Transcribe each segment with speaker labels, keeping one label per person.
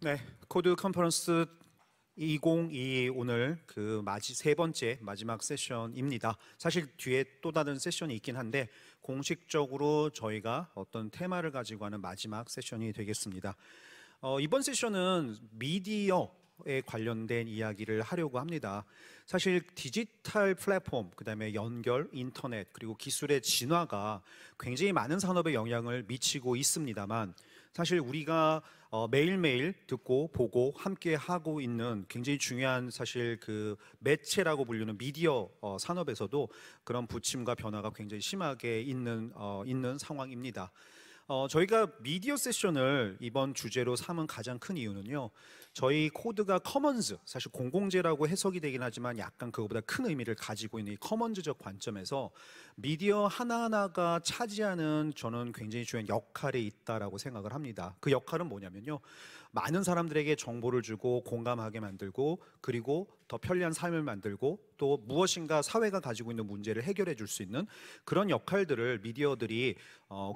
Speaker 1: 네, 코드 컨퍼런스 2022 오늘 세 번째 마지막 세션입니다. 사실 뒤에 또 다른 세션이 있긴 한데 공식적으로 저희가 어떤 테마를 가지고 하는 마지막 세션이 되겠습니다. 이번 세션은 미디어에 관련된 이야기를 하려고 합니다. 사실 디지털 플랫폼, 그다음에 연결, 인터넷, 그리고 기술의 진화가 굉장히 많은 산업에 영향을 미치고 있습니다만 사실 우리가 매일매일 듣고 보고 함께 하고 있는 굉장히 중요한 사실 매체라고 불리는 미디어 산업에서도 그런 부침과 변화가 굉장히 심하게 있는 상황입니다. 저희가 미디어 세션을 이번 주제로 삼은 가장 큰 이유는요, 저희 코드가 커먼즈, 사실 공공재라고 해석이 되긴 하지만 약간 그거보다 큰 의미를 가지고 있는 이 커먼즈적 관점에서 미디어 하나하나가 차지하는 저는 굉장히 중요한 역할이 있다라고 생각을 합니다. 그 역할은 뭐냐면요, 많은 사람들에게 정보를 주고 공감하게 만들고, 그리고 더 편리한 삶을 만들고, 또 무엇인가 사회가 가지고 있는 문제를 해결해 줄 수 있는 그런 역할들을 미디어들이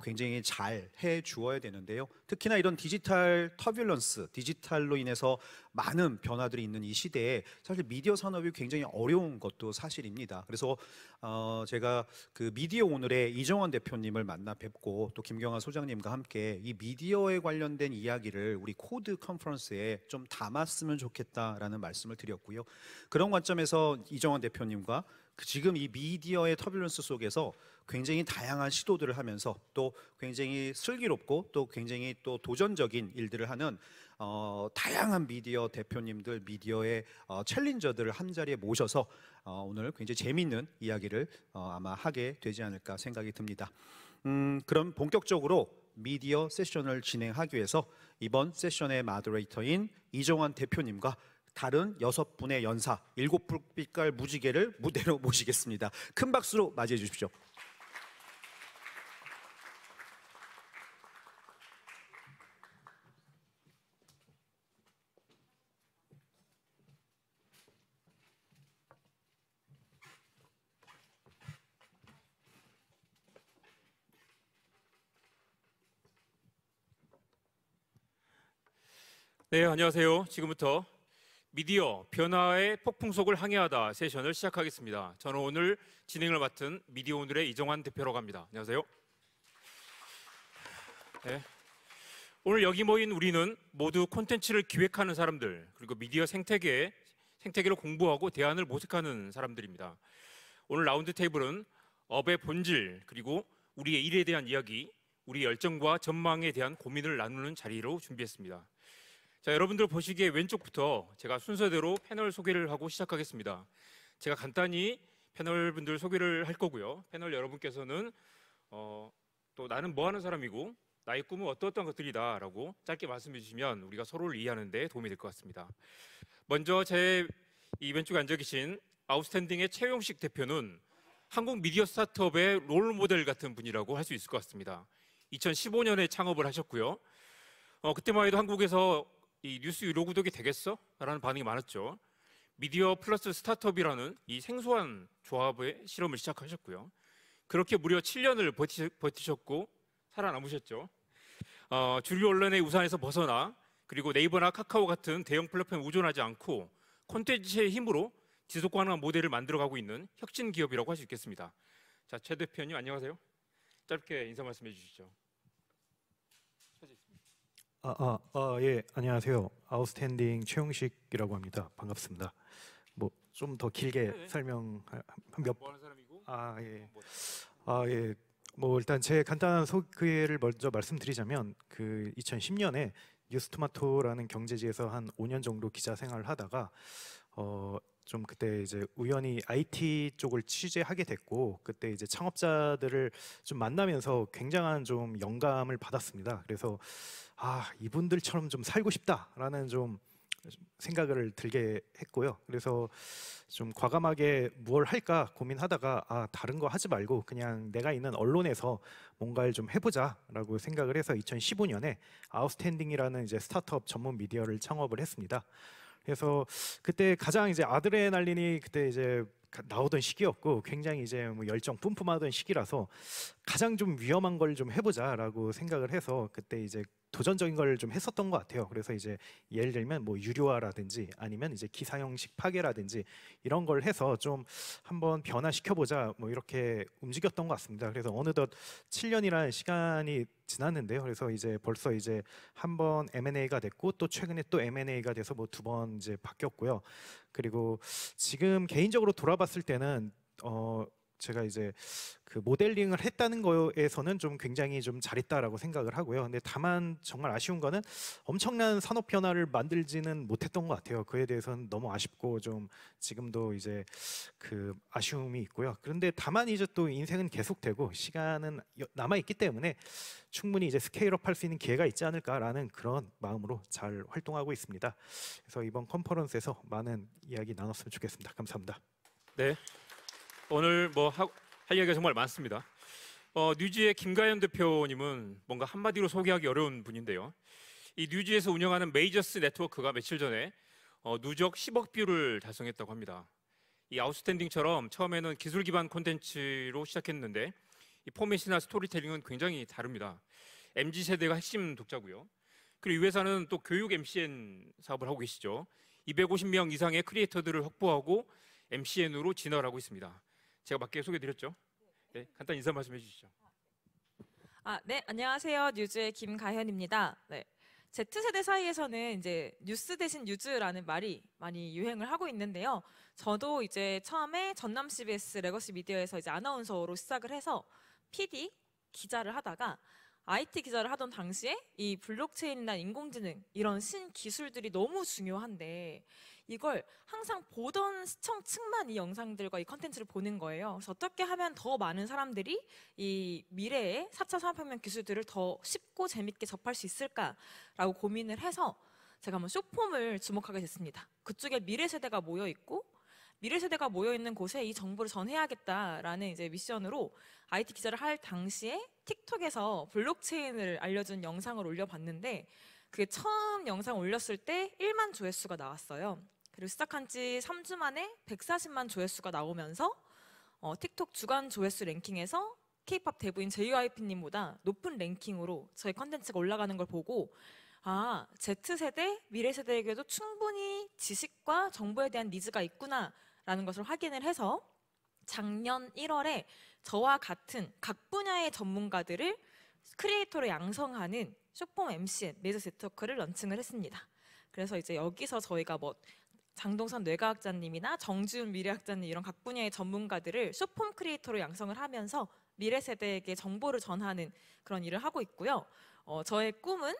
Speaker 1: 굉장히 잘 해 주어야 되는데요. 특히나 이런 디지털 터뷸런스, 디지털로 인해서 많은 변화들이 있는 이 시대에 사실 미디어 산업이 굉장히 어려운 것도 사실입니다. 그래서 제가 미디어 오늘의 이정원 대표님을 만나 뵙고 또 김경환 소장님과 함께 이 미디어에 관련된 이야기를 우리 코드 컨퍼런스에 좀 담았으면 좋겠다라는 말씀을 드렸고요. 그런 관점에서 이정원 대표님과 지금 이 미디어의 터뷸런스 속에서 굉장히 다양한 시도들을 하면서 또 굉장히 슬기롭고 또 굉장히 또 도전적인 일들을 하는 다양한 미디어 대표님들, 미디어의 챌린저들을 한 자리에 모셔서 오늘 굉장히 재미있는 이야기를 아마 하게 되지 않을까 생각이 듭니다. 그럼 본격적으로 미디어 세션을 진행하기 위해서 이번 세션의 마더레이터인 이정환 대표님과 다른 6분의 연사, 7빛깔 무지개를 무대로 모시겠습니다. 큰 박수로 맞이해 주십시오.
Speaker 2: 네, 안녕하세요. 지금부터 미디어 변화의 폭풍속을 항해하다 세션을 시작하겠습니다. 저는 오늘 진행을 맡은 미디어 오늘의 이정환 대표라고 합니다. 안녕하세요. 네. 오늘 여기 모인 우리는 모두 콘텐츠를 기획하는 사람들, 그리고 미디어 생태계를 공부하고 대안을 모색하는 사람들입니다. 오늘 라운드 테이블은 업의 본질, 그리고 우리의 일에 대한 이야기, 우리의 열정과 전망에 대한 고민을 나누는 자리로 준비했습니다. 자, 여러분들 보시기에 왼쪽부터 제가 순서대로 패널 소개를 하고 시작하겠습니다. 제가 간단히 패널 분들 소개를 할 거고요. 패널 여러분께서는 또 나는 뭐 하는 사람이고 나의 꿈은 어떤 것들이다 라고 짧게 말씀해 주시면 우리가 서로를 이해하는 데 도움이 될 것 같습니다. 먼저 제 이 왼쪽에 앉아 계신 아웃스탠딩의 최용식 대표는 한국 미디어 스타트업의 롤 모델 같은 분이라고 할 수 있을 것 같습니다. 2015년에 창업을 하셨고요. 그때만 해도 한국에서 이 뉴스 유료 구독이 되겠어? 라는 반응이 많았죠. 미디어 플러스 스타트업이라는 이 생소한 조합의 실험을 시작하셨고요. 그렇게 무려 7년을 버티셨고 살아남으셨죠. 주류 언론의 우산에서 벗어나 그리고 네이버나 카카오 같은 대형 플랫폼에 의존하지 않고 콘텐츠의 힘으로 지속 가능한 모델을 만들어가고 있는 혁신 기업이라고 할 수 있겠습니다. 자, 최 대표님 안녕하세요. 짧게 인사 말씀해 주시죠.
Speaker 3: 예, 안녕하세요. 아웃스탠딩 최용식이라고 합니다. 반갑습니다. 뭐 좀 더 길게 설명
Speaker 2: 뭐 하는 사람이고?
Speaker 3: 예. 뭐 일단 제 간단한 소개를 먼저 말씀드리자면 2010년에 뉴스토마토라는 경제지에서 한 5년 정도 기자 생활을 하다가 좀 그때 이제 우연히 IT 쪽을 취재하게 됐고 그때 이제 창업자들을 좀 만나면서 굉장한 좀 영감을 받았습니다. 그래서 이분들처럼 좀 살고 싶다라는 좀 생각을 들게 했고요. 그래서 좀 과감하게 뭘 할까 고민하다가 다른 거 하지 말고 그냥 내가 있는 언론에서 뭔가를 좀 해보자라고 생각을 해서 2015년에 아웃스탠딩이라는 이제 스타트업 전문 미디어를 창업을 했습니다. 그래서 그때 가장 이제 아드레날린이 그때 이제 나오던 시기였고 굉장히 이제 뭐 열정 뿜뿜하던 시기라서 가장 좀 위험한 걸 좀 해보자라고 생각을 해서 그때 이제 도전적인 걸 좀 했었던 것 같아요. 그래서 이제 예를 들면 뭐 유료화라든지 아니면 이제 기사 형식 파괴라든지 이런 걸 해서 좀 한번 변화시켜보자 뭐 이렇게 움직였던 것 같습니다. 그래서 어느덧 7년이라는 시간이 지났는데요. 그래서 이제 벌써 이제 한 번 M&A가 됐고 또 최근에 또 M&A가 돼서 뭐 2번 이제 바뀌었고요. 그리고 지금 개인적으로 돌아봤을 때는 제가 이제 그 모델링을 했다는 거에서는 좀 굉장히 좀 잘했다라고 생각을 하고요. 근데 다만 정말 아쉬운 거는 엄청난 산업 변화를 만들지는 못했던 것 같아요. 그에 대해서는 너무 아쉽고 좀 지금도 이제 그 아쉬움이 있고요. 그런데 다만 이제 또 인생은 계속되고 시간은 남아 있기 때문에 충분히 이제 스케일업 할 수 있는 기회가 있지 않을까라는 그런 마음으로 잘 활동하고 있습니다. 그래서 이번 컨퍼런스에서 많은 이야기 나눴으면 좋겠습니다. 감사합니다.
Speaker 2: 네. 오늘 뭐 할 이야기가 정말 많습니다. 뉴지의 김가연 대표님은 뭔가 한마디로 소개하기 어려운 분인데요. 이 뉴지에서 운영하는 메이저스 네트워크가 며칠 전에 누적 10억 뷰를 달성했다고 합니다. 이 아웃스탠딩처럼 처음에는 기술 기반 콘텐츠로 시작했는데 이 포맷이나 스토리텔링은 굉장히 다릅니다. MZ 세대가 핵심 독자고요. 그리고 이 회사는 또 교육 MCN 사업을 하고 계시죠. 250명 이상의 크리에이터들을 확보하고 MCN으로 진화를 하고 있습니다. 제가 맞게 소개드렸죠. 네, 간단히 인사 말씀해 주시죠.
Speaker 4: 네, 안녕하세요. 뉴즈의 김가현입니다. 네. Z세대 사이에서는 이제 뉴스 대신 뉴즈라는 말이 많이 유행을 하고 있는데요. 저도 이제 처음에 전남 CBS 레거시 미디어에서 이제 아나운서로 시작을 해서 PD 기자를 하다가 IT 기자를 하던 당시에 이 블록체인이나 인공지능 이런 신기술들이 너무 중요한데 이걸 항상 보던 시청층만 이 영상들과 이 컨텐츠를 보는 거예요. 그래서 어떻게 하면 더 많은 사람들이 이 미래의 4차 산업혁명 기술들을 더 쉽고 재밌게 접할 수 있을까라고 고민을 해서 제가 한번 쇼폼을 주목하게 됐습니다. 그쪽에 미래 세대가 모여 있고 미래 세대가 모여 있는 곳에 이 정보를 전해야겠다라는 이제 미션으로 IT 기자를 할 당시에 틱톡에서 블록체인을 알려준 영상을 올려봤는데 그게 처음 영상 올렸을 때 1만 조회수가 나왔어요. 그리고 시작한 지 3주 만에 140만 조회수가 나오면서 틱톡 주간 조회수 랭킹에서 K-팝 대부인 JYP님보다 높은 랭킹으로 저희 컨텐츠가 올라가는 걸 보고 Z세대, 미래 세대에게도 충분히 지식과 정보에 대한 니즈가 있구나라는 것을 확인을 해서 작년 1월에 저와 같은 각 분야의 전문가들을 크리에이터로 양성하는 쇼폼 MCN 메이저 네트워크를 런칭을 했습니다. 그래서 이제 여기서 저희가 뭐 장동선 뇌과학자님이나 정지훈 미래학자님 이런 각 분야의 전문가들을 쇼폼 크리에이터로 양성을 하면서 미래 세대에게 정보를 전하는 그런 일을 하고 있고요. 저의 꿈은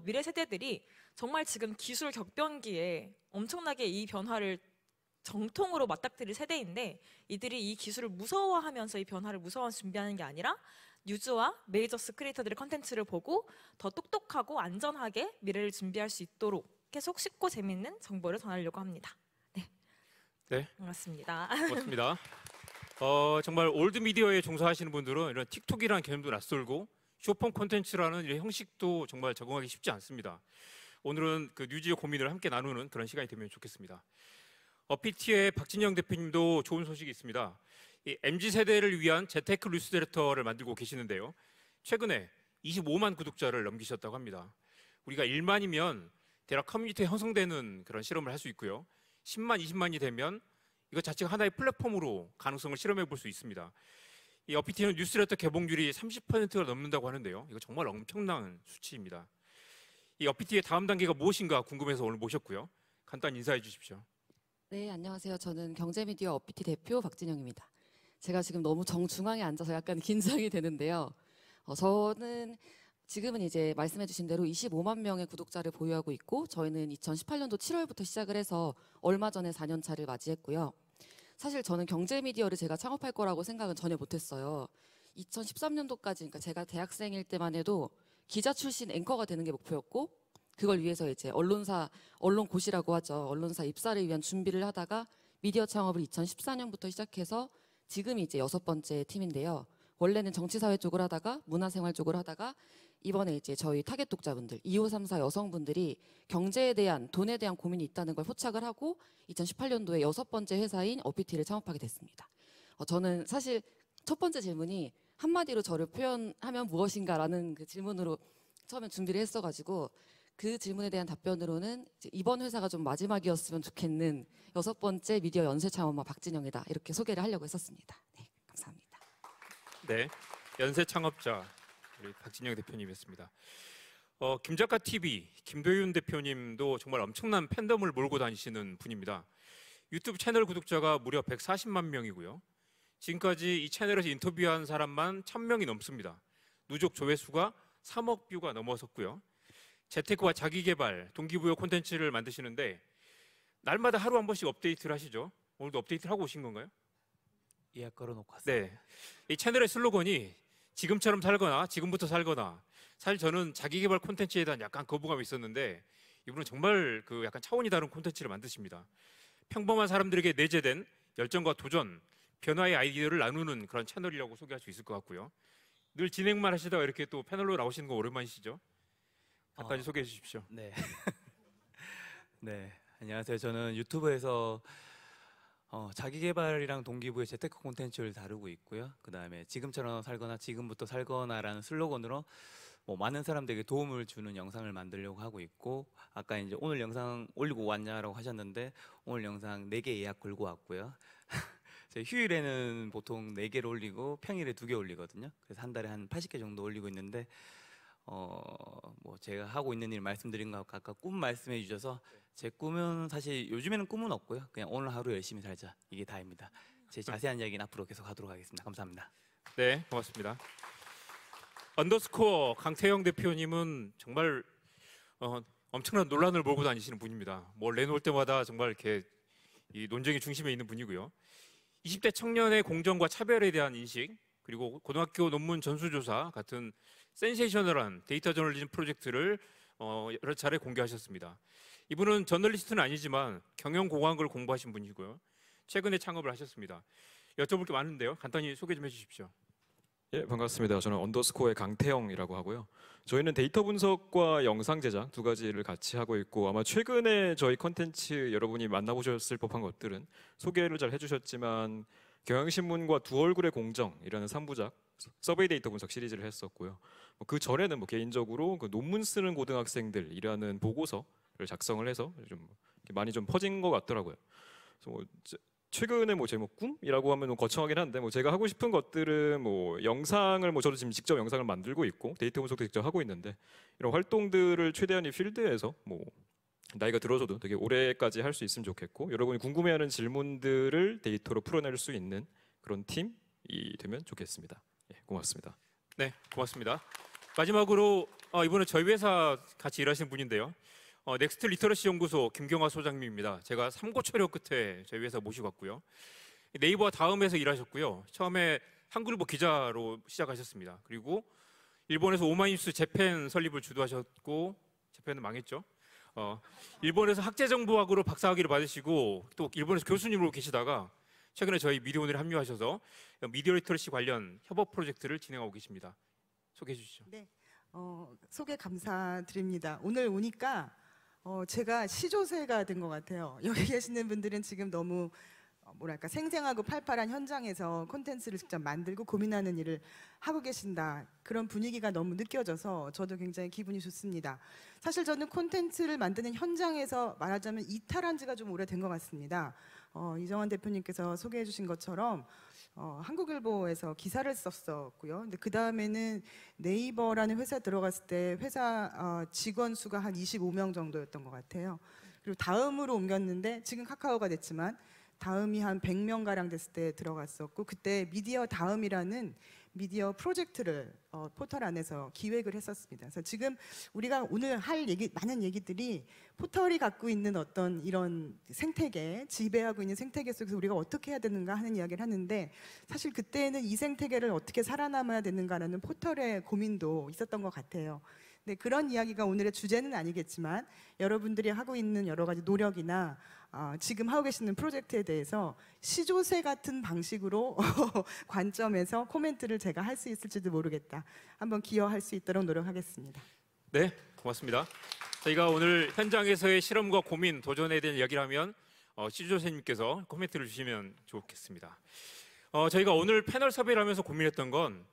Speaker 4: 미래 세대들이 정말 지금 기술 격변기에 엄청나게 이 변화를 정통으로 맞닥뜨릴 세대인데 이들이 이 기술을 무서워하면서 이 변화를 무서워하면서 준비하는 게 아니라 뉴즈와 메이저스 크리에이터들의 컨텐츠를 보고 더 똑똑하고 안전하게 미래를 준비할 수 있도록 계속 쉽고 재밌는 정보를 전하려고 합니다. 네. 반갑습니다.
Speaker 2: 고맙습니다. 정말 올드 미디어에 종사하시는 분들은 이런 틱톡이라는 개념도 낯설고 쇼폼 콘텐츠라는 이런 형식도 정말 적응하기 쉽지 않습니다. 오늘은 그 뉴지의 고민을 함께 나누는 그런 시간이 되면 좋겠습니다. PT의 박진영 대표님도 좋은 소식이 있습니다. 이 MZ 세대를 위한 재테크 뉴스레터를 만들고 계시는데요. 최근에 25만 구독자를 넘기셨다고 합니다. 우리가 1만이면 대략 커뮤니티에 형성되는 그런 실험을 할 수 있고요. 10만, 20만이 되면 이것 자체가 하나의 플랫폼으로 가능성을 실험해 볼 수 있습니다. 이 PT는 뉴스레터 개봉률이 30%가 넘는다고 하는데요. 이거 정말 엄청난 수치입니다. 이 PT의 다음 단계가 무엇인가 궁금해서 오늘 모셨고요. 간단히 인사해 주십시오.
Speaker 5: 네, 안녕하세요. 저는 경제미디어 업비티 대표 박진영입니다. 제가 지금 너무 정중앙에 앉아서 약간 긴장이 되는데요. 저는 지금은 이제 말씀해주신 대로 25만 명의 구독자를 보유하고 있고 저희는 2018년도 7월부터 시작을 해서 얼마 전에 4년 차를 맞이했고요. 사실 저는 경제미디어를 제가 창업할 거라고 생각은 전혀 못했어요. 2013년도까지 그러니까 제가 대학생일 때만 해도 기자 출신 앵커가 되는 게 목표였고 그걸 위해서 이제 언론고시라고 하죠. 언론사 입사를 위한 준비를 하다가 미디어 창업을 2014년부터 시작해서 지금이 이제 6번째 팀인데요. 원래는 정치사회 쪽을 하다가 문화생활 쪽을 하다가 이번에 이제 저희 타겟 독자분들 2534 여성분들이 경제에 대한 돈에 대한 고민이 있다는 걸 포착을 하고 2018년도에 6번째 회사인 어피티를 창업하게 됐습니다. 저는 사실 첫 번째 질문이 한마디로 저를 표현하면 무엇인가라는 그 질문으로 처음에 준비를 했어가지고 그 질문에 대한 답변으로는 이제 이번 회사가 좀 마지막이었으면 좋겠는 6번째 미디어 연쇄 창업마 박진영이다 이렇게 소개를 하려고 했었습니다. 네, 감사합니다.
Speaker 2: 네, 연쇄 창업자 우리 박진영 대표님이었습니다. 김작가 TV 김도윤 대표님도 정말 엄청난 팬덤을 몰고 다니시는 분입니다. 유튜브 채널 구독자가 무려 140만 명이고요. 지금까지 이 채널에서 인터뷰한 사람만 1000명이 넘습니다. 누적 조회수가 3억 뷰가 넘어섰고요. 재테크와 자기개발, 동기부여 콘텐츠를 만드시는데 날마다 하루 한 번씩 업데이트를 하시죠. 오늘도 업데이트를 하고 오신 건가요?
Speaker 6: 예약 걸어놓고 왔어요.
Speaker 2: 네. 이 채널의 슬로건이 지금처럼 살거나 지금부터 살거나. 사실 저는 자기개발 콘텐츠에 대한 약간 거부감이 있었는데 이분은 정말 그 약간 차원이 다른 콘텐츠를 만드십니다. 평범한 사람들에게 내재된 열정과 도전, 변화의 아이디어를 나누는 그런 채널이라고 소개할 수 있을 것 같고요. 늘 진행만 하시다가 이렇게 또 패널로 나오시는 거 오랜만이시죠? 간단히 소개해 주십시오.
Speaker 6: 네. 네. 안녕하세요. 저는 유튜브에서 자기계발이랑 동기부여 재테크 콘텐츠를 다루고 있고요. 그 다음에 지금처럼 살거나 지금부터 살거나라는 슬로건으로 많은 사람들에게 도움을 주는 영상을 만들려고 하고 있고, 아까 이제 오늘 영상 올리고 왔냐라고 하셨는데 오늘 영상 4개 예약 걸고 왔고요. 제 휴일에는 보통 4개를 올리고 평일에 2개 올리거든요. 그래서 한 달에 한 80개 정도 올리고 있는데 제가 하고 있는 일 말씀드린 것 같고 아까 꿈 말씀해 주셔서 제 꿈은 사실 요즘에는 꿈은 없고요. 그냥 오늘 하루 열심히 살자 이게 다입니다. 제 자세한 이야기는 앞으로 계속 하도록 하겠습니다. 감사합니다.
Speaker 2: 네, 고맙습니다. 언더스코어 강태영 대표님은 정말 엄청난 논란을 몰고 다니시는 분입니다. 뭘 내놓을 때마다 정말 이렇게 이 논쟁의 중심에 있는 분이고요. 20대 청년의 공정과 차별에 대한 인식, 그리고 고등학교 논문 전수조사 같은 센세이셔널한 데이터 저널리즘 프로젝트를 여러 차례 공개하셨습니다. 이분은 저널리스트는 아니지만 경영공학을 공부하신 분이고요. 최근에 창업을 하셨습니다. 여쭤볼 게 많은데요. 간단히 소개 좀 해주십시오.
Speaker 7: 예, 반갑습니다. 저는 언더스코어의 강태영이라고 하고요. 저희는 데이터 분석과 영상 제작 2가지를 같이 하고 있고, 아마 최근에 저희 컨텐츠 여러분이 만나보셨을 법한 것들은 소개를 잘 해주셨지만 경향신문과 두 얼굴의 공정이라는 3부작 서베이 데이터 분석 시리즈를 했었고요. 그 전에는 개인적으로 그 논문 쓰는 고등학생들이라는 보고서를 작성을 해서 좀 많이 좀 퍼진 것 같더라고요. 그래서 최근에 제 꿈이라고 하면 거창하긴 한데 제가 하고 싶은 것들은 영상을 저도 지금 직접 영상을 만들고 있고 데이터 분석도 직접 하고 있는데 이런 활동들을 최대한 이 필드에서 나이가 들어서도 되게 오래까지 할 수 있으면 좋겠고, 여러분이 궁금해하는 질문들을 데이터로 풀어낼 수 있는 그런 팀이 되면 좋겠습니다. 예, 고맙습니다.
Speaker 2: 네, 고맙습니다. 마지막으로 이번에 저희 회사 같이 일하시는 분인데요. 넥스트 리터러시 연구소 김경화 소장님입니다. 제가 삼고초려 끝에 저희 회사 모시고 왔고요. 네이버 다음에서 일하셨고요. 처음에 한글보 기자로 시작하셨습니다. 그리고 일본에서 오마이뉴스 재팬 설립을 주도하셨고, 재팬은 망했죠. 일본에서 학제정보학으로 박사학위를 받으시고 또 일본에서 교수님으로 계시다가 최근에 저희 미디어오늘에 합류하셔서 미디어 리터러시 관련 협업 프로젝트를 진행하고 계십니다. 소개해 주시죠.
Speaker 8: 네, 소개 감사드립니다. 오늘 오니까 제가 시조새가 된 것 같아요. 여기 계시는 분들은 지금 너무 생생하고 팔팔한 현장에서 콘텐츠를 직접 만들고 고민하는 일을 하고 계신다, 그런 분위기가 너무 느껴져서 저도 굉장히 기분이 좋습니다. 사실 저는 콘텐츠를 만드는 현장에서 말하자면 이탈한 지가 좀 오래된 것 같습니다. 이정환 대표님께서 소개해 주신 것처럼 한국일보에서 기사를 썼었고요. 근데 그 다음에는 네이버라는 회사에 들어갔을 때 회사 직원 수가 한 25명 정도였던 것 같아요. 그리고 다음으로 옮겼는데 지금 카카오가 됐지만 다음이 한 100명 가량 됐을 때 들어갔었고, 그때 미디어 다음이라는 미디어 프로젝트를 포털 안에서 기획을 했었습니다. 그래서 지금 우리가 오늘 할 많은 얘기들이 포털이 갖고 있는 어떤 이런 생태계, 지배하고 있는 생태계 속에서 우리가 어떻게 해야 되는가 하는 이야기를 하는데, 사실 그때는 이 생태계를 어떻게 살아남아야 되는가라는 포털의 고민도 있었던 것 같아요. 네, 그런 이야기가 오늘의 주제는 아니겠지만 여러분들이 하고 있는 여러 가지 노력이나 지금 하고 계시는 프로젝트에 대해서 시조새 같은 방식으로 관점에서 코멘트를 제가 할 수 있을지도 모르겠다. 한번 기여할 수 있도록 노력하겠습니다.
Speaker 2: 네, 고맙습니다. 저희가 오늘 현장에서의 실험과 고민, 도전에 대한 이야기를 하면 시조새님께서 코멘트를 주시면 좋겠습니다. 저희가 오늘 패널 섭외를 하면서 고민했던 건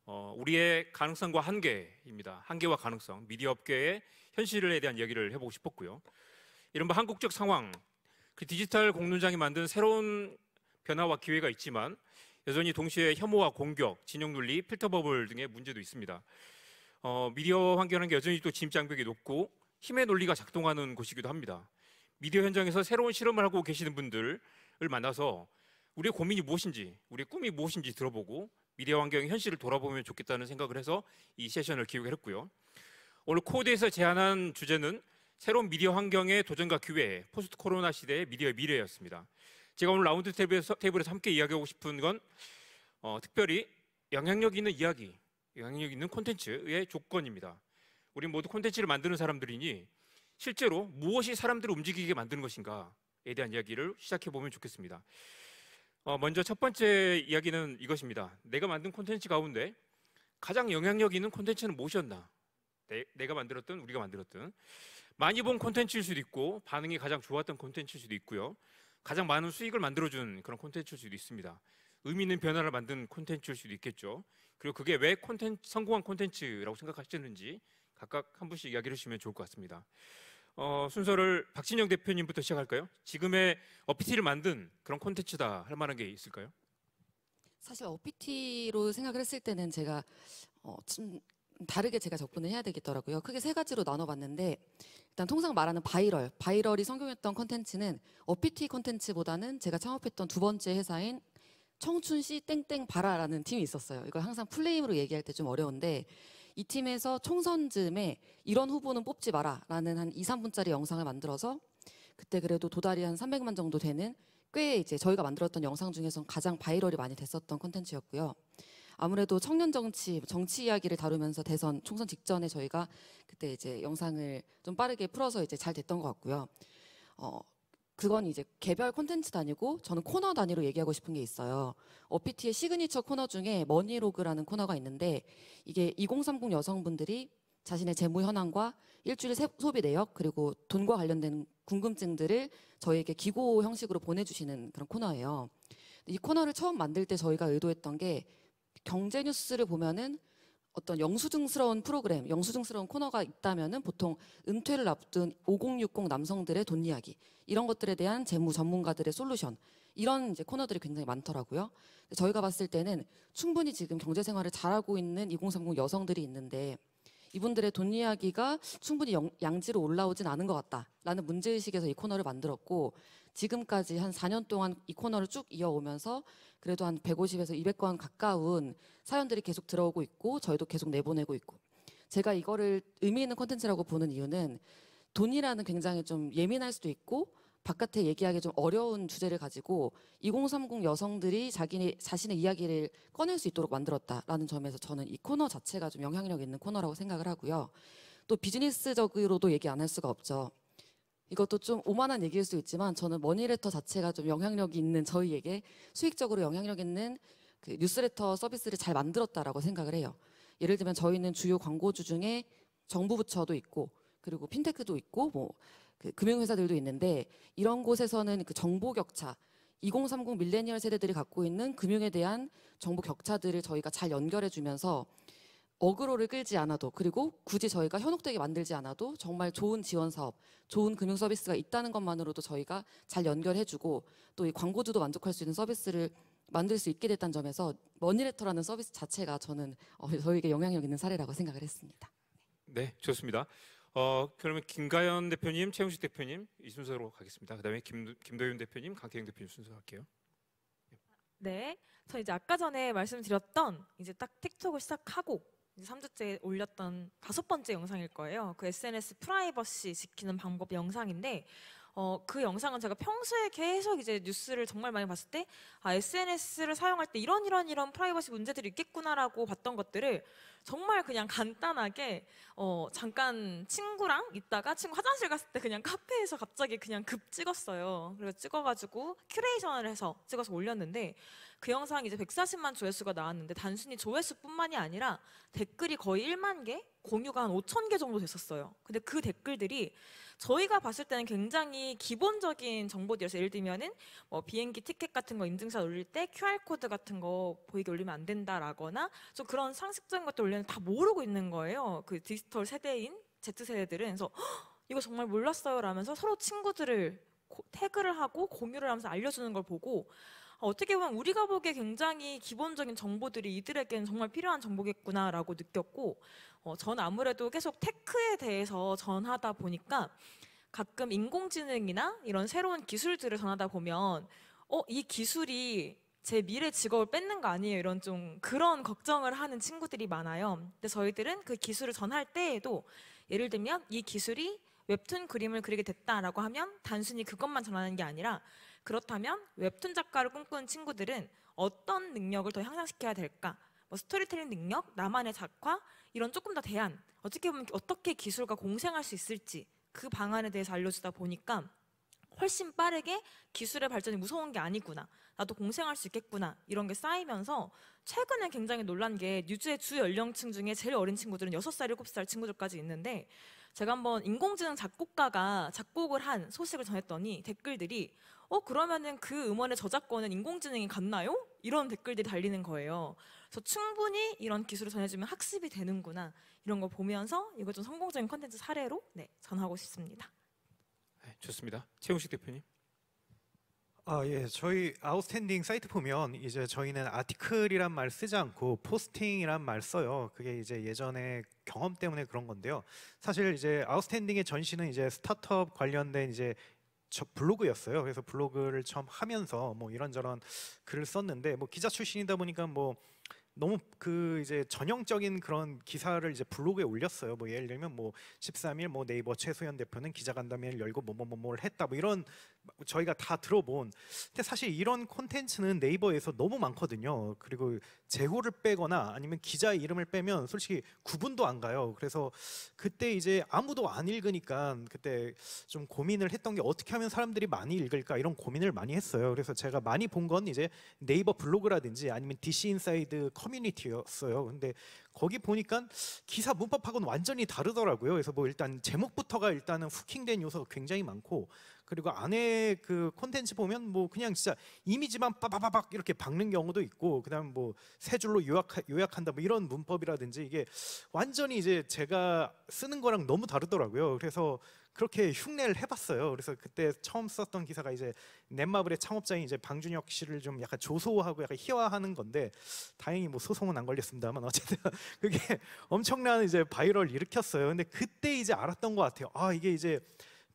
Speaker 2: 우리의 가능성과 한계입니다. 한계와 가능성, 미디어 업계의 현실에 대한 이야기를 해보고 싶었고요. 이른바 한국적 상황, 그 디지털 공론장이 만든 새로운 변화와 기회가 있지만 여전히 동시에 혐오와 공격, 진영 논리, 필터 버블 등의 문제도 있습니다. 미디어 환경은 여전히 또 진입장벽이 높고 힘의 논리가 작동하는 곳이기도 합니다. 미디어 현장에서 새로운 실험을 하고 계시는 분들을 만나서 우리의 고민이 무엇인지, 우리의 꿈이 무엇인지 들어보고 미디어 환경의 현실을 돌아보면 좋겠다는 생각을 해서 이 세션을 기획했고요. 오늘 코드에서 제안한 주제는 새로운 미디어 환경의 도전과 기회, 포스트 코로나 시대의 미디어의 미래였습니다. 제가 오늘 라운드 테이블에서 함께 이야기하고 싶은 건 특별히 영향력 있는 이야기, 영향력 있는 콘텐츠의 조건입니다. 우리 모두 콘텐츠를 만드는 사람들이니 실제로 무엇이 사람들을 움직이게 만드는 것인가에 대한 이야기를 시작해 보면 좋겠습니다. 먼저 첫 번째 이야기는 이것입니다. 내가 만든 콘텐츠 가운데 가장 영향력 있는 콘텐츠는 무엇이었나? 내가 만들었든 우리가 만들었든 많이 본 콘텐츠일 수도 있고 반응이 가장 좋았던 콘텐츠일 수도 있고요. 가장 많은 수익을 만들어준 그런 콘텐츠일 수도 있습니다. 의미 있는 변화를 만든 콘텐츠일 수도 있겠죠. 그리고 그게 왜 성공한 콘텐츠라고 생각하시는지 각각 한 분씩 이야기를 해주시면 좋을 것 같습니다. 순서를 박진영 대표님부터 시작할까요? 지금의 어피티를 만든 그런 콘텐츠다 할 만한 게 있을까요?
Speaker 5: 사실 어피티로 생각을 했을 때는 제가 좀 다르게 제가 접근을 해야 되겠더라고요. 크게 세 가지로 나눠봤는데 일단 통상 말하는 바이럴이 성공했던 콘텐츠는 어피티 콘텐츠보다는 제가 창업했던 두 번째 회사인 청춘시 땡땡 바라라는 팀이 있었어요. 이걸 항상 플레임으로 얘기할 때 좀 어려운데 이 팀에서 총선 즈음에 이런 후보는 뽑지 마라라는 한 2, 3분짜리 영상을 만들어서 그때 그래도 도달이 한 300만 정도 되는 꽤 이제 저희가 만들었던 영상 중에서 가장 바이럴이 많이 됐었던 콘텐츠였고요. 아무래도 청년 정치 이야기를 다루면서 대선 총선 직전에 저희가 그때 이제 영상을 좀 빠르게 풀어서 이제 잘 됐던 것 같고요. 그건 이제 개별 콘텐츠 단위고 저는 코너 단위로 얘기하고 싶은 게 있어요. 어피티의 시그니처 코너 중에 머니로그라는 코너가 있는데 이게 2030 여성분들이 자신의 재무 현황과 일주일 소비 내역 그리고 돈과 관련된 궁금증들을 저희에게 기고 형식으로 보내주시는 그런 코너예요. 이 코너를 처음 만들 때 저희가 의도했던 게 경제 뉴스를 보면은 어떤 영수증스러운 프로그램, 영수증스러운 코너가 있다면은 보통 은퇴를 앞둔 5060 남성들의 돈 이야기 이런 것들에 대한 재무 전문가들의 솔루션 이런 이제 코너들이 굉장히 많더라고요. 저희가 봤을 때는 충분히 지금 경제 생활을 잘하고 있는 2030 여성들이 있는데 이분들의 돈 이야기가 충분히 양지로 올라오진 않은 것 같다라는 문제의식에서 이 코너를 만들었고 지금까지 한 4년 동안 이 코너를 쭉 이어오면서 그래도 한 150에서 200건 가까운 사연들이 계속 들어오고 있고 저희도 계속 내보내고 있고 제가 이거를 의미 있는 콘텐츠라고 보는 이유는 돈이라는 굉장히 좀 예민할 수도 있고 바깥에 얘기하기 좀 어려운 주제를 가지고 2030 여성들이 자신의 이야기를 꺼낼 수 있도록 만들었다라는 점에서 저는 이 코너 자체가 좀 영향력 있는 코너라고 생각을 하고요. 또 비즈니스적으로도 얘기 안 할 수가 없죠. 이것도 좀 오만한 얘기일 수 있지만 저는 머니레터 자체가 좀 영향력이 있는 저희에게 수익적으로 영향력 있는 그 뉴스레터 서비스를 잘 만들었다라고 생각을 해요. 예를 들면 저희는 주요 광고주 중에 정부 부처도 있고 그리고 핀테크도 있고 그 금융회사들도 있는데 이런 곳에서는 그 정보 격차 2030 밀레니얼 세대들이 갖고 있는 금융에 대한 정보 격차들을 저희가 잘 연결해 주면서 어그로를 끌지 않아도 그리고 굳이 저희가 현혹되게 만들지 않아도 정말 좋은 지원 사업, 좋은 금융 서비스가 있다는 것만으로도 저희가 잘 연결해주고 또 이 광고주도 만족할 수 있는 서비스를 만들 수 있게 됐다는 점에서 머니레터라는 서비스 자체가 저는 저에게 영향력 있는 사례라고 생각을 했습니다.
Speaker 2: 네, 좋습니다. 그러면 김가연 대표님, 최영식 대표님 이 순서로 가겠습니다. 그다음에 김도윤 대표님, 강태영 대표님 순서 할게요.
Speaker 4: 네, 저 이제 아까 전에 말씀드렸던 이제 딱 틱톡을 시작하고 이제 3주째 올렸던 5번째 영상일 거예요. 그 SNS 프라이버시 지키는 방법 영상인데 그 영상은 제가 평소에 계속 이제 뉴스를 정말 많이 봤을 때 SNS를 사용할 때 이런 프라이버시 문제들이 있겠구나라고 봤던 것들을 정말 그냥 간단하게 잠깐 친구랑 있다가 친구 화장실 갔을 때 그냥 카페에서 갑자기 그냥 급 찍었어요. 그래서 찍어가지고 큐레이션을 해서 찍어서 올렸는데 그 영상이 이제 140만 조회수가 나왔는데 단순히 조회수뿐만이 아니라 댓글이 거의 1만 개, 공유가 한 5천 개 정도 됐었어요. 근데 그 댓글들이 저희가 봤을 때는 굉장히 기본적인 정보들이었어요. 예를 들면은 뭐 비행기 티켓 같은 거 인증샷 올릴 때 QR 코드 같은 거 보이게 올리면 안 된다라거나 좀 그런 상식적인 것들 올리는 다 모르고 있는 거예요. 그 디지털 세대인 Z세대들은. 그래서 이거 정말 몰랐어요 라면서 서로 친구들을 태그를 하고 공유를 하면서 알려주는 걸 보고 어떻게 보면 우리가 보기에 굉장히 기본적인 정보들이 이들에게는 정말 필요한 정보겠구나라고 느꼈고 저는 아무래도 계속 테크에 대해서 전하다 보니까 가끔 인공지능이나 이런 새로운 기술들을 전하다 보면 이 기술이 제 미래 직업을 뺏는 거 아니에요? 이런 좀 그런 걱정을 하는 친구들이 많아요. 근데 저희들은 그 기술을 전할 때에도 예를 들면 이 기술이 웹툰 그림을 그리게 됐다라고 하면 단순히 그것만 전하는 게 아니라 그렇다면 웹툰 작가를 꿈꾸는 친구들은 어떤 능력을 더 향상시켜야 될까? 뭐 스토리텔링 능력, 나만의 작화 이런 조금 더 대안 어떻게 보면 어떻게 기술과 공생할 수 있을지 그 방안에 대해서 알려주다 보니까 훨씬 빠르게 기술의 발전이 무서운 게 아니구나. 나도 공생할 수 있겠구나. 이런 게 쌓이면서 최근에 굉장히 놀란 게 뉴즈의 주 연령층 중에 제일 어린 친구들은 6살, 7살 친구들까지 있는데 제가 한번 인공지능 작곡가가 작곡을 한 소식을 전했더니 댓글들이 그러면은 그 음원의 저작권은 인공지능이 갖나요? 이런 댓글들이 달리는 거예요. 그래서 충분히 이런 기술을 전해주면 학습이 되는구나. 이런 걸 보면서 이거 좀 성공적인 콘텐츠 사례로 전하고 싶습니다.
Speaker 2: 네, 좋습니다. 최용식 대표님.
Speaker 3: 예, 저희 아웃스탠딩 사이트 보면 이제 저희는 아티클이란 말 쓰지 않고 포스팅이란 말 써요. 그게 이제 예전에 경험 때문에 그런 건데요. 사실 이제 아웃스탠딩의 전시는 이제 스타트업 관련된 이제 저 블로그였어요. 그래서 블로그를 처음 하면서 뭐 이런저런 글을 썼는데 뭐 기자 출신이다 보니까 뭐 너무 그 이제 전형적인 그런 기사를 이제 블로그에 올렸어요. 뭐 예를 들면 뭐 13일 뭐 네이버 최소연 대표는 기자간담회를 열고 뭐를 했다. 뭐 이런 저희가 다 들어본. 근데 사실 이런 콘텐츠는 네이버에서 너무 많거든요. 그리고 제호를 빼거나 아니면 기자의 이름을 빼면 솔직히 구분도 안 가요. 그래서 그때 이제 아무도 안 읽으니까 그때 좀 고민을 했던 게 어떻게 하면 사람들이 많이 읽을까 이런 고민을 많이 했어요. 그래서 제가 많이 본 건 이제 네이버 블로그라든지 아니면 DC 인사이드 커뮤니티였어요. 근데 거기 보니까 기사 문법하고는 완전히 다르더라고요. 그래서 뭐 일단 제목부터가 일단은 후킹된 요소가 굉장히 많고 그리고 안에 그 콘텐츠 보면 뭐 그냥 진짜 이미지만 빠바바박 이렇게 박는 경우도 있고 그다음 뭐 세 줄로 요약한다 뭐 이런 문법이라든지 이게 완전히 이제 제가 쓰는 거랑 너무 다르더라고요. 그래서 그렇게 흉내를 해봤어요. 그래서 그때 처음 썼던 기사가 이제 넷마블의 창업자인 이제 방준혁 씨를 좀 약간 조소하고 약간 희화하는 건데 다행히 뭐 소송은 안 걸렸습니다만 어쨌든 그게 엄청난 이제 바이럴 일으켰어요. 근데 그때 이제 알았던 것 같아요. 이게 이제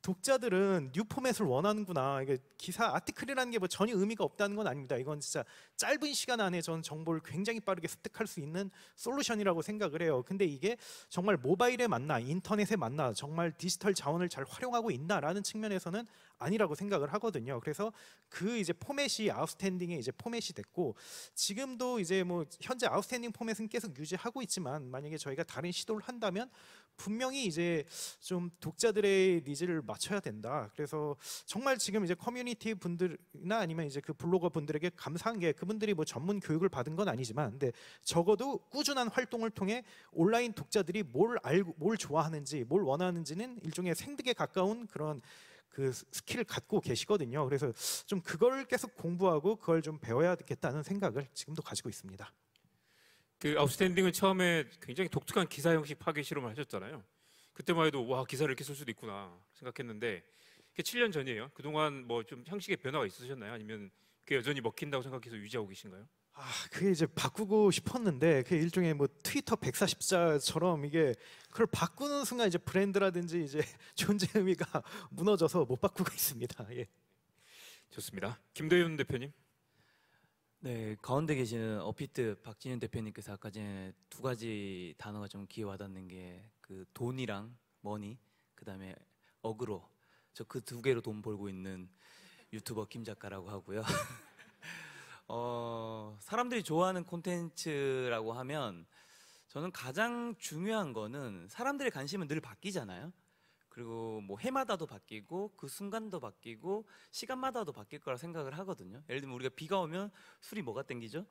Speaker 3: 독자들은 뉴 포맷을 원하는구나. 이게 기사 아티클이라는 게 뭐 전혀 의미가 없다는 건 아닙니다. 이건 진짜 짧은 시간 안에 저는 정보를 굉장히 빠르게 습득할 수 있는 솔루션이라고 생각을 해요. 근데 이게 정말 모바일에 맞나 인터넷에 맞나 정말 디지털 자원을 잘 활용하고 있나라는 측면에서는 아니라고 생각을 하거든요. 그래서 그 이제 포맷이 아웃스탠딩의 이제 포맷이 됐고 지금도 이제 뭐 현재 아웃스탠딩 포맷은 계속 유지하고 있지만 만약에 저희가 다른 시도를 한다면 분명히 이제 좀 독자들의 니즈를 맞춰야 된다. 그래서 정말 지금 이제 커뮤니티 분들이나 아니면 이제 그 블로거 분들에게 감사한 게 그분들이 뭐 전문 교육을 받은 건 아니지만 근데 적어도 꾸준한 활동을 통해 온라인 독자들이 뭘 알고 뭘 좋아하는지 뭘 원하는지는 일종의 생득에 가까운 그런 그 스킬을 갖고 계시거든요. 그래서 좀 그걸 계속 공부하고 그걸 좀 배워야겠다는 생각을 지금도 가지고 있습니다.
Speaker 2: 그 아웃스탠딩은 처음에 굉장히 독특한 기사 형식 파괴 실험을 하셨잖아요. 그때만 해도 와 기사를 이렇게 쓸 수도 있구나 생각했는데 그게 7년 전이에요. 그동안 뭐 좀 형식의 변화가 있으셨나요? 아니면 그게 여전히 먹힌다고 생각해서 유지하고 계신가요?
Speaker 3: 그게 이제 바꾸고 싶었는데 그게 일종의 뭐 트위터 140자처럼 이게 그걸 바꾸는 순간 이제 브랜드라든지 이제 존재 의미가 무너져서 못 바꾸고 있습니다. 예.
Speaker 2: 좋습니다. 김도윤 대표님.
Speaker 6: 네, 가운데 계시는 어피트 박진현 대표님께서 아까 전에 두 가지 단어가 좀 기에 와닿는 게 그 돈이랑 머니, 그다음에 어그로. 저 그 두 개로 돈 벌고 있는 유튜버 김 작가라고 하고요. 사람들이 좋아하는 콘텐츠라고 하면 저는 가장 중요한 거는 사람들의 관심은 늘 바뀌잖아요. 그리고 뭐 해마다도 바뀌고 그 순간도 바뀌고 시간마다도 바뀔 거라 생각을 하거든요. 예를 들면 우리가 비가 오면 술이 뭐가 땡기죠?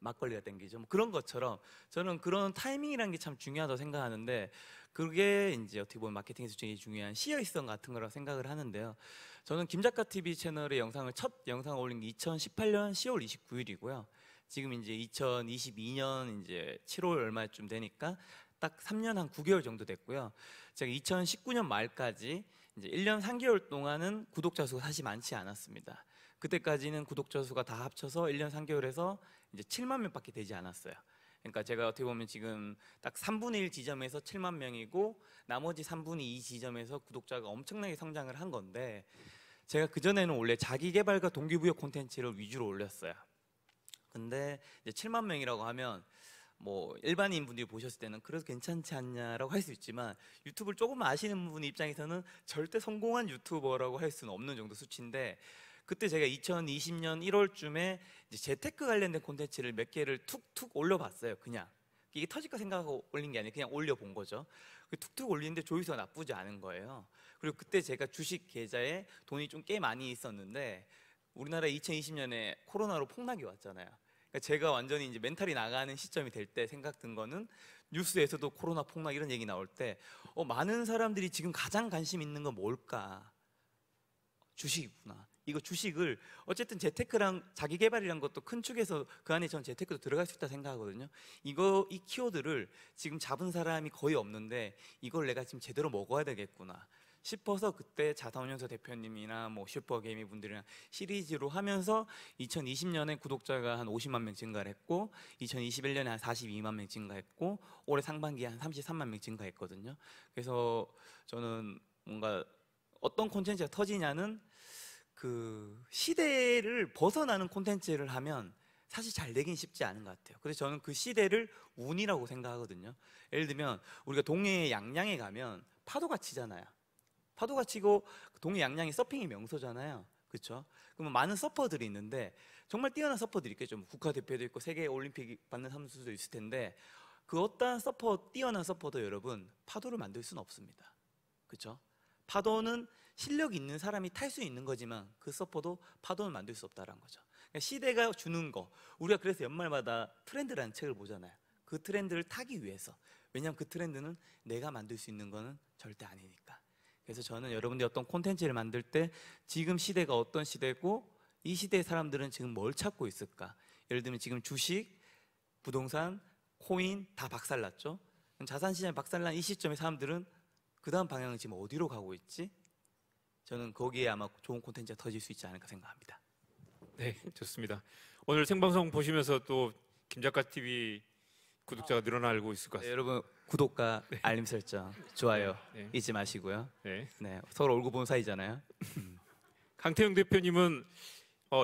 Speaker 6: 막걸리가 땡기죠. 뭐 그런 것처럼 저는 그런 타이밍이라는 게 참 중요하다고 생각하는데 그게 이제 어떻게 보면 마케팅에서 굉장히 중요한 시의성 같은 거라고 생각을 하는데요. 저는 김작가 TV 채널의 첫 영상을 올린 게 2018년 10월 29일이고요. 지금 이제 2022년 이제 7월 얼마쯤 되니까 딱 3년 한 9개월 정도 됐고요. 제가 2019년 말까지 이제 1년 3개월 동안은 구독자 수가 사실 많지 않았습니다. 그때까지는 구독자 수가 다 합쳐서 1년 3개월에서 이제 7만 명밖에 되지 않았어요. 그러니까 제가 어떻게 보면 지금 딱 3분의 1 지점에서 7만 명이고 나머지 3분의 2 지점에서 구독자가 엄청나게 성장을 한 건데, 제가 그전에는 원래 자기 개발과 동기부여 콘텐츠를 위주로 올렸어요. 근데 이제 7만 명이라고 하면 뭐 일반인 분들이 보셨을 때는 그래도 괜찮지 않냐라고 할 수 있지만, 유튜브를 조금 아시는 분 입장에서는 절대 성공한 유튜버라고 할 수는 없는 정도 수치인데, 그때 제가 2020년 1월쯤에 이제 재테크 관련된 콘텐츠를 몇 개를 툭툭 올려봤어요. 그냥 이게 터질까 생각하고 올린 게 아니라 그냥 올려본 거죠. 툭툭 올리는데 조회수가 나쁘지 않은 거예요. 그리고 그때 제가 주식 계좌에 돈이 좀 꽤 많이 있었는데, 우리나라 2020년에 코로나로 폭락이 왔잖아요. 그러니까 제가 완전히 이제 멘탈이 나가는 시점이 될 때 생각 든 거는, 뉴스에서도 코로나 폭락 이런 얘기 나올 때 많은 사람들이 지금 가장 관심 있는 건 뭘까? 주식이구나. 이거 주식을 어쨌든 재테크랑 자기 개발이란 것도 큰 축에서 그 안에 전 재테크도 들어갈 수 있다 생각하거든요. 이 키워드를 지금 잡은 사람이 거의 없는데 이걸 내가 지금 제대로 먹어야 되겠구나 싶어서, 그때 자산운용사 대표님이나 뭐 슈퍼개미 분들이랑 시리즈로 하면서 2020년에 구독자가 한 50만 명 증가를 했고, 2021년에 한 42만 명 증가했고, 올해 상반기에 한 33만 명 증가했거든요. 그래서 저는 뭔가 어떤 콘텐츠가 터지냐는 그 시대를 벗어나는 콘텐츠를 하면 사실 잘 되긴 쉽지 않은 것 같아요. 그래서 저는 그 시대를 운이라고 생각하거든요. 예를 들면 우리가 동해 양양에 가면 파도가 치잖아요. 파도가 치고 동해 양양이 서핑의 명소잖아요. 그렇죠? 그러면 많은 서퍼들이 있는데 정말 뛰어난 서퍼들이 있겠죠. 뭐 국가대표도 있고 세계 올림픽 받는 선수도 있을 텐데, 그 어떠한 뛰어난 서퍼도 여러분 파도를 만들 수는 없습니다. 그렇죠? 파도는 실력 있는 사람이 탈 수 있는 거지만 그 서퍼도 파도는 만들 수 없다는 거죠. 그러니까 시대가 주는 거, 우리가 그래서 연말마다 트렌드라는 책을 보잖아요. 그 트렌드를 타기 위해서. 왜냐하면 그 트렌드는 내가 만들 수 있는 거는 절대 아니니까. 그래서 저는 여러분들이 어떤 콘텐츠를 만들 때 지금 시대가 어떤 시대고 이 시대의 사람들은 지금 뭘 찾고 있을까? 예를 들면 지금 주식, 부동산, 코인 다 박살났죠. 자산시장이 박살난 이 시점의 사람들은 그 다음 방향은 지금 어디로 가고 있지? 저는 거기에 아마 좋은 콘텐츠가 터질 수 있지 않을까 생각합니다.
Speaker 2: 네, 좋습니다. 오늘 생방송 보시면서 또 김작가 TV 구독자가 늘어나고 있을 것
Speaker 6: 네,
Speaker 2: 같습니다.
Speaker 6: 여러분 구독과 알림 설정, 좋아요 잊지 마시고요. 네, 서로 얼굴 본 사이잖아요.
Speaker 2: 강태영 대표님은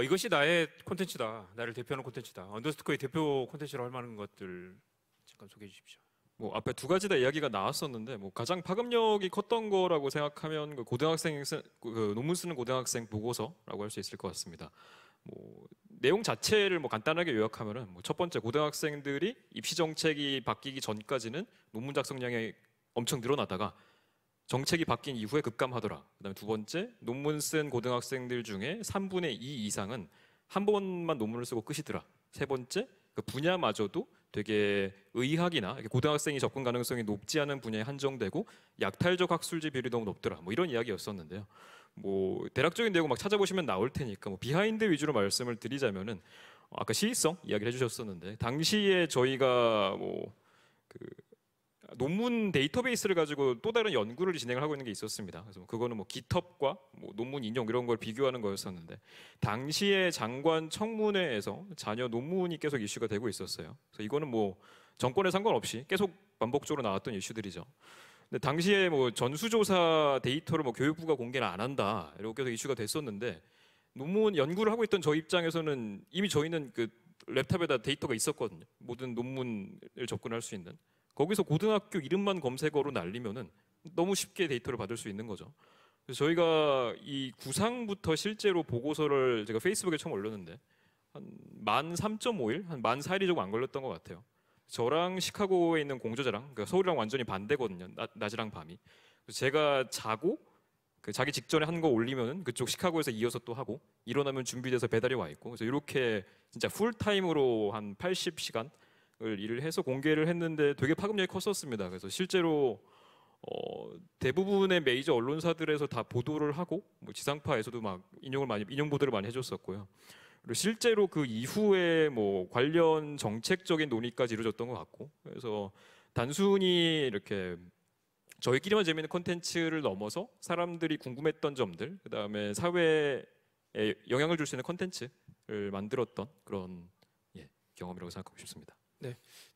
Speaker 2: 이것이 나의 콘텐츠다, 나를 대표하는 콘텐츠다, 언더스코어의 대표 콘텐츠로 할 만한 것들 잠깐 소개해 주십시오.
Speaker 7: 뭐 앞에 두 가지 다 이야기가 나왔었는데, 뭐 가장 파급력이 컸던 거라고 생각하면 그 그 논문 쓰는 고등학생 보고서라고 할 수 있을 것 같습니다. 뭐 내용 자체를 뭐 간단하게 요약하면은, 뭐 첫 번째, 고등학생들이 입시 정책이 바뀌기 전까지는 논문 작성량이 엄청 늘어나다가 정책이 바뀐 이후에 급감하더라. 그다음에 두 번째, 논문 쓴 고등학생들 중에 3분의 2 이상은 한 번만 논문을 쓰고 끝이더라. 세 번째, 그 분야마저도 되게 의학이나 고등학생이 접근 가능성이 높지 않은 분야에 한정되고 약탈적 학술지 비율이 너무 높더라. 뭐 이런 이야기였었는데요. 뭐 대략적인 내용 막 찾아보시면 나올 테니까 뭐 비하인드 위주로 말씀을 드리자면은, 아까 시의성 이야기를 해주셨었는데, 당시에 저희가 뭐 그 논문 데이터베이스를 가지고 또 다른 연구를 진행을 하고 있는 게 있었습니다. 그래서 그거는 뭐 기텁과 뭐 논문 인용 이런 걸 비교하는 거였었는데, 당시에 장관 청문회에서 자녀 논문이 계속 이슈가 되고 있었어요. 그래서 이거는 뭐 정권에 상관없이 계속 반복적으로 나왔던 이슈들이죠. 근데 당시에 뭐 전수조사 데이터를 뭐 교육부가 공개를 안 한다 이렇게 계속 이슈가 됐었는데, 논문 연구를 하고 있던 저 입장에서는 이미 저희는 그 랩탑에다 데이터가 있었거든요. 모든 논문을 접근할 수 있는. 거기서 고등학교 이름만 검색어로 날리면은 너무 쉽게 데이터를 받을 수 있는 거죠. 그래서 저희가 이 구상부터 실제로 보고서를 제가 페이스북에 처음 올렸는데 한 13.5일, 한 14일이 조금 안 걸렸던 것 같아요. 저랑 시카고에 있는 공저자랑, 그러니까 서울이랑 완전히 반대거든요. 낮이랑 밤이. 그래서 제가 자고 그 자기 직전에 한 거 올리면은 그쪽 시카고에서 이어서 또 하고, 일어나면 준비돼서 배달이 와 있고, 그래서 이렇게 진짜 풀타임으로 한 80시간 일을 해서 공개를 했는데 되게 파급력이 컸었습니다. 그래서 실제로 대부분의 메이저 언론사들에서 다 보도를 하고 뭐 지상파에서도 막 인용 보도를 많이 해줬었고요. 그리고 실제로 그 이후에 뭐 관련 정책적인 논의까지 이루어졌던 것 같고, 그래서 단순히 이렇게 저희끼리만 재미있는 콘텐츠를 넘어서 사람들이 궁금했던 점들, 그 다음에 사회에 영향을 줄 수 있는 콘텐츠를 만들었던 그런 경험이라고 생각하고 싶습니다.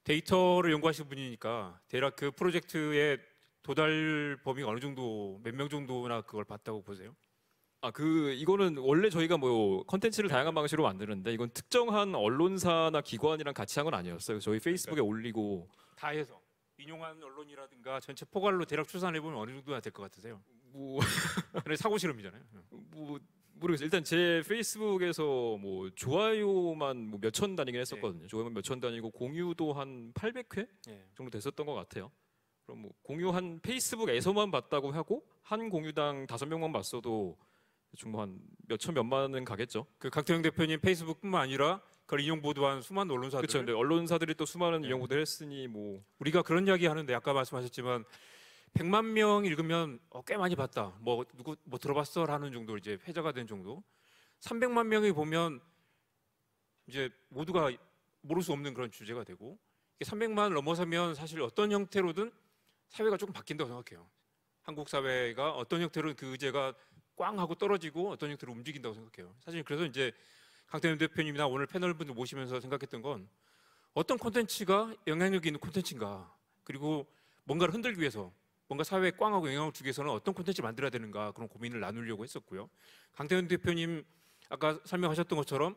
Speaker 2: 데이터를 연구하시는 분이니까 대략 그 프로젝트의 도달 범위가 어느 정도, 몇 명 정도나 그걸 봤다고 보세요?
Speaker 7: 이거는 원래 저희가 뭐 컨텐츠를 다양한 방식으로 만드는데 이건 특정한 언론사나 기관이랑 같이 한 건 아니었어요. 저희 페이스북에 올리고
Speaker 2: 다 해서 인용한 언론이라든가 전체 포괄로 대략 추산해 보면 어느 정도나 될 것 같으세요?
Speaker 7: 뭐
Speaker 2: 그래 사고 실험이잖아요.
Speaker 7: 모르겠어요. 일단 제 페이스북에서 뭐 좋아요만 뭐 몇천 단위긴 했었거든요. 좋아요만 몇천 단위고 공유도 한 800회 정도 됐었던 것 같아요. 그럼 뭐 공유 한 페이스북에서만 봤다고 하고 한 공유당 5명만 봤어도 대충 뭐 한 몇천 몇만은 가겠죠.
Speaker 2: 그 강태형 대표님 페이스북뿐만 아니라 그걸 인용 보도한 수많은 언론사들.
Speaker 7: 그렇죠. 근데 언론사들이 또 수많은 인용 보도를 했으니 뭐
Speaker 2: 우리가 그런 이야기 하는데 아까 말씀하셨지만 100만 명 읽으면 꽤 많이 봤다. 뭐 누구 뭐 들어봤어라는 정도 이제 회자가 된 정도. 300만 명이 보면 이제 모두가 모를 수 없는 그런 주제가 되고 300만 넘어서면 사실 어떤 형태로든 사회가 조금 바뀐다고 생각해요. 한국 사회가 어떤 형태로는 그 의제가 꽝 하고 떨어지고 어떤 형태로 움직인다고 생각해요. 사실 그래서 이제 강태현 대표님이나 오늘 패널 분들 모시면서 생각했던 건 어떤 콘텐츠가 영향력이 있는 콘텐츠인가, 그리고 뭔가를 흔들기 위해서 뭔가 사회에 꽝하고 영향을 주기 위해서는 어떤 콘텐츠를 만들어야 되는가, 그런 고민을 나누려고 했었고요. 강태현 대표님 아까 설명하셨던 것처럼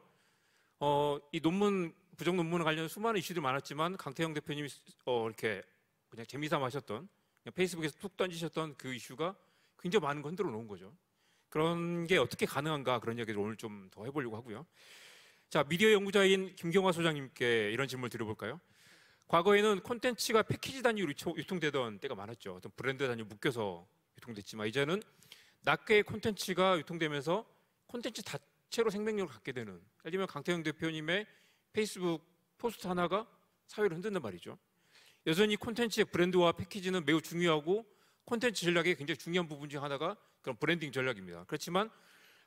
Speaker 2: 이 논문, 부정 논문에 관련 수많은 이슈들이 많았지만 강태형 대표님이 이렇게 그냥 재미삼아 하셨던, 그냥 페이스북에서 툭 던지셨던 그 이슈가 굉장히 많은 거 흔들어 놓은 거죠. 그런 게 어떻게 가능한가, 그런 이야기를 오늘 좀 더 해보려고 하고요. 자, 미디어 연구자인 김경화 소장님께 이런 질문을 드려볼까요? 과거에는 콘텐츠가 패키지 단위로 유통되던 때가 많았죠. 어떤 브랜드 단위로 묶여서 유통됐지만 이제는 낱개의 콘텐츠가 유통되면서 콘텐츠 자체로 생명력을 갖게 되는, 예를 들면 강태형 대표님의 페이스북 포스트 하나가 사회를 흔든단 말이죠. 여전히 콘텐츠의 브랜드와 패키지는 매우 중요하고 콘텐츠 전략의 굉장히 중요한 부분 중 하나가 그런 브랜딩 전략입니다. 그렇지만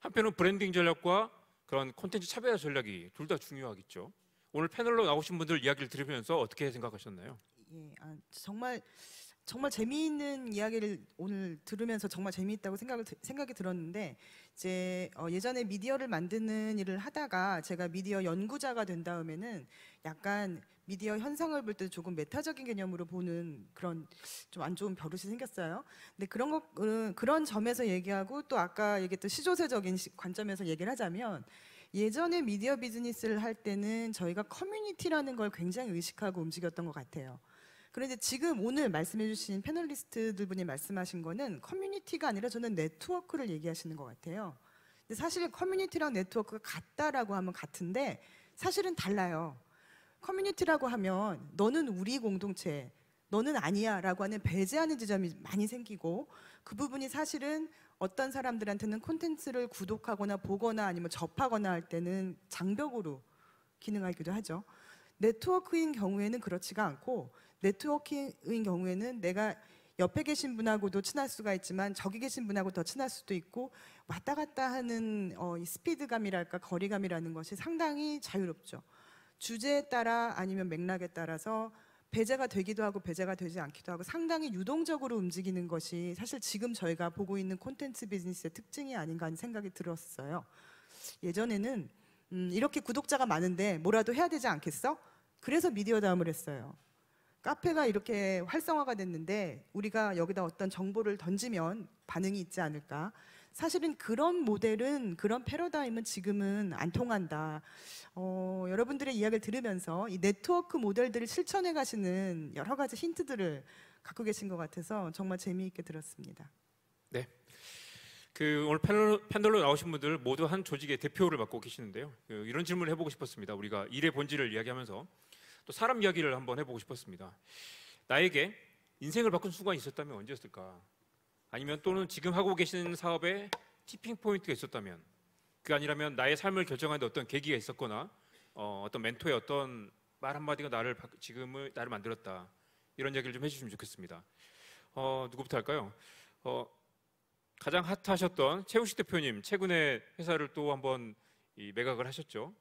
Speaker 2: 한편은 브랜딩 전략과 그런 콘텐츠 차별화 전략이 둘 다 중요하겠죠. 오늘 패널로 나오신 분들 이야기를 들으면서 어떻게 생각하셨나요?
Speaker 8: 예, 정말 재미있는 이야기를 오늘 들으면서 정말 재미있다고 생각이 들었는데, 이제 예전에 미디어를 만드는 일을 하다가 제가 미디어 연구자가 된 다음에는 약간 미디어 현상을 볼 때 조금 메타적인 개념으로 보는 그런 좀 안 좋은 버릇이 생겼어요. 근데 그런 점에서 얘기하고, 또 아까 얘기했던 시조세적인 관점에서 얘기를 하자면, 예전에 미디어 비즈니스를 할 때는 저희가 커뮤니티라는 걸 굉장히 의식하고 움직였던 것 같아요. 그런데 지금 오늘 말씀해주신 패널리스트들 분이 말씀하신 거는 커뮤니티가 아니라 저는 네트워크를 얘기하시는 것 같아요. 근데 사실 커뮤니티랑 네트워크가 같다라고 하면 같은데 사실은 달라요. 커뮤니티라고 하면 너는 우리 공동체, 너는 아니야 라고 하는 배제하는 지점이 많이 생기고, 그 부분이 사실은 어떤 사람들한테는 콘텐츠를 구독하거나 보거나 아니면 접하거나 할 때는 장벽으로 기능하기도 하죠. 네트워크인 경우에는 그렇지가 않고, 네트워크인 경우에는 내가 옆에 계신 분하고도 친할 수가 있지만 저기 계신 분하고 더 친할 수도 있고, 왔다 갔다 하는 이 스피드감이랄까 거리감이라는 것이 상당히 자유롭죠. 주제에 따라 아니면 맥락에 따라서 배제가 되기도 하고 배제가 되지 않기도 하고 상당히 유동적으로 움직이는 것이 사실 지금 저희가 보고 있는 콘텐츠 비즈니스의 특징이 아닌가 하는 생각이 들었어요. 예전에는 이렇게 구독자가 많은데 뭐라도 해야 되지 않겠어? 그래서 미디어 다음을 했어요. 카페가 이렇게 활성화가 됐는데 우리가 여기다 어떤 정보를 던지면 반응이 있지 않을까? 사실은 그런 모델은, 그런 패러다임은 지금은 안 통한다. 여러분들의 이야기를 들으면서 이 네트워크 모델들을 실천해 가시는 여러 가지 힌트들을 갖고 계신 것 같아서 정말 재미있게 들었습니다.
Speaker 2: 네. 오늘 패널로 나오신 분들 모두 한 조직의 대표를 맡고 계시는데요. 이런 질문을 해보고 싶었습니다. 우리가 일의 본질을 이야기하면서 또 사람 이야기를 한번 해보고 싶었습니다. 나에게 인생을 바꾼 순간이 있었다면 언제였을까? 아니면 또는 지금 하고 계신 사업에 티핑 포인트가 있었다면, 그게 아니라면 나의 삶을 결정하는 데 어떤 계기가 있었거나 어떤 멘토의 어떤 말 한마디가 나를 만들었다, 이런 이야기를 좀 해주시면 좋겠습니다. 누구부터 할까요? 가장 핫하셨던 최우식 대표님, 최근에 회사를 또 한번 매각을 하셨죠.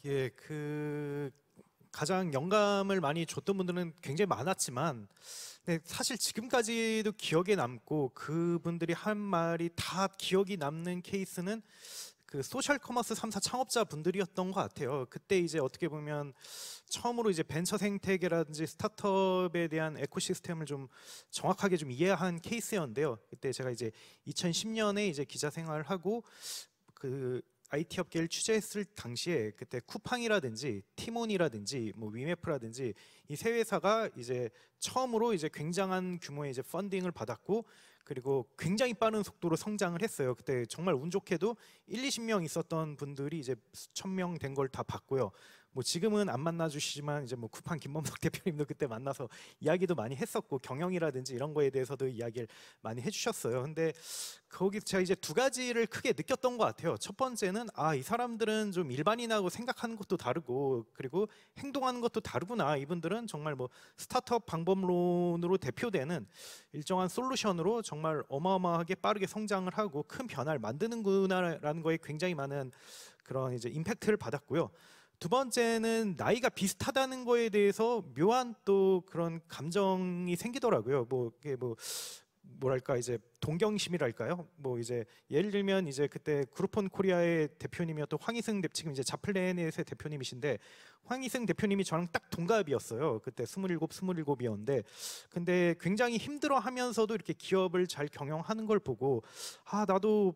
Speaker 3: 예, 가장 영감을 많이 줬던 분들은 굉장히 많았지만, 네, 사실 지금까지도 기억에 남고 그분들이 한 말이 다 기억이 남는 케이스는 그 소셜 커머스 3사 창업자 분들이었던 것 같아요. 그때 이제 어떻게 보면 처음으로 이제 벤처 생태계라든지 스타트업에 대한 에코시스템을 좀 정확하게 좀 이해한 케이스였는데요. 그때 제가 이제 2010년에 이제 기자 생활을 하고 그 IT 업계를 취재했을 당시에 그때 쿠팡이라든지 티몬이라든지 뭐 위메프라든지 이 세 회사가 이제 처음으로 이제 굉장한 규모의 이제 펀딩을 받았고, 그리고 굉장히 빠른 속도로 성장을 했어요. 그때 정말 운 좋게도 20명 있었던 분들이 이제 수천 명 된 걸 다 봤고요. 뭐 지금은 안 만나 주시지만 이제 뭐 쿠팡 김범석 대표님도 그때 만나서 이야기도 많이 했었고, 경영이라든지 이런 거에 대해서도 이야기를 많이 해주셨어요. 근데 거기서 제가 이제 두 가지를 크게 느꼈던 것 같아요. 첫 번째는 이 사람들은 좀 일반인하고 생각하는 것도 다르고 그리고 행동하는 것도 다르구나. 이분들은 정말 뭐 스타트업 방법론으로 대표되는 일정한 솔루션으로 정말 어마어마하게 빠르게 성장을 하고 큰 변화를 만드는구나라는 거에 굉장히 많은 그런 이제 임팩트를 받았고요. 두 번째는 나이가 비슷하다는 거에 대해서 묘한 또 그런 감정이 생기더라고요. 뭐랄까 이제 동경심이랄까요? 뭐 이제 예를 들면 이제 그때 그룹폰 코리아의 대표님이었던 황희승 지금 이제 자플래닛의 대표님이신데, 황희승 대표님이 저랑 딱 동갑이었어요. 그때 27, 27이었는데, 근데 굉장히 힘들어하면서도 이렇게 기업을 잘 경영하는 걸 보고 나도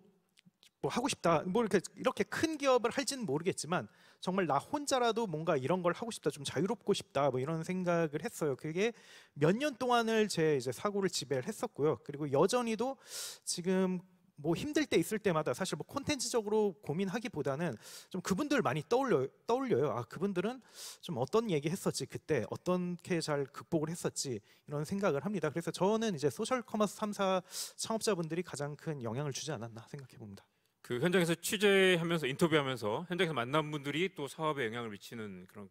Speaker 3: 뭐 하고 싶다. 뭐 이렇게 큰 기업을 할지는 모르겠지만 정말 나 혼자라도 뭔가 이런 걸 하고 싶다. 좀 자유롭고 싶다. 뭐 이런 생각을 했어요. 그게 몇 년 동안을 제 이제 사고를 지배를 했었고요. 그리고 여전히도 지금 뭐 힘들 때 있을 때마다 사실 뭐 콘텐츠적으로 고민하기보다는 좀 그분들 많이 떠올려요. 그분들은 좀 어떤 얘기 했었지, 그때 어떻게 잘 극복을 했었지, 이런 생각을 합니다. 그래서 저는 이제 소셜 커머스 3사 창업자분들이 가장 큰 영향을 주지 않았나 생각해 봅니다.
Speaker 2: 그 현장에서 취재하면서 인터뷰하면서 현장에서 만난 분들이 또 사업에 영향을 미치는 그런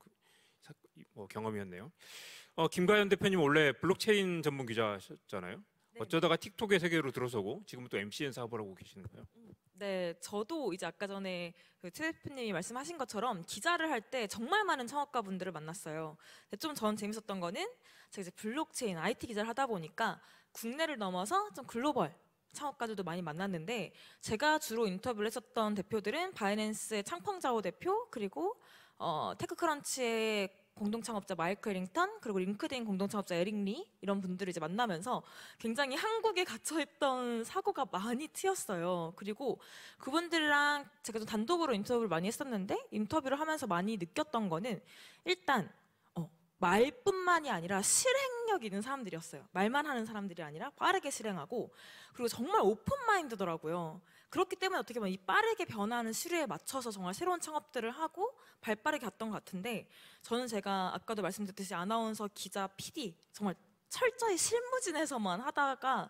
Speaker 2: 경험이었네요. 김가연 대표님 원래 블록체인 전문 기자셨잖아요.
Speaker 4: 네.
Speaker 2: 어쩌다가 틱톡의 세계로 들어서고 지금은 또 MCN 사업을 하고 계시는 거예요?
Speaker 4: 네, 저도 이제 아까 전에 최 대표님이 말씀하신 것처럼 기자를 할 때 정말 많은 창업가 분들을 만났어요. 근데 좀 전 재밌었던 거는 제가 이제 블록체인 IT 기자를 하다 보니까 국내를 넘어서 좀 글로벌 창업가들도 많이 만났는데, 제가 주로 인터뷰를 했었던 대표들은 바이낸스의 창펑자오 대표, 그리고 테크크런치의 공동 창업자 마이클 링턴, 그리고 링크드인 공동 창업자 에릭 리, 이런 분들을 이제 만나면서 굉장히 한국에 갇혀있던 사고가 많이 튀었어요. 그리고 그분들이랑 제가 좀 단독으로 인터뷰를 많이 했었는데, 인터뷰를 하면서 많이 느꼈던 거는 일단 말뿐만이 아니라 실행력 있는 사람들이었어요. 말만 하는 사람들이 아니라 빠르게 실행하고, 그리고 정말 오픈 마인드더라고요. 그렇기 때문에 어떻게 보면 이 빠르게 변하는 시류에 맞춰서 정말 새로운 창업들을 하고 발빠르게 갔던 것 같은데, 저는 제가 아까도 말씀드렸듯이 아나운서, 기자, PD 정말 철저히 실무진에서만 하다가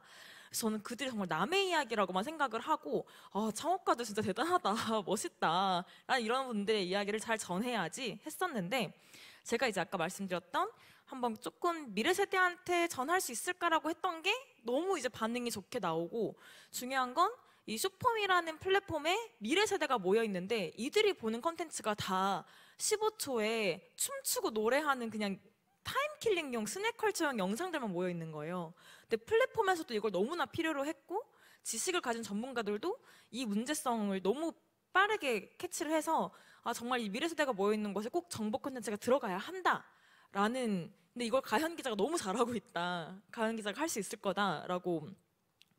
Speaker 4: 저는 그들이 정말 남의 이야기라고만 생각을 하고 창업가도 진짜 대단하다, 멋있다 라는 이런 분들의 이야기를 잘 전해야지 했었는데, 제가 이제 아까 말씀드렸던 한번 조금 미래 세대한테 전할 수 있을까라고 했던 게 너무 이제 반응이 좋게 나오고, 중요한 건 이 슈퍼미라는 플랫폼에 미래 세대가 모여 있는데 이들이 보는 컨텐츠가 다 15초에 춤추고 노래하는 그냥 타임킬링용 스낵컬처용 영상들만 모여 있는 거예요. 근데 플랫폼에서도 이걸 너무나 필요로 했고, 지식을 가진 전문가들도 이 문제성을 너무 빠르게 캐치를 해서 정말 이 미래 세대가 모여 있는 곳에 꼭 정보 콘텐츠가 들어가야 한다라는, 근데 이걸 가현 기자가 너무 잘하고 있다, 가현 기자가 할 수 있을 거다라고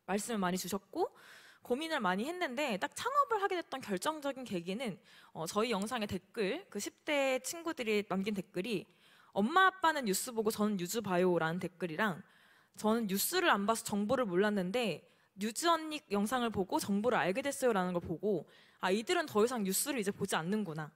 Speaker 4: 말씀을 많이 주셨고, 고민을 많이 했는데 딱 창업을 하게 됐던 결정적인 계기는 저희 영상의 댓글, 그 10대 친구들이 남긴 댓글이 엄마 아빠는 뉴스 보고 저는 뉴즈 봐요라는 댓글이랑, 저는 뉴스를 안 봐서 정보를 몰랐는데 뉴즈 언니 영상을 보고 정보를 알게 됐어요라는 걸 보고, 이들은 더 이상 뉴스를 이제 보지 않는구나.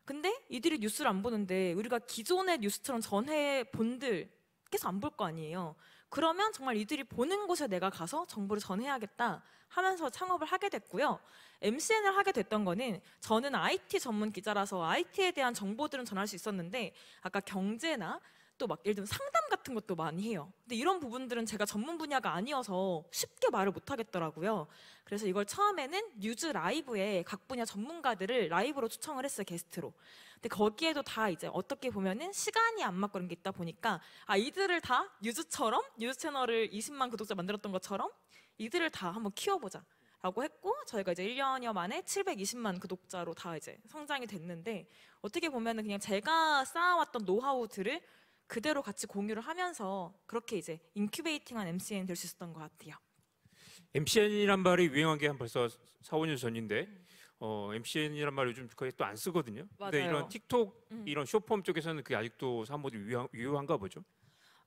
Speaker 4: 근데 이들이 뉴스를 안 보는데 우리가 기존의 뉴스처럼 전해 본들께서 안 볼 거 아니에요. 그러면 정말 이들이 보는 곳에 내가 가서 정보를 전해야겠다 하면서 창업을 하게 됐고요. MCN을 하게 됐던 거는, 저는 IT 전문 기자라서 IT에 대한 정보들은 전할 수 있었는데 아까 경제나 또 막 예를 들면 상담 같은 것도 많이 해요. 근데 이런 부분들은 제가 전문 분야가 아니어서 쉽게 말을 못 하겠더라고요. 그래서 이걸 처음에는 뉴즈 라이브에 각 분야 전문가들을 라이브로 초청을 했어요, 게스트로. 근데 거기에도 다 이제 어떻게 보면은 시간이 안 맞고 그런 게 있다 보니까 이들을 다 뉴즈처럼 뉴스 채널을 20만 구독자 만들었던 것처럼 이들을 다 한번 키워보자 라고 했고, 저희가 이제 1년여 만에 720만 구독자로 다 이제 성장이 됐는데, 어떻게 보면은 그냥 제가 쌓아왔던 노하우들을 그대로 같이 공유를 하면서 그렇게 이제 인큐베이팅한 MCN 될 수 있었던 것 같아요.
Speaker 2: MCN이란 말이 유행한 게 한 벌써 4, 5년 전인데 MCN이란 말을 요즘 거의 또 안 쓰거든요. 근데
Speaker 4: 맞아요.
Speaker 2: 이런 틱톡 이런 숏폼 쪽에서는 그게 아직도 사람들이 유효한가 보죠.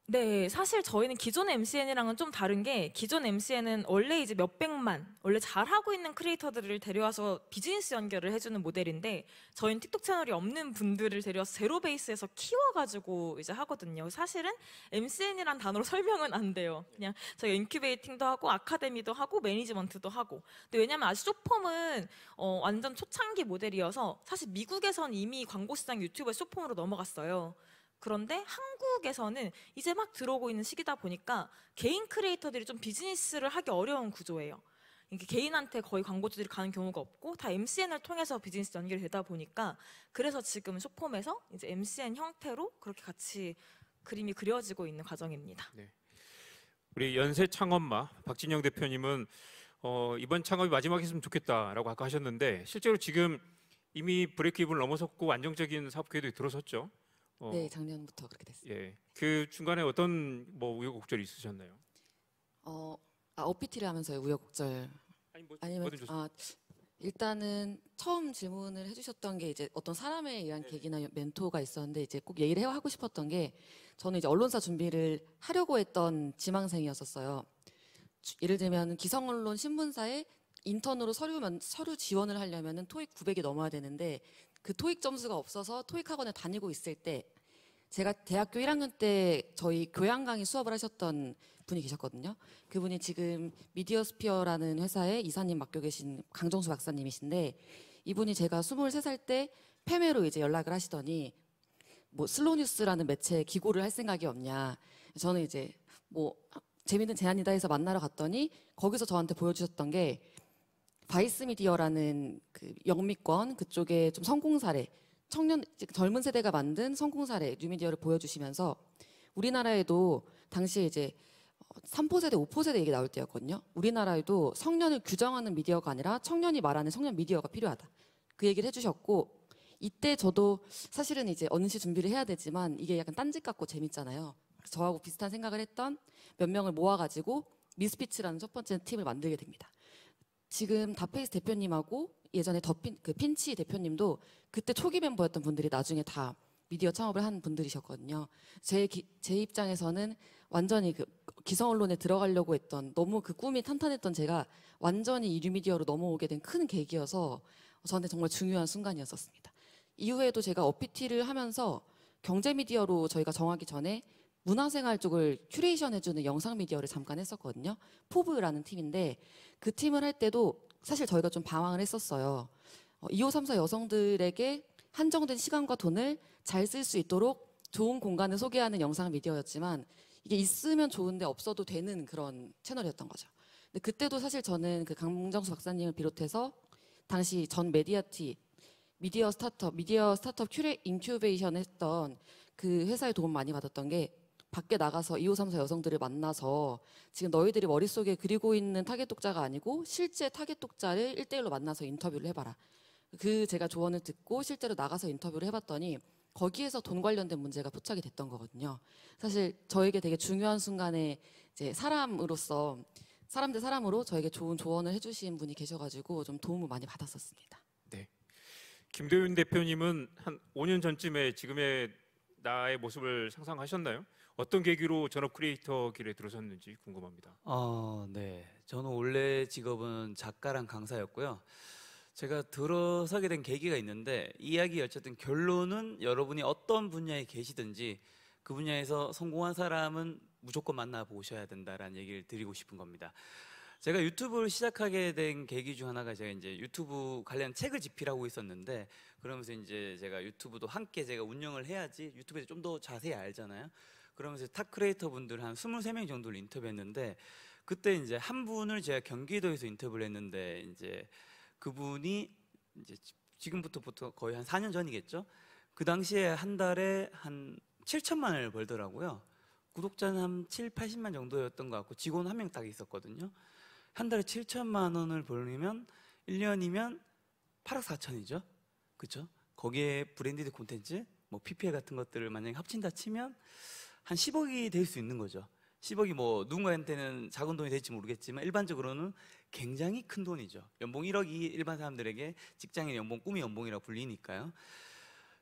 Speaker 4: 네, 사실 저희는 기존 MCN이랑은 좀 다른 게, 기존 MCN은 원래 이제 몇백만, 원래 잘하고 있는 크리에이터들을 데려와서 비즈니스 연결을 해주는 모델인데, 저희는 틱톡 채널이 없는 분들을 데려와서 제로 베이스에서 키워가지고 이제 하거든요. 사실은 MCN이란 단어로 설명은 안 돼요. 그냥 저희가 인큐베이팅도 하고, 아카데미도 하고, 매니지먼트도 하고. 근데 왜냐면 아직 숏폼은 완전 초창기 모델이어서, 사실 미국에선 이미 광고 시장 유튜브에 숏폼으로 넘어갔어요. 그런데 한국에서는 이제 막 들어오고 있는 시기다 보니까 개인 크리에이터들이 좀 비즈니스를 하기 어려운 구조예요. 이게 개인한테 거의 광고주들이 가는 경우가 없고 다 MCN을 통해서 비즈니스 연결이 되다 보니까, 그래서 지금 숏폼에서 이제 MCN 형태로 그렇게 같이 그림이 그려지고 있는 과정입니다.
Speaker 2: 네. 우리 연세 창업마 박진영 대표님은 이번 창업이 마지막이었으면 좋겠다라고 아까 하셨는데, 실제로 지금 이미 브레이크 이븐을 넘어섰고 안정적인 사업 계획도 들어섰죠.
Speaker 5: 네, 작년부터 그렇게 됐어요.
Speaker 2: 예, 그 중간에 어떤 뭐 우여곡절이 있으셨나요?
Speaker 5: OPT를 하면서요, 우여곡절.
Speaker 2: 아니
Speaker 5: 아니면
Speaker 2: 뭐든 좋습니다.
Speaker 5: 일단은 처음 질문을 해주셨던 게 이제 어떤 사람에 의한 계기나 멘토가 있었는데, 이제 꼭 얘기를 하고 싶었던 게, 저는 이제 언론사 준비를 하려고 했던 지망생이었었어요. 예를 들면 기성언론 신문사에 인턴으로 서류 지원을 하려면은 토익 900이 넘어야 되는데, 그 토익 점수가 없어서 토익 학원에 다니고 있을 때, 제가 대학교 1학년 때 저희 교양 강의 수업을 하셨던 분이 계셨거든요. 그분이 지금 미디어스피어라는 회사에 이사님 맡고 계신 강정수 박사님이신데, 이분이 제가 23살 때 패매로 이제 연락을 하시더니, 뭐 슬로우뉴스라는 매체에 기고를 할 생각이 없냐. 저는 이제 뭐 재밌는 제안이다 해서 만나러 갔더니, 거기서 저한테 보여주셨던 게 바이스 미디어라는 그 영미권 그쪽에 좀 성공 사례, 젊은 세대가 만든 성공 사례 뉴미디어를 보여주시면서, 우리나라에도 당시에 이제 3포 세대, 5포 세대 얘기 나올 때였거든요. 우리나라에도 성년을 규정하는 미디어가 아니라 청년이 말하는 성년 미디어가 필요하다. 그 얘기를 해주셨고, 이때 저도 사실은 이제 언시 준비를 해야 되지만 이게 약간 딴짓 같고 재밌잖아요. 그래서 저하고 비슷한 생각을 했던 몇 명을 모아가지고 미스피치라는 첫 번째 팀을 만들게 됩니다. 지금 다페이스 대표님하고 예전에 핀치 대표님도 그때 초기 멤버였던 분들이 나중에 다 미디어 창업을 한 분들이셨거든요. 제 입장에서는 완전히 그 기성 언론에 들어가려고 했던, 너무 그 꿈이 탄탄했던 제가 완전히 이류미디어로 넘어오게 된 큰 계기여서 저한테 정말 중요한 순간이었었습니다. 이후에도 제가 OPT를 하면서 경제 미디어로 저희가 정하기 전에 문화생활 쪽을 큐레이션 해주는 영상 미디어를 잠깐 했었거든요. 포브라는 팀인데, 그 팀을 할 때도 사실 저희가 좀 방황을 했었어요. 2534 여성들에게 한정된 시간과 돈을 잘 쓸 수 있도록 좋은 공간을 소개하는 영상 미디어였지만, 이게 있으면 좋은데 없어도 되는 그런 채널이었던 거죠. 근데 그때도 사실 저는 그 강정수 박사님을 비롯해서 당시 전 메디아티 미디어 스타트업 인큐베이션 했던 그 회사에 도움 많이 받았던 게, 밖에 나가서 2534 여성들을 만나서 지금 너희들이 머릿속에 그리고 있는 타겟 독자가 아니고 실제 타겟 독자를 1대1로 만나서 인터뷰를 해봐라. 그 제가 조언을 듣고 실제로 나가서 인터뷰를 해봤더니 거기에서 돈 관련된 문제가 포착이 됐던 거거든요. 사실 저에게 되게 중요한 순간에 이제 사람으로서 사람 대 사람으로 저에게 좋은 조언을 해주신 분이 계셔가지고 좀 도움을 많이 받았었습니다.
Speaker 2: 네. 김도윤 대표님은 한 5년 전쯤에 지금의 나의 모습을 상상하셨나요? 어떤 계기로 전업 크리에이터 길에 들어섰는지 궁금합니다.
Speaker 6: 네. 저는 원래 직업은 작가랑 강사였고요. 제가 들어서게 된 계기가 있는데, 이야기 어쨌든 결론은 여러분이 어떤 분야에 계시든지 그 분야에서 성공한 사람은 무조건 만나보셔야 된다라는 얘기를 드리고 싶은 겁니다. 제가 유튜브를 시작하게 된 계기 중 하나가 제가 이제 유튜브 관련 책을 집필하고 있었는데 그러면서 이제 제가 유튜브도 함께 제가 운영을 해야지 유튜브에 좀 더 자세히 알잖아요. 그러면서 탑 크리에이터 분들 한 23명 정도를 인터뷰했는데 그때 이제 한 분을 제가 경기도에서 인터뷰를 했는데 이제 그분이 이제 지금부터 거의 한 4년 전이겠죠. 그 당시에 한 달에 한 7천만 원을 벌더라고요. 구독자는 한 7, 80만 정도였던 것 같고 직원 한 명 딱 있었거든요. 한 달에 7천만 원을 벌면 1년이면 8억 4천이죠. 그렇죠? 거기에 브랜디드 콘텐츠, 뭐 PPL 같은 것들을 만약에 합친다 치면 한 10억이 될 수 있는 거죠. 10억이 뭐 누군가한테는 작은 돈이 될지 모르겠지만 일반적으로는 굉장히 큰 돈이죠. 연봉 1억이 일반 사람들에게 직장인 연봉, 꿈의 연봉이라고 불리니까요.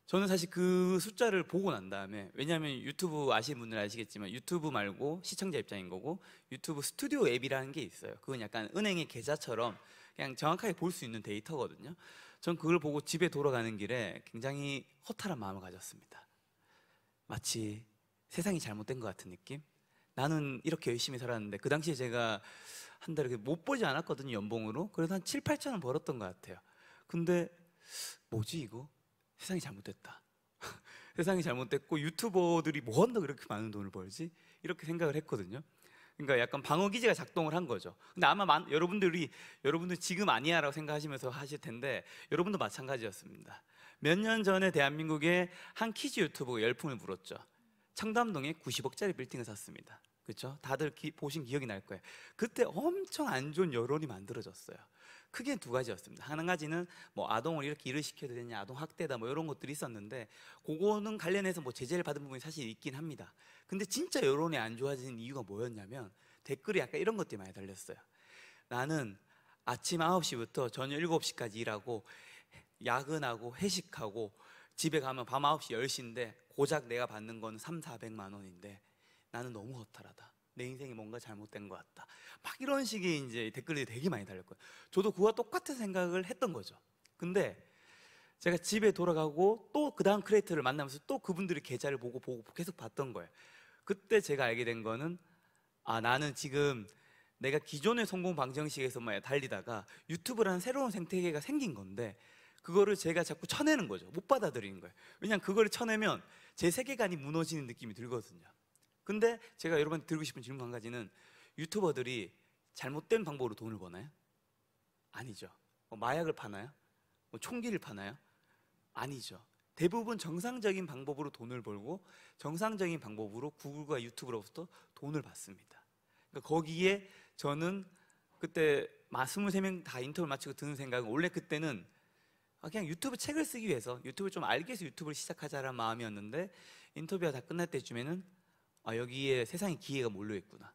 Speaker 6: 저는 사실 그 숫자를 보고 난 다음에, 왜냐하면 유튜브 아시는 분들 아시겠지만 유튜브 말고 시청자 입장인 거고 유튜브 스튜디오 앱이라는 게 있어요. 그건 약간 은행의 계좌처럼 그냥 정확하게 볼 수 있는 데이터거든요. 전 그걸 보고 집에 돌아가는 길에 굉장히 허탈한 마음을 가졌습니다. 마치 세상이 잘못된 것 같은 느낌? 나는 이렇게 열심히 살았는데 그 당시에 제가 한 달에 못 벌지 않았거든요, 연봉으로. 그래서 한 7, 8천 원 벌었던 것 같아요. 근데 뭐지 이거? 세상이 잘못됐다. 세상이 잘못됐고 유튜버들이 뭐 한다고 이렇게 많은 돈을 벌지? 이렇게 생각을 했거든요. 그러니까 약간 방어 기제가 작동을 한 거죠. 근데 아마 여러분들 지금 아니야 라고 생각하시면서 하실 텐데 여러분도 마찬가지였습니다. 몇 년 전에 대한민국에 한 키즈 유튜버가 열풍을 불었죠. 청담동에 90억짜리 빌딩을 샀습니다. 그렇죠? 다들 보신 기억이 날 거예요. 그때 엄청 안 좋은 여론이 만들어졌어요. 크게 두 가지였습니다. 한 가지는 뭐 아동을 이렇게 일을 시켜도 되냐, 아동 학대다 뭐 이런 것들이 있었는데 그거는 관련해서 뭐 제재를 받은 부분이 사실 있긴 합니다. 근데 진짜 여론이 안 좋아지는 이유가 뭐였냐면 댓글이 약간 이런 것들이 많이 달렸어요. 나는 아침 9시부터 저녁 7시까지 일하고 야근하고 회식하고 집에 가면 밤 9시 10시인데 고작 내가 받는 건 3, 400만 원인데 나는 너무 허탈하다. 내 인생이 뭔가 잘못된 것 같다. 막 이런 식의 이제 댓글들이 되게 많이 달렸고요. 저도 그와 똑같은 생각을 했던 거죠. 근데 제가 집에 돌아가고 또 그 다음 크리에이터를 만나면서 또 그분들의 계좌를 보고 계속 봤던 거예요. 그때 제가 알게 된 거는 나는 지금 내가 기존의 성공 방정식에서만 달리다가 유튜브라는 새로운 생태계가 생긴 건데 그거를 제가 자꾸 쳐내는 거죠. 못 받아들이는 거예요. 왜냐하면 그거를 쳐내면 제 세계관이 무너지는 느낌이 들거든요. 근데 제가 여러분한테 드리고 싶은 질문 한 가지는 유튜버들이 잘못된 방법으로 돈을 버나요? 아니죠. 뭐 마약을 파나요? 뭐 총기를 파나요? 아니죠. 대부분 정상적인 방법으로 돈을 벌고 정상적인 방법으로 구글과 유튜브로부터 돈을 받습니다. 그러니까 거기에 저는 그때 23명 다 인터뷰를 마치고 드는 생각은 원래 그때는 그냥 유튜브 책을 쓰기 위해서 유튜브를 좀 알기 위해서 유튜브를 시작하자라는 마음이었는데 인터뷰가 다 끝날 때쯤에는 여기에 세상에 기회가 몰려있구나.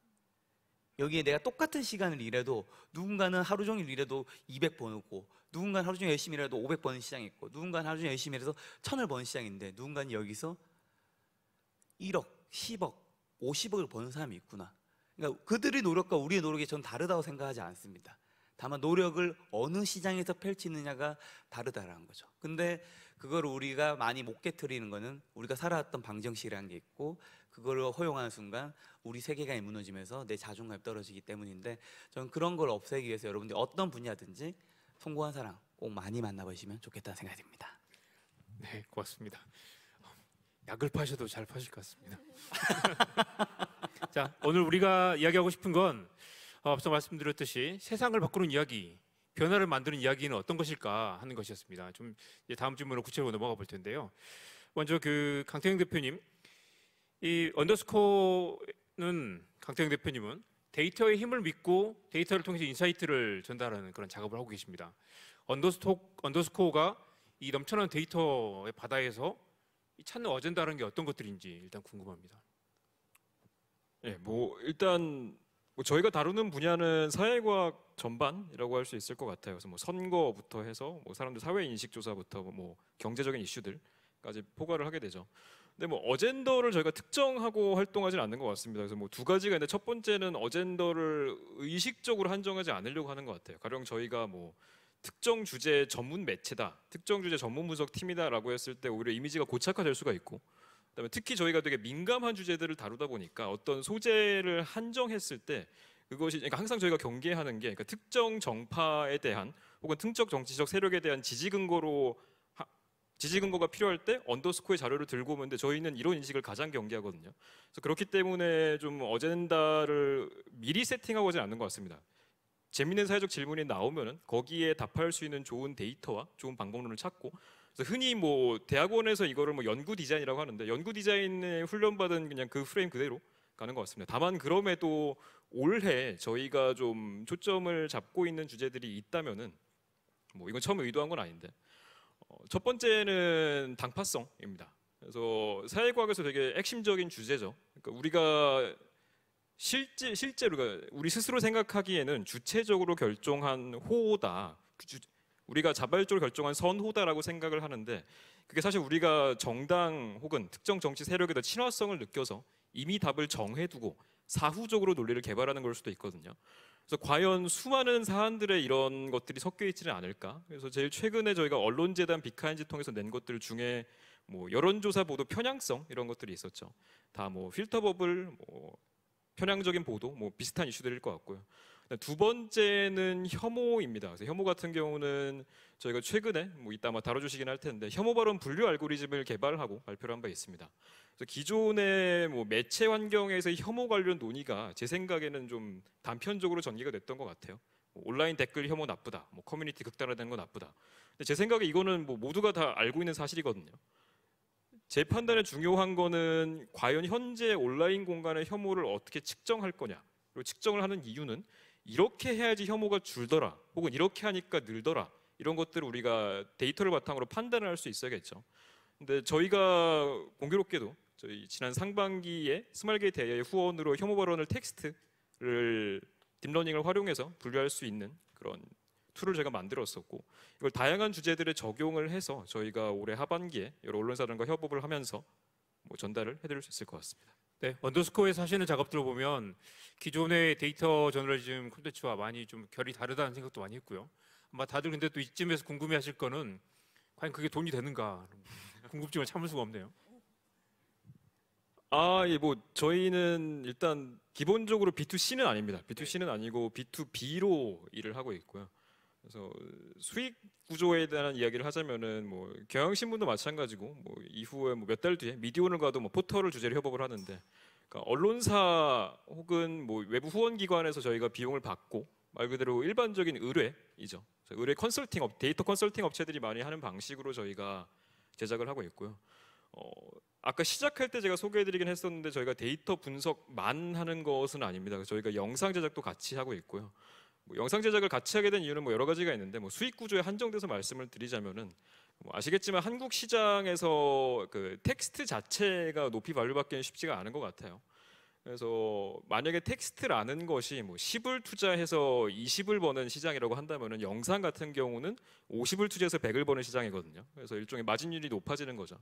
Speaker 6: 여기에 내가 똑같은 시간을 일해도 누군가는 하루 종일 일해도 200 버는 누군가는 하루 종일 열심히 일해도 500 버는 시장이 있고 누군가는 하루 종일 열심히 일해서 1000을 버는 시장인데 누군가는 여기서 1억, 10억, 50억을 버는 사람이 있구나. 그러니까 그들의 노력과 우리의 노력이 전 다르다고 생각하지 않습니다. 다만 노력을 어느 시장에서 펼치느냐가 다르다라는 거죠. 근데 그걸 우리가 많이 못 깨트리는 거는 우리가 살아왔던 방정식이라는 게 있고 그거를 허용하는 순간 우리 세계관이 무너지면서 내 자존감이 떨어지기 때문인데 저는 그런 걸 없애기 위해서 여러분들이 어떤 분야든지 성공한 사람 꼭 많이 만나보시면 좋겠다는 생각이 듭니다.
Speaker 2: 네, 고맙습니다. 약을 파셔도 잘 파실 것 같습니다. 자, 오늘 우리가 이야기하고 싶은 건 앞서 말씀드렸듯이 세상을 바꾸는 이야기, 변화를 만드는 이야기는 어떤 것일까 하는 것이었습니다. 좀 이제 다음 질문으로 구체적으로 넘어가 볼 텐데요. 먼저 그 강태형 대표님, 이 언더스코어는 강태형 대표님은 데이터의 힘을 믿고 데이터를 통해서 인사이트를 전달하는 그런 작업을 하고 계십니다. 언더스코어가 이 넘쳐나는 데이터의 바다에서 찾는 어젠다라는 게 어떤 것들인지 일단 궁금합니다.
Speaker 7: 네, 뭐 일단 저희가 다루는 분야는 사회과학 전반이라고 할 수 있을 것 같아요. 그래서 뭐 선거부터 해서 뭐 사람들 사회 인식 조사부터 뭐 경제적인 이슈들까지 포괄을 하게 되죠. 근데 뭐 어젠더를 저희가 특정하고 활동하지는 않는 것 같습니다. 그래서 뭐 두 가지가 있는데 첫 번째는 어젠더를 의식적으로 한정하지 않으려고 하는 것 같아요. 가령 저희가 뭐 특정 주제 전문 매체다, 특정 주제 전문 분석 팀이다라고 했을 때 오히려 이미지가 고착화될 수가 있고, 그다음에 특히 저희가 되게 민감한 주제들을 다루다 보니까 어떤 소재를 한정했을 때 그것이 그러니까 항상 저희가 경계하는 게 그러니까 특정 정파에 대한 혹은 특정 정치적 세력에 대한 지지 근거가 필요할 때 언더스코어의 자료를 들고 오는데 저희는 이런 인식을 가장 경계하거든요. 그래서 그렇기 때문에 좀 어젠다를 미리 세팅하고 하지 않는 것 같습니다. 재미있는 사회적 질문이 나오면은 거기에 답할 수 있는 좋은 데이터와 좋은 방법론을 찾고, 그래서 흔히 뭐 대학원에서 이거를 뭐 연구 디자인이라고 하는데 연구 디자인에 훈련받은 그냥 그 프레임 그대로 가는 것 같습니다. 다만 그럼에도 올해 저희가 좀 초점을 잡고 있는 주제들이 있다면은 뭐 이건 처음 의도한 건 아닌데 첫 번째는 당파성입니다. 그래서 사회과학에서 되게 핵심적인 주제죠. 그러니까 우리가 실제로 그러니까 우리 스스로 생각하기에는 주체적으로 결정한 호다, 우리가 자발적으로 결정한 선호다라고 생각을 하는데 그게 사실 우리가 정당 혹은 특정 정치 세력에 더 친화성을 느껴서 이미 답을 정해두고 사후적으로 논리를 개발하는 걸 수도 있거든요. 그래서 과연 수많은 사안들의 이런 것들이 섞여 있지는 않을까? 그래서 제일 최근에 저희가 언론재단 비카인지 통해서 낸 것들 중에 뭐 여론조사 보도 편향성 이런 것들이 있었죠. 다 뭐 필터 버블, 뭐 편향적인 보도, 뭐 비슷한 이슈들일 것 같고요. 두 번째는 혐오입니다. 그래서 혐오 같은 경우는 저희가 최근에 뭐 이따 아마 다뤄주시긴 할 텐데 혐오 발언 분류 알고리즘을 개발하고 발표를 한 바 있습니다. 그래서 기존의 뭐 매체 환경에서 혐오 관련 논의가 제 생각에는 좀 단편적으로 전개가 됐던 것 같아요. 뭐 온라인 댓글 혐오 나쁘다, 뭐 커뮤니티 극단화되는 거 나쁘다. 근데 제 생각에 이거는 뭐 모두가 다 알고 있는 사실이거든요. 제 판단에 중요한 거는 과연 현재 온라인 공간의 혐오를 어떻게 측정할 거냐. 그리고 측정을 하는 이유는 이렇게 해야지 혐오가 줄더라, 혹은 이렇게 하니까 늘더라. 이런 것들을 우리가 데이터를 바탕으로 판단을 할 수 있어야겠죠. 근데 저희가 공교롭게도 저희 지난 상반기에 스마일게이트 AI 후원으로 혐오 발언을 텍스트를 딥러닝을 활용해서 분류할 수 있는 그런 툴을 제가 만들었었고 이걸 다양한 주제들에 적용을 해서 저희가 올해 하반기에 여러 언론사들과 협업을 하면서 뭐 전달을 해드릴 수 있을 것 같습니다.
Speaker 2: 네, 언더스코어에서 하시는 작업들을 보면 기존의 데이터 저널리즘 콘텐츠와 많이 좀 결이 다르다는 생각도 많이 했고요. 아마 다들 근데 또 이쯤에서 궁금해하실 거는 과연 그게 돈이 되는가 궁금증을 참을 수가 없네요.
Speaker 7: 예, 뭐 저희는 일단 기본적으로 B2C는 아닙니다. B2C는 아니고 B2B로 일을 하고 있고요. 그래서 수익 구조에 대한 이야기를 하자면은 뭐 경향신문도 마찬가지고 뭐 이후에 뭐 몇 달 뒤에 미디어오늘 가도 뭐 포털을 주제로 협업을 하는데 그러니까 언론사 혹은 뭐 외부 후원 기관에서 저희가 비용을 받고 말 그대로 일반적인 의뢰이죠. 의뢰 컨설팅 데이터 컨설팅 업체들이 많이 하는 방식으로 저희가 제작을 하고 있고요. 아까 시작할 때 제가 소개해드리긴 했었는데 저희가 데이터 분석만 하는 것은 아닙니다. 저희가 영상 제작도 같이 하고 있고요. 뭐 영상 제작을 같이 하게 된 이유는 뭐 여러 가지가 있는데 뭐 수익 구조에 한정돼서 말씀을 드리자면은 뭐 아시겠지만 한국 시장에서 그 텍스트 자체가 높이 밸류받기는 쉽지가 않은 것 같아요. 그래서 만약에 텍스트라는 것이 뭐 10을 투자해서 20을 버는 시장이라고 한다면은 영상 같은 경우는 50을 투자해서 100을 버는 시장이거든요. 그래서 일종의 마진율이 높아지는 거죠.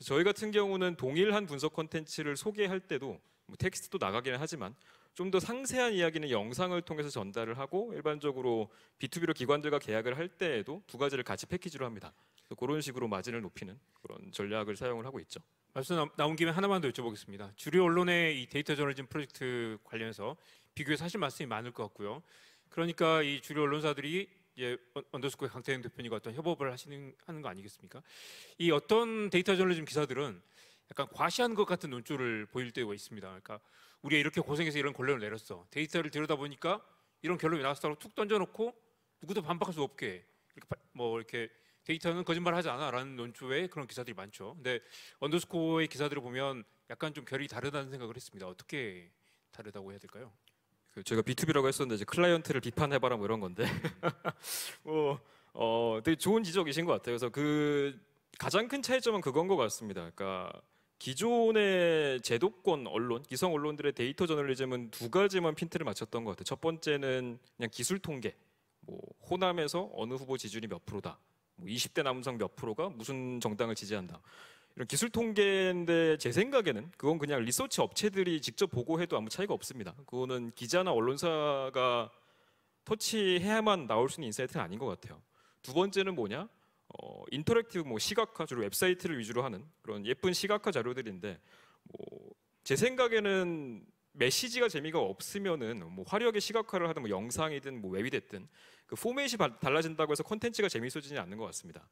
Speaker 7: 저희 같은 경우는 동일한 분석 콘텐츠를 소개할 때도 뭐 텍스트도 나가기는 하지만 좀 더 상세한 이야기는 영상을 통해서 전달을 하고 일반적으로 B2B로 기관들과 계약을 할 때에도 두 가지를 같이 패키지로 합니다. 그래서 그런 식으로 마진을 높이는 그런 전략을 사용을 하고 있죠.
Speaker 2: 말씀 나온 김에 하나만 더 여쭤보겠습니다. 주류 언론의 이 데이터 저널리즘 프로젝트 관련해서 비교해서 하실 말씀이 많을 것 같고요. 그러니까 이 주류 언론사들이 이제 언더스코어의 강태영 대표님과 어떤 협업을 하는 거 아니겠습니까? 이 어떤 데이터 저널리즘 기사들은 약간 과시한 것 같은 논조를 보일 때가 있습니다. 그러니까 우리가 이렇게 고생해서 이런 결론을 내렸어. 데이터를 들여다보니까 이런 결론이 나왔다고 툭 던져놓고 누구도 반박할 수 없게 이렇게 데이터는 거짓말하지 않아라는 논조의 그런 기사들이 많죠. 근데 언더스코어의 기사들을 보면 약간 좀 결이 다르다는 생각을 했습니다. 어떻게 다르다고 해야 될까요?
Speaker 7: 저희가 B2B라고 했었는데 이제 클라이언트를 비판해봐라 뭐 이런 건데 되게 좋은 지적이신 것 같아요. 그래서 그 가장 큰 차이점은 그건 것 같습니다. 그러니까 기존의 제도권 언론, 기성 언론들의 데이터 저널리즘은 두 가지만 핀트를 맞췄던 것 같아요. 첫 번째는 그냥 기술 통계, 뭐 호남에서 어느 후보 지지율이 몇 프로다, 뭐 20대 남성 몇 프로가 무슨 정당을 지지한다. 이런 기술 통계인데 제 생각에는 그건 그냥 리서치 업체들이 직접 보고해도 아무 차이가 없습니다. 그거는 기자나 언론사가 터치해야만 나올 수 있는 인사이트는 아닌 것 같아요. 두 번째는 뭐냐? 인터랙티브 뭐 시각화, 주로 웹사이트를 위주로 하는 그런 예쁜 시각화 자료들인데 뭐 제 생각에는 메시지가 재미가 없으면은 뭐 화려하게 시각화를 하든 뭐 영상이든 뭐 웹이 됐든 그 포맷이 달라진다고 해서 콘텐츠가 재미있어지지 않는 것 같습니다.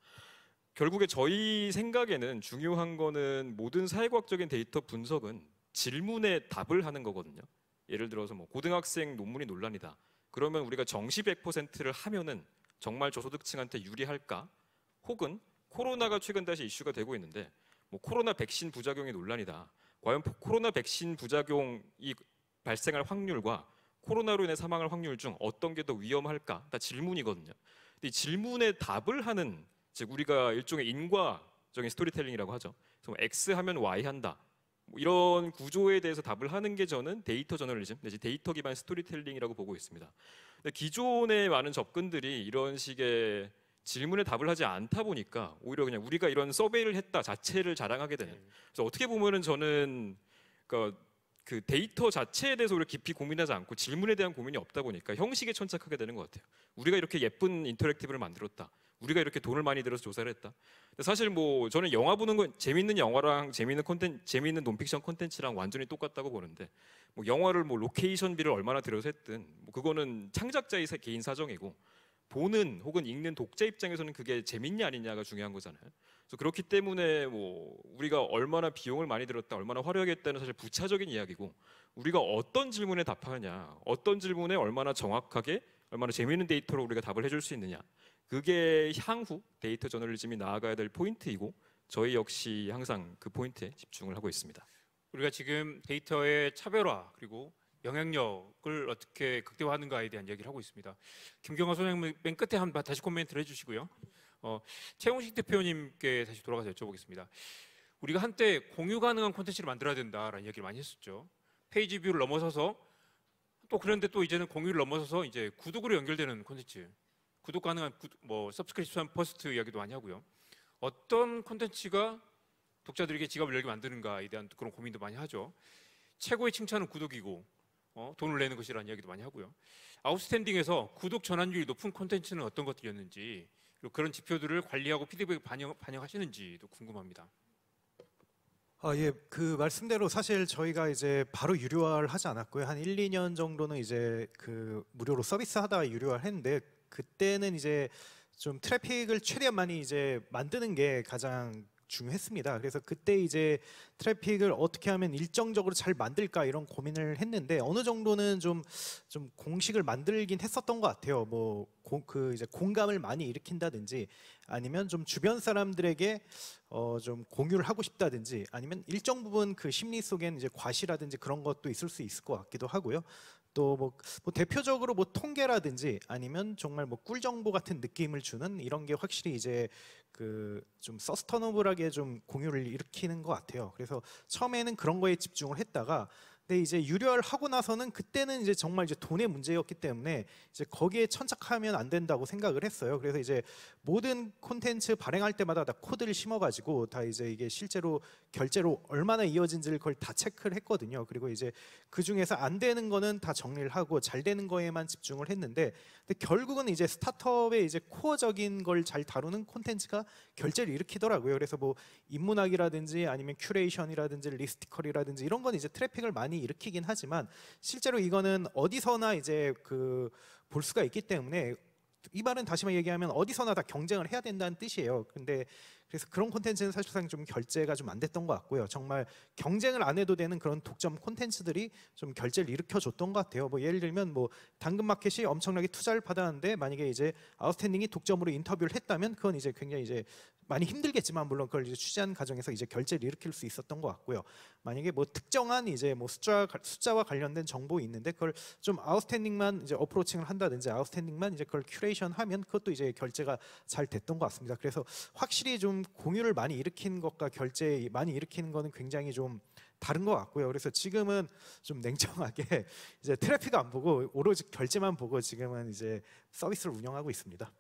Speaker 7: 결국에 저희 생각에는 중요한 거는 모든 사회과학적인 데이터 분석은 질문에 답을 하는 거거든요. 예를 들어서 뭐 고등학생 논문이 논란이다. 그러면 우리가 정시 100%를 하면은 정말 저소득층한테 유리할까? 혹은 코로나가 최근 다시 이슈가 되고 있는데 뭐 코로나 백신 부작용이 논란이다. 과연 코로나 백신 부작용이 발생할 확률과 코로나로 인해 사망할 확률 중 어떤 게 더 위험할까? 다 질문이거든요. 근데 이 질문에 답을 하는, 즉 우리가 일종의 인과적인 스토리텔링이라고 하죠. 그래서 뭐 X 하면 Y 한다. 뭐 이런 구조에 대해서 답을 하는 게 저는 데이터 저널리즘 내지 데이터 기반 스토리텔링이라고 보고 있습니다. 근데 기존의 많은 접근들이 이런 식의 질문에 답을 하지 않다 보니까 오히려 그냥 우리가 이런 서베이를 했다 자체를 자랑하게 되는. 그래서 어떻게 보면은 저는 그 데이터 자체에 대해서 우리가 깊이 고민하지 않고 질문에 대한 고민이 없다 보니까 형식에 천착하게 되는 것 같아요. 우리가 이렇게 예쁜 인터랙티브를 만들었다. 우리가 이렇게 돈을 많이 들여서 조사를 했다. 근데 사실 뭐 저는 영화 보는 건 재밌는 영화랑 재밌는 논픽션 콘텐츠랑 완전히 똑같다고 보는데 뭐 영화를 뭐 로케이션비를 얼마나 들여서 했든 뭐 그거는 창작자의 개인 사정이고 보는 혹은 읽는 독자 입장에서는 그게 재밌냐 아니냐가 중요한 거잖아요. 그래서 그렇기 때문에 뭐 우리가 얼마나 비용을 많이 들었다, 얼마나 화려하게 했다는 사실 부차적인 이야기고 우리가 어떤 질문에 답하느냐, 어떤 질문에 얼마나 정확하게, 얼마나 재미있는 데이터로 우리가 답을 해줄 수 있느냐, 그게 향후 데이터 저널리즘이 나아가야 될 포인트이고 저희 역시 항상 그 포인트에 집중을 하고 있습니다.
Speaker 2: 우리가 지금 데이터의 차별화 그리고 영향력을 어떻게 극대화하는가에 대한 얘기를 하고 있습니다. 김경화 소장님 맨 끝에 한번 다시 코멘트를 해주시고요. 최용식 대표님께 다시 돌아가서 여쭤보겠습니다. 우리가 한때 공유 가능한 콘텐츠를 만들어야 된다라는 얘기를 많이 했었죠. 페이지 뷰를 넘어서서 또 그런데 또 이제는 공유를 넘어서서 이제 구독으로 연결되는 콘텐츠, 구독 가능한 뭐 서브스크립션 퍼스트 이야기도 많이 하고요. 어떤 콘텐츠가 독자들에게 지갑을 열게 만드는가에 대한 그런 고민도 많이 하죠. 최고의 칭찬은 구독이고 돈을 내는 것이라는 이야기도 많이 하고요. 아웃스탠딩에서 구독 전환율이 높은 콘텐츠는 어떤 것들이었는지 그리고 그런 지표들을 관리하고 피드백 반영하시는지도 궁금합니다.
Speaker 3: 예, 그 말씀대로 사실 저희가 이제 바로 유료화를 하지 않았고요. 한 1, 2년 정도는 이제 그 무료로 서비스하다가 유료화를 했는데 그때는 이제 좀 트래픽을 최대한 많이 이제 만드는 게 가장 중요했습니다. 그래서 그때 이제 트래픽을 어떻게 하면 일정적으로 잘 만들까 이런 고민을 했는데 어느 정도는 좀 공식을 만들긴 했었던 것 같아요. 뭐 그 이제 공감을 많이 일으킨다든지 아니면 좀 주변 사람들에게 좀 공유를 하고 싶다든지 아니면 일정 부분 그 심리 속엔 이제 과시라든지 그런 것도 있을 수 있을 것 같기도 하고요. 또 뭐 대표적으로 뭐 통계라든지 아니면 정말 뭐 꿀 정보 같은 느낌을 주는 이런 게 확실히 이제 그 좀 서스터너블하게 좀 공유를 일으키는 것 같아요. 그래서 처음에는 그런 거에 집중을 했다가 근데 이제 유료화를 하고 나서는 그때는 이제 정말 이제 돈의 문제였기 때문에 이제 거기에 천착하면 안 된다고 생각을 했어요. 그래서 이제 모든 콘텐츠 발행할 때마다 다 코드를 심어가지고 다 이제 이게 실제로 결제로 얼마나 이어진지를 그걸 다 체크를 했거든요. 그리고 이제 그 중에서 안 되는 거는 다 정리를 하고 잘 되는 거에만 집중을 했는데 근데 결국은 이제 스타트업의 이제 코어적인 걸 잘 다루는 콘텐츠가 결제를 일으키더라고요. 그래서 뭐 인문학이라든지 아니면 큐레이션이라든지 리스티컬이라든지 이런 건 이제 트래픽을 많이 일으키긴 하지만 실제로 이거는 어디서나 이제 그 볼 수가 있기 때문에 이 말은 다시 얘기하면 어디서나 다 경쟁을 해야 된다는 뜻이에요. 근데 그래서 그런 콘텐츠는 사실상 좀 결제가 좀 안 됐던 것 같고요. 정말 경쟁을 안 해도 되는 그런 독점 콘텐츠들이 좀 결제를 일으켜줬던 것 같아요. 뭐 예를 들면 뭐 당근마켓이 엄청나게 투자를 받았는데 만약에 이제 아웃스탠딩이 독점으로 인터뷰를 했다면 그건 이제 굉장히 이제 많이 힘들겠지만 물론 그걸 이제 취재한 과정에서 이제 결제를 일으킬 수 있었던 것 같고요. 만약에 뭐 특정한 이제 뭐 숫자와 관련된 정보 있는데 그걸 좀 아웃스탠딩만 이제 어프로칭을 한다든지 아웃스탠딩만 이제 그걸 큐레이션하면 그것도 이제 결제가 잘 됐던 것 같습니다. 그래서 확실히 좀 공유를 많이 일으키는 것과 결제 많이 일으키는 거는 굉장히 좀 다른 것 같고요. 그래서 지금은 좀 냉정하게 이제 트래픽 안 보고 오로지 결제만 보고 지금은 이제 서비스를 운영하고 있습니다.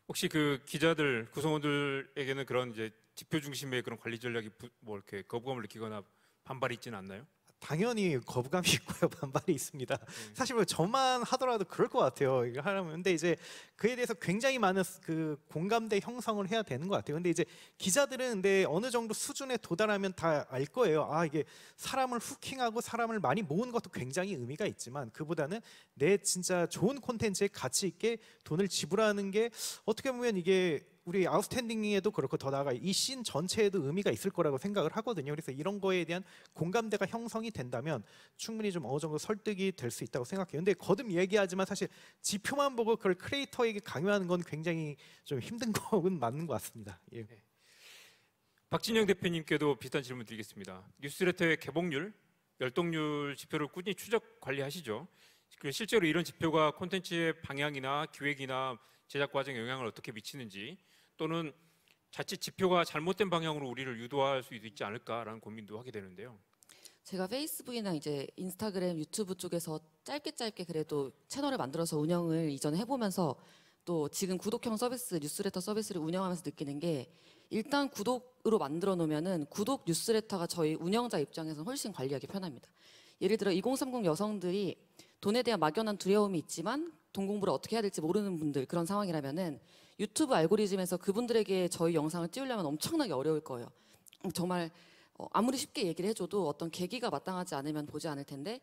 Speaker 2: 혹시 그 기자들 구성원들에게는 그런 이제 지표 중심의 그런 관리 전략이 뭐 이렇게 거부감을 느끼거나 반발이 있지는 않나요?
Speaker 3: 당연히 거부감이 있고요, 반발이 있습니다. 사실 뭐 저만 하더라도 그럴 것 같아요. 이거 하려면. 근데 이제 그에 대해서 굉장히 많은 그 공감대 형성을 해야 되는 것 같아요. 근데 이제 기자들은 근데 어느 정도 수준에 도달하면 다 알 거예요. 아, 이게 사람을 후킹하고 사람을 많이 모으는 것도 굉장히 의미가 있지만 그보다는 내 진짜 좋은 콘텐츠에 가치 있게 돈을 지불하는 게 어떻게 보면 이게 우리 아웃스탠딩에도 그렇고 더 나아가 이 씬 전체에도 의미가 있을 거라고 생각을 하거든요. 그래서 이런 거에 대한 공감대가 형성이 된다면 충분히 좀 어느 정도 설득이 될 수 있다고 생각해요. 근데 거듭 얘기하지만 사실 지표만 보고 그걸 크리에이터에게 강요하는 건 굉장히 좀 힘든 거는 맞는 것 같습니다. 예.
Speaker 2: 박진영 대표님께도 비슷한 질문 드리겠습니다. 뉴스레터의 개봉률, 열독률 지표를 꾸준히 추적 관리하시죠. 실제로 이런 지표가 콘텐츠의 방향이나 기획이나 제작 과정에 영향을 어떻게 미치는지 또는 자칫 지표가 잘못된 방향으로 우리를 유도할 수 있지 않을까라는 고민도 하게 되는데요.
Speaker 5: 제가 페이스북이나 이제 인스타그램, 유튜브 쪽에서 짧게 그래도 채널을 만들어서 운영을 이전에 해보면서 또 지금 구독형 서비스, 뉴스레터 서비스를 운영하면서 느끼는 게 일단 구독으로 만들어 놓으면은 구독 뉴스레터가 저희 운영자 입장에서는 훨씬 관리하기 편합니다. 예를 들어 2030 여성들이 돈에 대한 막연한 두려움이 있지만 돈 공부를 어떻게 해야 될지 모르는 분들 그런 상황이라면은 유튜브 알고리즘에서 그분들에게 저희 영상을 띄우려면 엄청나게 어려울 거예요. 정말 아무리 쉽게 얘기를 해줘도 어떤 계기가 마땅하지 않으면 보지 않을 텐데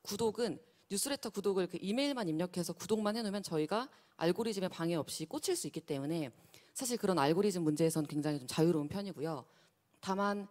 Speaker 5: 구독은 뉴스레터 구독을 그 이메일만 입력해서 구독만 해놓으면 저희가 알고리즘에 방해 없이 꽂힐 수 있기 때문에 사실 그런 알고리즘 문제에서는 굉장히 좀 자유로운 편이고요. 다만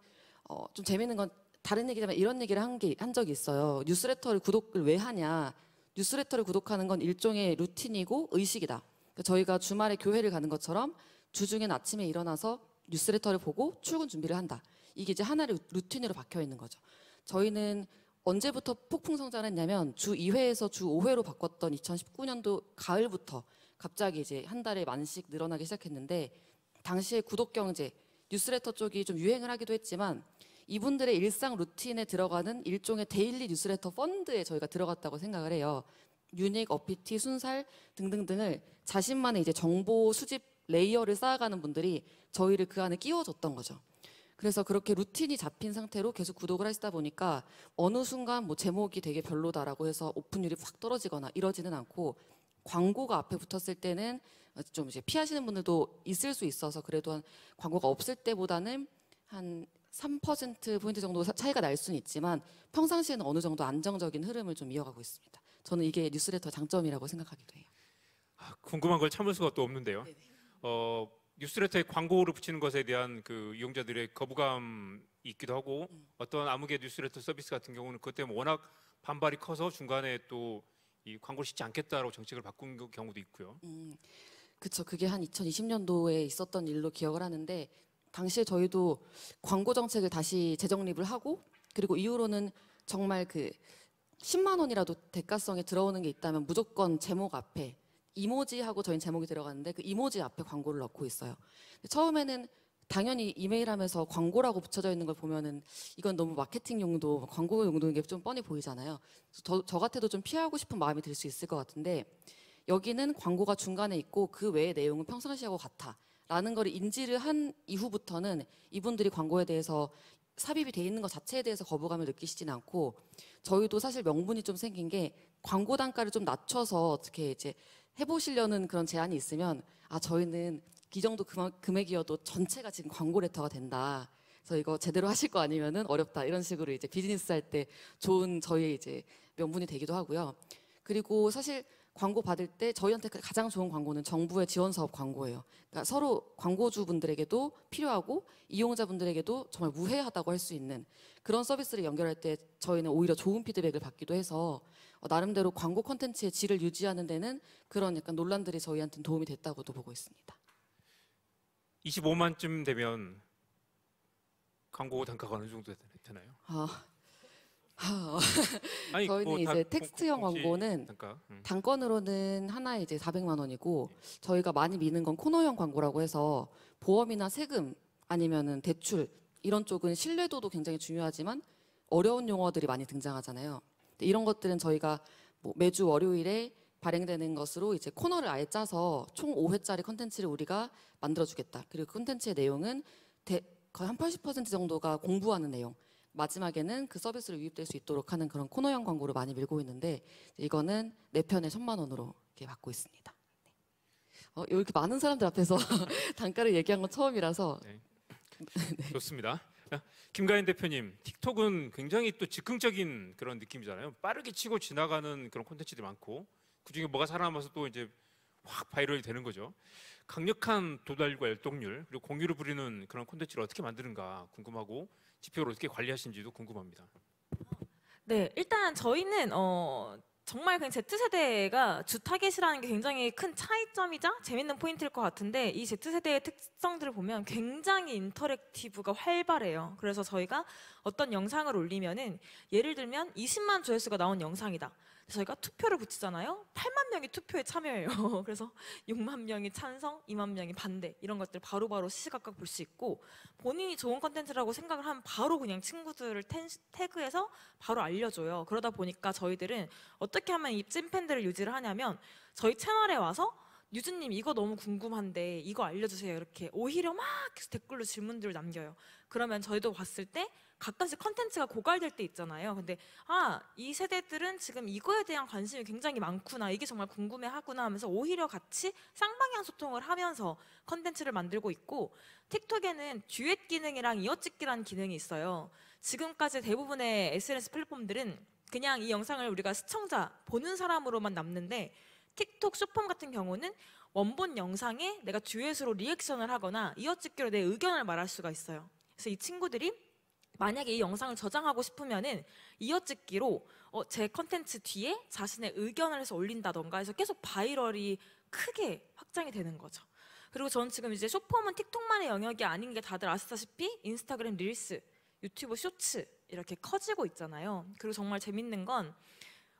Speaker 5: 좀 재밌는 건 다른 얘기지만 이런 얘기를 한 적이 있어요. 뉴스레터를 구독을 왜 하냐. 뉴스레터를 구독하는 건 일종의 루틴이고 의식이다. 그러니까 저희가 주말에 교회를 가는 것처럼 주중엔 아침에 일어나서 뉴스레터를 보고 출근 준비를 한다. 이게 이제 하나의 루틴으로 박혀 있는 거죠. 저희는 언제부터 폭풍 성장했냐면 주 2회에서 주 5회로 바꿨던 2019년도 가을부터 갑자기 이제 한 달에 만씩 늘어나기 시작했는데 당시에 구독경제, 뉴스레터 쪽이 좀 유행을 하기도 했지만 이분들의 일상 루틴에 들어가는 일종의 데일리 뉴스레터 펀드에 저희가 들어갔다고 생각을 해요. 유닉, 어피티, 순살 등등등을 자신만의 이제 정보 수집 레이어를 쌓아가는 분들이 저희를 그 안에 끼워줬던 거죠. 그래서 그렇게 루틴이 잡힌 상태로 계속 구독을 하시다 보니까 어느 순간 뭐 제목이 되게 별로다라고 해서 오픈율이 확 떨어지거나 이러지는 않고 광고가 앞에 붙었을 때는 좀 이제 피하시는 분들도 있을 수 있어서 그래도 한 광고가 없을 때보다는 한 3%포인트 정도 차이가 날 수는 있지만 평상시에는 어느 정도 안정적인 흐름을 좀 이어가고 있습니다. 저는 이게 뉴스레터 장점이라고 생각하기도 해요.
Speaker 2: 궁금한 걸 참을 수가 또 없는데요. 뉴스레터에 광고를 붙이는 것에 대한 그 이용자들의 거부감이 있기도 하고 어떤 암흑의 뉴스레터 서비스 같은 경우는 그것 때문에 워낙 반발이 커서 중간에 또 이 광고를 싣지 않겠다라고 정책을 바꾼 경우도 있고요.
Speaker 5: 그렇죠. 그게 한 2020년도에 있었던 일로 기억을 하는데 당시에 저희도 광고 정책을 다시 재정립을 하고 그리고 이후로는 정말 그 10만 원이라도 대가성에 들어오는 게 있다면 무조건 제목 앞에 이모지하고 저희는 제목이 들어갔는데 그 이모지 앞에 광고를 넣고 있어요. 처음에는 당연히 이메일 하면서 광고라고 붙여져 있는 걸 보면은 이건 너무 마케팅 용도, 광고 용도인 게 좀 뻔히 보이잖아요. 저 같아도 좀 피하고 싶은 마음이 들 수 있을 것 같은데 여기는 광고가 중간에 있고 그 외의 내용은 평상시하고 같아. 라는 걸 인지를 한 이후부터는 이분들이 광고에 대해서 삽입이 돼 있는 것 자체에 대해서 거부감을 느끼시진 않고 저희도 사실 명분이 좀 생긴 게 광고 단가를 좀 낮춰서 어떻게 이제 해보시려는 그런 제안이 있으면 저희는 이 정도 금액이어도 전체가 지금 광고 레터가 된다. 그래서 이거 제대로 하실 거 아니면은 어렵다. 이런 식으로 이제 비즈니스 할 때 좋은 저희의 이제 명분이 되기도 하고요. 그리고 사실 광고 받을 때 저희한테 가장 좋은 광고는 정부의 지원 사업 광고예요. 그러니까 서로 광고주분들에게도 필요하고 이용자분들에게도 정말 무해하다고 할 수 있는 그런 서비스를 연결할 때 저희는 오히려 좋은 피드백을 받기도 해서 나름대로 광고 콘텐츠의 질을 유지하는 데는 그런 약간 논란들이 저희한테는 도움이 됐다고도 보고 있습니다.
Speaker 2: 25만쯤 되면 광고 단가가 어느 정도 되나요? 아니,
Speaker 5: 저희는 이제 텍스트형 광고는
Speaker 2: 단가.
Speaker 5: 단건으로는 하나에 이제 400만 원이고 저희가 많이 미는 건 코너형 광고라고 해서 보험이나 세금 아니면은 대출 이런 쪽은 신뢰도도 굉장히 중요하지만 어려운 용어들이 많이 등장하잖아요. 이런 것들은 저희가 뭐 매주 월요일에 발행되는 것으로 이제 코너를 아예 짜서 총 5회짜리 컨텐츠를 우리가 만들어주겠다. 그리고 컨텐츠의 내용은 거의 한 80% 정도가 공부하는 내용. 마지막에는 그 서비스로 유입될 수 있도록 하는 그런 코너형 광고를 많이 밀고 있는데 이거는 4편에 1,000만 원으로 이렇게 받고 있습니다. 네. 이렇게 많은 사람들 앞에서 단가를 얘기한 건 처음이라서
Speaker 2: 네. 좋습니다. 김가연 대표님, 틱톡은 굉장히 또 즉흥적인 그런 느낌이잖아요. 빠르게 치고 지나가는 그런 콘텐츠들이 많고 그중에 뭐가 살아남아서 또 이제 확 바이럴이 되는 거죠. 강력한 도달과 열동률 그리고 공유를 부리는 그런 콘텐츠를 어떻게 만드는가 궁금하고 지표를 어떻게 관리하시는지도 궁금합니다.
Speaker 4: 네, 일단 저희는 정말 그냥 Z세대가 주 타겟이라는 게 굉장히 큰 차이점이자 재밌는 포인트일 것 같은데 이 Z세대의 특성들을 보면 굉장히 인터랙티브가 활발해요. 그래서 저희가 어떤 영상을 올리면은 예를 들면 20만 조회수가 나온 영상이다. 저희가 투표를 붙이잖아요. 8만 명이 투표에 참여해요. 그래서 6만 명이 찬성, 2만 명이 반대 이런 것들 바로바로 시시각각 볼 수 있고 본인이 좋은 컨텐츠라고 생각을 하면 바로 그냥 친구들을 태그해서 바로 알려줘요. 그러다 보니까 저희들은 어떻게 하면 이 찐팬들을 유지를 하냐면 저희 채널에 와서 유주님 이거 너무 궁금한데 이거 알려주세요. 이렇게 오히려 막 계속 댓글로 질문들을 남겨요. 그러면 저희도 봤을 때 가끔씩 컨텐츠가 고갈될 때 있잖아요. 근데 이 세대들은 지금 이거에 대한 관심이 굉장히 많구나. 이게 정말 궁금해하구나 하면서 오히려 같이 쌍방향 소통을 하면서 컨텐츠를 만들고 있고 틱톡에는 듀엣 기능이랑 이어찍기라는 기능이 있어요. 지금까지 대부분의 SNS 플랫폼들은 그냥 이 영상을 우리가 시청자, 보는 사람으로만 남는데 틱톡 쇼폼 같은 경우는 원본 영상에 내가 듀엣으로 리액션을 하거나 이어찍기로 내 의견을 말할 수가 있어요. 그래서 이 친구들이 만약에 이 영상을 저장하고 싶으면은 이어찍기로 제 컨텐츠 뒤에 자신의 의견을 해서 올린다던가 해서 계속 바이럴이 크게 확장이 되는 거죠. 그리고 저는 지금 이제 쇼폼은 틱톡만의 영역이 아닌 게 다들 아시다시피 인스타그램 릴스, 유튜브 쇼츠 이렇게 커지고 있잖아요. 그리고 정말 재밌는 건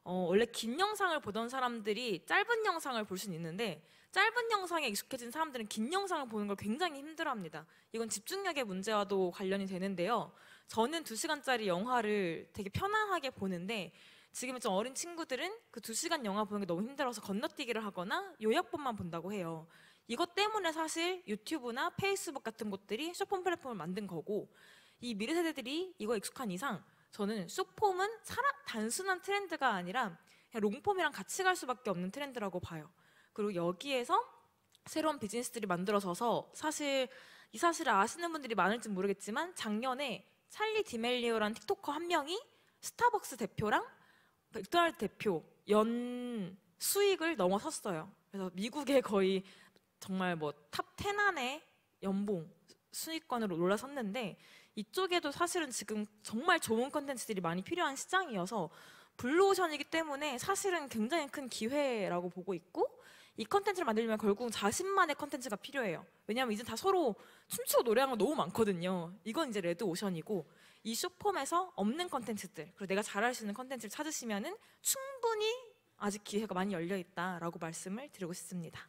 Speaker 4: 원래 긴 영상을 보던 사람들이 짧은 영상을 볼 수는 있는데 짧은 영상에 익숙해진 사람들은 긴 영상을 보는 걸 굉장히 힘들어합니다. 이건 집중력의 문제와도 관련이 되는데요. 저는 2시간짜리 영화를 되게 편안하게 보는데 지금 좀 어린 친구들은 그 2시간 영화 보는 게 너무 힘들어서 건너뛰기를 하거나 요약본만 본다고 해요. 이것 때문에 사실 유튜브나 페이스북 같은 곳들이 쇼폼 플랫폼을 만든 거고 이 미래 세대들이 이거 익숙한 이상 저는 쇼폼은 단순한 트렌드가 아니라 그냥 롱폼이랑 같이 갈 수밖에 없는 트렌드라고 봐요. 그리고 여기에서 새로운 비즈니스들이 만들어져서 사실 이 사실을 아시는 분들이 많을지 모르겠지만 작년에 찰리 디멜리오라는 틱토커 한 명이 스타벅스 대표랑 맥도날드 대표 연 수익을 넘어섰어요. 그래서 미국의 거의 정말 뭐 탑 10 안에 연봉 수익권으로 올라섰는데 이쪽에도 사실은 지금 정말 좋은 컨텐츠들이 많이 필요한 시장이어서 블루오션이기 때문에 사실은 굉장히 큰 기회라고 보고 있고 이 컨텐츠를 만들려면 결국 자신만의 컨텐츠가 필요해요. 왜냐하면 이제 다 서로 춤추고 노래하는 거 너무 많거든요. 이건 이제 레드오션이고 이 쇼폼에서 없는 컨텐츠들 그리고 내가 잘할 수 있는 컨텐츠를 찾으시면은 충분히 아직 기회가 많이 열려 있다라고 말씀을 드리고 싶습니다.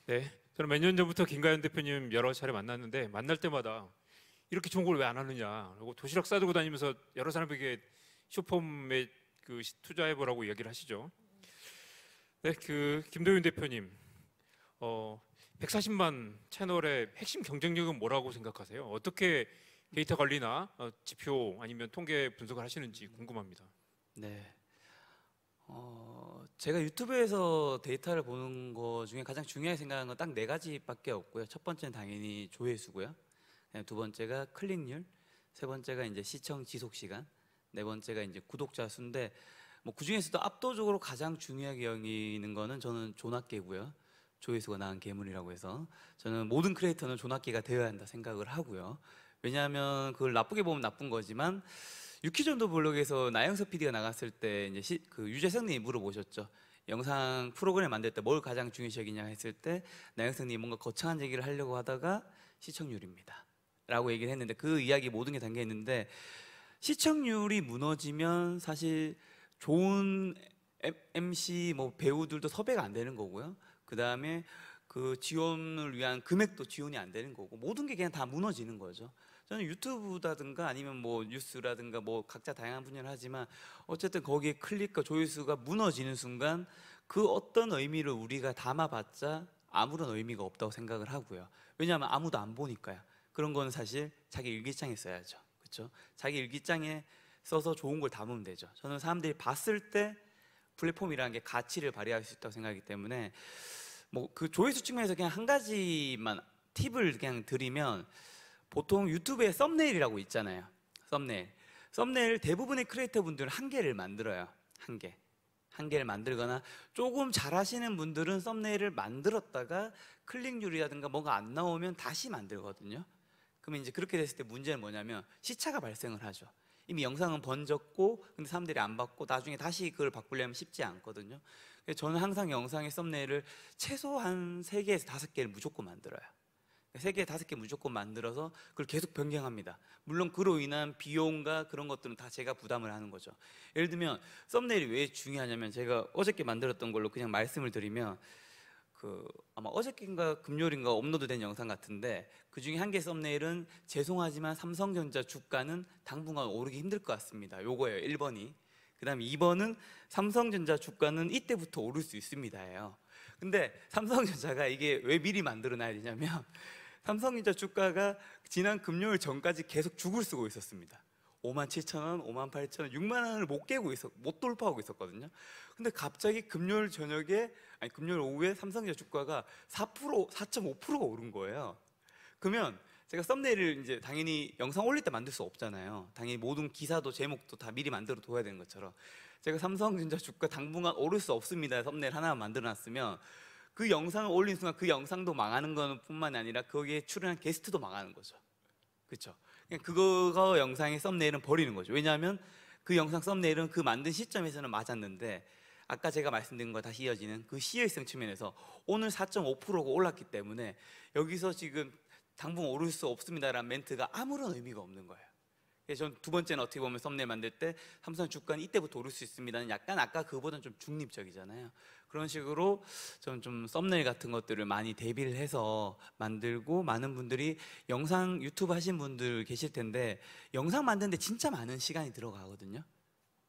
Speaker 2: 네, 저는 몇 년 전부터 김가연 대표님 여러 차례 만났는데 만날 때마다 이렇게 좋은 걸 왜 안 하느냐 그리고 도시락 싸들고 다니면서 여러 사람에게 쇼폼에 투자해보라고 이야기를 하시죠. 네, 김도윤 대표님, 140만 채널의 핵심 경쟁력은 뭐라고 생각하세요? 어떻게 데이터 관리나 지표 아니면 통계 분석을 하시는지 궁금합니다.
Speaker 6: 네. 제가 유튜브에서 데이터를 보는 거 중에 가장 중요하게 생각하는 건 딱 4가지밖에 없고요. 첫 번째는 당연히 조회수고요. 두 번째가 클릭률, 세 번째가 이제 시청 지속 시간, 네 번째가 이제 구독자 수인데 그 중에서도 압도적으로 가장 중요하게 여기는 거는 저는 존악계고요. 조회수가 나은 괴물이라고 해서 저는 모든 크리에이터는 존악계가 되어야 한다 생각을 하고요. 왜냐하면 그걸 나쁘게 보면 나쁜 거지만 유키전도 블록에서 나영석 PD가 나갔을 때 이제 유재석님이 물어보셨죠. 영상 프로그램 만들 때 뭘 가장 중요시 여기냐 했을 때 나영석님이 뭔가 거창한 얘기를 하려고 하다가 시청률입니다 라고 얘기를 했는데 그 이야기 모든 게 담겨 있는데 시청률이 무너지면 사실 좋은 MC 배우들도 섭외가 안 되는 거고요. 그 다음에 그 지원을 위한 금액도 지원이 안 되는 거고 모든 게 그냥 다 무너지는 거죠. 저는 유튜브라든가 아니면 뉴스라든가 각자 다양한 분야를 하지만 어쨌든 거기에 클릭과 조회수가 무너지는 순간 그 어떤 의미를 우리가 담아봤자 아무런 의미가 없다고 생각을 하고요. 왜냐하면 아무도 안 보니까요. 그런 거는 사실 자기 일기장에 써야죠. 그렇죠? 자기 일기장에 써서 좋은 걸 담으면 되죠. 저는 사람들이 봤을 때 플랫폼이라는 게 가치를 발휘할 수 있다고 생각하기 때문에 뭐 그 조회수 측면에서 그냥 한 가지만 팁을 그냥 드리면 보통 유튜브에 썸네일이라고 있잖아요. 썸네일 대부분의 크리에이터 분들은 한 개를 만들어요. 한 개를 만들거나 조금 잘하시는 분들은 썸네일을 만들었다가 클릭률이라든가 뭐가 안 나오면 다시 만들거든요. 그러면 이제 그렇게 됐을 때 문제는 뭐냐면 시차가 발생을 하죠. 이미 영상은 번졌고 근데 사람들이 안 봤고 나중에 다시 그걸 바꾸려면 쉽지 않거든요. 그래서 저는 항상 영상의 썸네일을 최소한 3개에서 5개를 무조건 만들어요. 3개, 5개 무조건 만들어서 그걸 계속 변경합니다. 물론 그로 인한 비용과 그런 것들은 다 제가 부담을 하는 거죠. 예를 들면 썸네일이 왜 중요하냐면 제가 어저께 만들었던 걸로 그냥 말씀을 드리면 아마 어저께인가 금요일인가 업로드된 영상 같은데 그 중에 한 개 썸네일은 죄송하지만 삼성전자 주가는 당분간 오르기 힘들 것 같습니다. 요거예요. 1번이. 그 다음에 2번은 삼성전자 주가는 이때부터 오를 수 있습니다예요. 근데 삼성전자가 이게 왜 미리 만들어 놔야 되냐면 삼성전자 주가가 지난 금요일 전까지 계속 죽을 쓰고 있었습니다. 57,000원, 58,000원, 6만 원을 못 돌파하고 있었거든요. 근데 갑자기 금요일 오후에 삼성전자 주가가 4.5%가 오른 거예요. 그러면 제가 썸네일을 이제 당연히 영상 올릴 때 만들 수 없잖아요. 당연히 모든 기사도 제목도 다 미리 만들어 둬야 되는 것처럼 제가 삼성전자 주가 당분간 오를 수 없습니다 썸네일 하나 만들어 놨으면 그 영상을 올린 순간 그 영상도 망하는 것 뿐만 아니라 거기에 출연한 게스트도 망하는 거죠. 그렇죠? 그거 영상의 썸네일은 버리는 거죠. 왜냐하면 그 영상 썸네일은 그 만든 시점에서는 맞았는데 아까 제가 말씀드린 거 다시 이어지는 그 시의성 측면에서 오늘 4.5%가 올랐기 때문에 여기서 지금 당분 오를 수 없습니다라는 멘트가 아무런 의미가 없는 거예요. 그래서 전 두 번째는 어떻게 보면 썸네일 만들 때 삼성 주가는 이때부터 오를 수 있습니다는 약간 아까 그거보다는 좀 중립적이잖아요. 그런 식으로 저는 좀 썸네일 같은 것들을 많이 대비를 해서 만들고 많은 분들이 영상 유튜브 하신 분들 계실 텐데 영상 만드는데 진짜 많은 시간이 들어가거든요.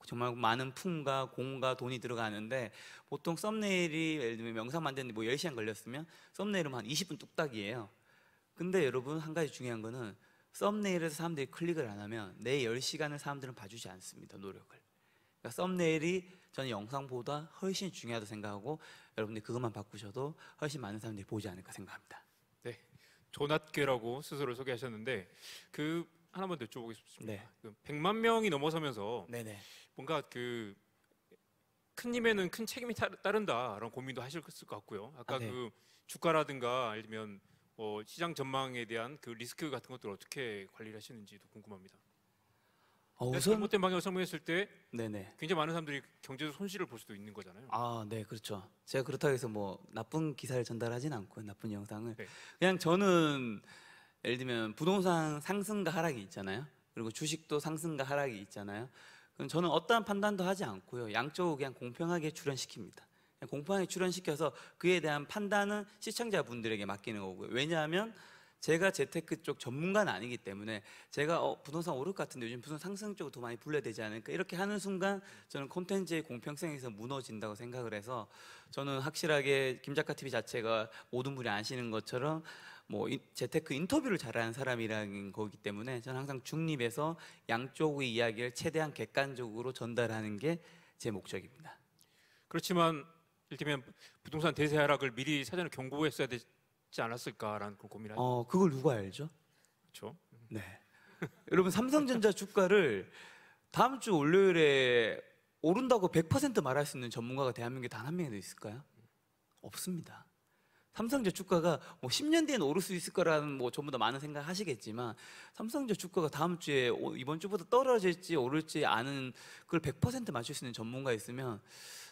Speaker 6: 정말 많은 품과 공과 돈이 들어가는데 보통 썸네일이 예를 들면 영상 만드는데 뭐 10시간 걸렸으면 썸네일은 한 20분 뚝딱이에요. 근데 여러분 한 가지 중요한 거는 썸네일에서 사람들이 클릭을 안 하면 내 10시간을 사람들은 봐주지 않습니다. 노력을. 그러니까 썸네일이 저는 영상보다 훨씬 중요하다고 생각하고 여러분들이 그것만 바꾸셔도 훨씬 많은 사람들이 보지 않을까 생각합니다.
Speaker 2: 네, 조낫계라고 스스로 소개하셨는데 그 하나만 더 여쭤보고 싶습니다.
Speaker 6: 네.
Speaker 2: 100만 명이 넘어서면서
Speaker 6: 네네.
Speaker 2: 뭔가 큰 힘에는 큰 책임이 따른다라는 고민도 하실 것 같고요. 아까
Speaker 6: 네.
Speaker 2: 그 주가라든가 예를 들면 시장 전망에 대한 그 리스크 같은 것들을 어떻게 관리를 하시는지도 궁금합니다.
Speaker 6: 우선
Speaker 2: 잘못된 방향을 설명했을 때
Speaker 6: 네네.
Speaker 2: 굉장히 많은 사람들이 경제적 손실을 볼 수도 있는 거잖아요.
Speaker 6: 네, 그렇죠. 제가 그렇다고 해서 뭐 나쁜 기사를 전달하진 않고요. 나쁜 영상을.
Speaker 2: 네.
Speaker 6: 그냥 저는 예를 들면 부동산 상승과 하락이 있잖아요. 그리고 주식도 상승과 하락이 있잖아요. 그럼 저는 어떠한 판단도 하지 않고요. 양쪽을 그냥 공평하게 출연시킵니다. 그냥 공평하게 출연시켜서 그에 대한 판단은 시청자분들에게 맡기는 거고요. 왜냐하면 제가 재테크 쪽 전문가는 아니기 때문에 제가 부동산 오를 것 같은데 요즘 부동산 상승 쪽으로 더 많이 불려야 되지 않을까 이렇게 하는 순간 저는 콘텐츠의 공평성에서 무너진다고 생각을 해서 저는 확실하게 김작가TV 자체가 모든 분이 아시는 것처럼 뭐 재테크 인터뷰를 잘하는 사람이라는 거기 때문에 저는 항상 중립에서 양쪽의 이야기를 최대한 객관적으로 전달하는 게 제 목적입니다.
Speaker 2: 그렇지만 이를테면 부동산 대세 하락을 미리 사전에 경고했어야 되지 않았을까라는 그런 고민을 하죠.
Speaker 6: 그걸 누가 알죠?
Speaker 2: 그렇죠.
Speaker 6: 네. 여러분 삼성전자 주가를 다음 주 월요일에 오른다고 100% 말할 수 있는 전문가가 대한민국에 단 한 명이라도 있을까요? 없습니다. 삼성전자 주가가 뭐 10년 뒤에는 오를 수 있을 거라는 뭐 전부 다 많은 생각 하시겠지만 삼성전자 주가가 다음 주에 이번 주보다 떨어질지 오를지 아는 그걸 100% 맞출 수 있는 전문가 있으면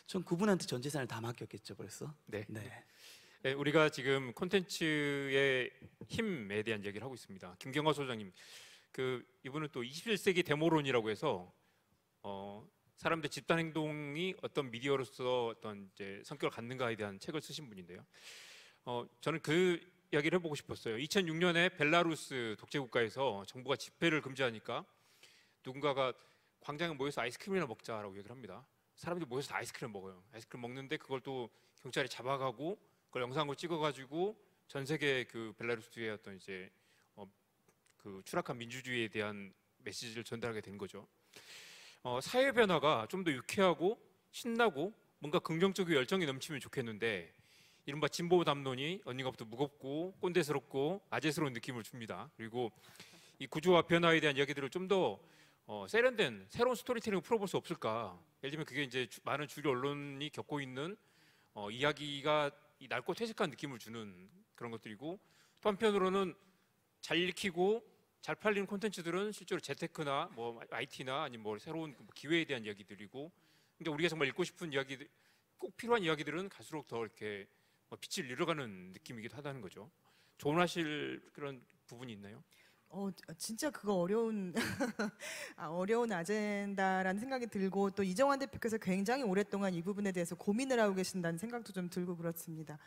Speaker 6: 전 그분한테 전 재산을 다 맡겼겠죠 벌써.
Speaker 2: 네.
Speaker 6: 네.
Speaker 2: 네, 우리가 지금 콘텐츠의 힘에 대한 얘기를 하고 있습니다. 김경화 소장님, 이분은 또 21세기 데모론이라고 해서 사람들 집단 행동이 어떤 미디어로서 어떤 이제 성격을 갖는가에 대한 책을 쓰신 분인데요. 저는 그 이야기를 해보고 싶었어요. 2006년에 벨라루스 독재국가에서 정부가 집회를 금지하니까 누군가가 광장에 모여서 아이스크림이나 먹자라고 얘기를 합니다. 사람들이 모여서 아이스크림 먹어요. 아이스크림 먹는데 그걸 또 경찰이 잡아가고 그걸 영상으로 찍어가지고 전 세계 그 벨라루스의 어떤 이제 그 추락한 민주주의에 대한 메시지를 전달하게 된 거죠. 사회 변화가 좀 더 유쾌하고 신나고 뭔가 긍정적이고 열정이 넘치면 좋겠는데 이른바 진보 담론이 언젠가부터 무겁고 꼰대스럽고 아재스러운 느낌을 줍니다. 그리고 이 구조와 변화에 대한 이야기들을 좀 더 세련된 새로운 스토리텔링을 풀어볼 수 없을까? 예를 들면 그게 이제 많은 주류 언론이 겪고 있는 이야기가 이 넓고 퇴색한 느낌을 주는 그런 것들이고, 또 한편으로는 잘 읽히고 잘 팔리는 콘텐츠들은 실제로 재테크나 뭐 IT나 아니면 뭐 새로운 기회에 대한 이야기들이고, 그러니까 우리가 정말 읽고 싶은 이야기들, 꼭 필요한 이야기들은 갈수록 더 이렇게 빛을 잃어가는 느낌이기도 하다는 거죠. 조언하실 그런 부분이 있나요?
Speaker 8: 진짜 그거 어려운 어려운 아젠다라는 생각이 들고, 또 이정환 대표께서 굉장히 오랫동안 이 부분에 대해서 고민을 하고 계신다는 생각도 좀 들고 그렇습니다.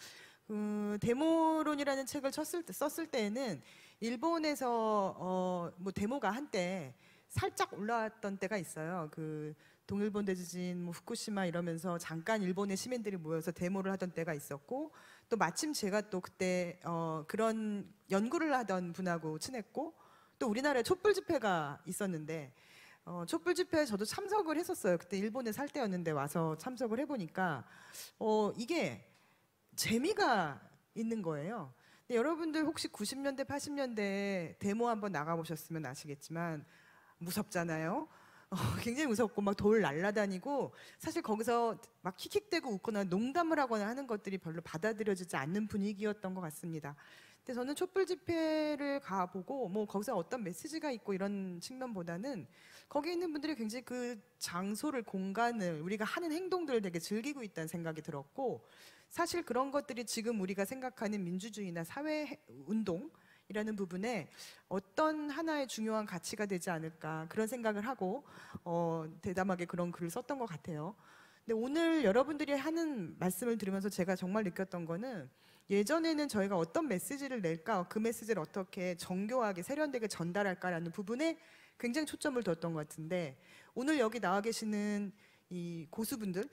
Speaker 8: 데모론이라는 책을 썼을 때에는 일본에서 뭐 데모가 한때 살짝 올라왔던 때가 있어요. 그 동일본 대지진, 뭐 후쿠시마 이러면서 잠깐 일본의 시민들이 모여서 데모를 하던 때가 있었고, 또 마침 제가 또 그때 그런 연구를 하던 분하고 친했고, 또 우리나라에 촛불 집회가 있었는데 촛불 집회에 저도 참석을 했었어요. 그때 일본에 살 때였는데 와서 참석을 해보니까 이게 재미가 있는 거예요. 근데 여러분들 혹시 90년대, 80년대 데모 한번 나가보셨으면 아시겠지만 무섭잖아요. 굉장히 무섭고 막 돌 날아다니고, 사실 거기서 막 킥킥대고 웃거나 농담을 하거나 하는 것들이 별로 받아들여지지 않는 분위기였던 것 같습니다. 근데 저는 촛불 집회를 가보고 뭐 거기서 어떤 메시지가 있고 이런 측면보다는 거기 있는 분들이 굉장히 그 장소를, 공간을, 우리가 하는 행동들을 되게 즐기고 있다는 생각이 들었고, 사실 그런 것들이 지금 우리가 생각하는 민주주의나 사회운동 이라는 부분에 어떤 하나의 중요한 가치가 되지 않을까, 그런 생각을 하고 대담하게 그런 글을 썼던 것 같아요. 근데 오늘 여러분들이 하는 말씀을 들으면서 제가 정말 느꼈던 거는, 예전에는 저희가 어떤 메시지를 낼까, 그 메시지를 어떻게 정교하게 세련되게 전달할까라는 부분에 굉장히 초점을 뒀던 것 같은데, 오늘 여기 나와 계시는 이 고수분들이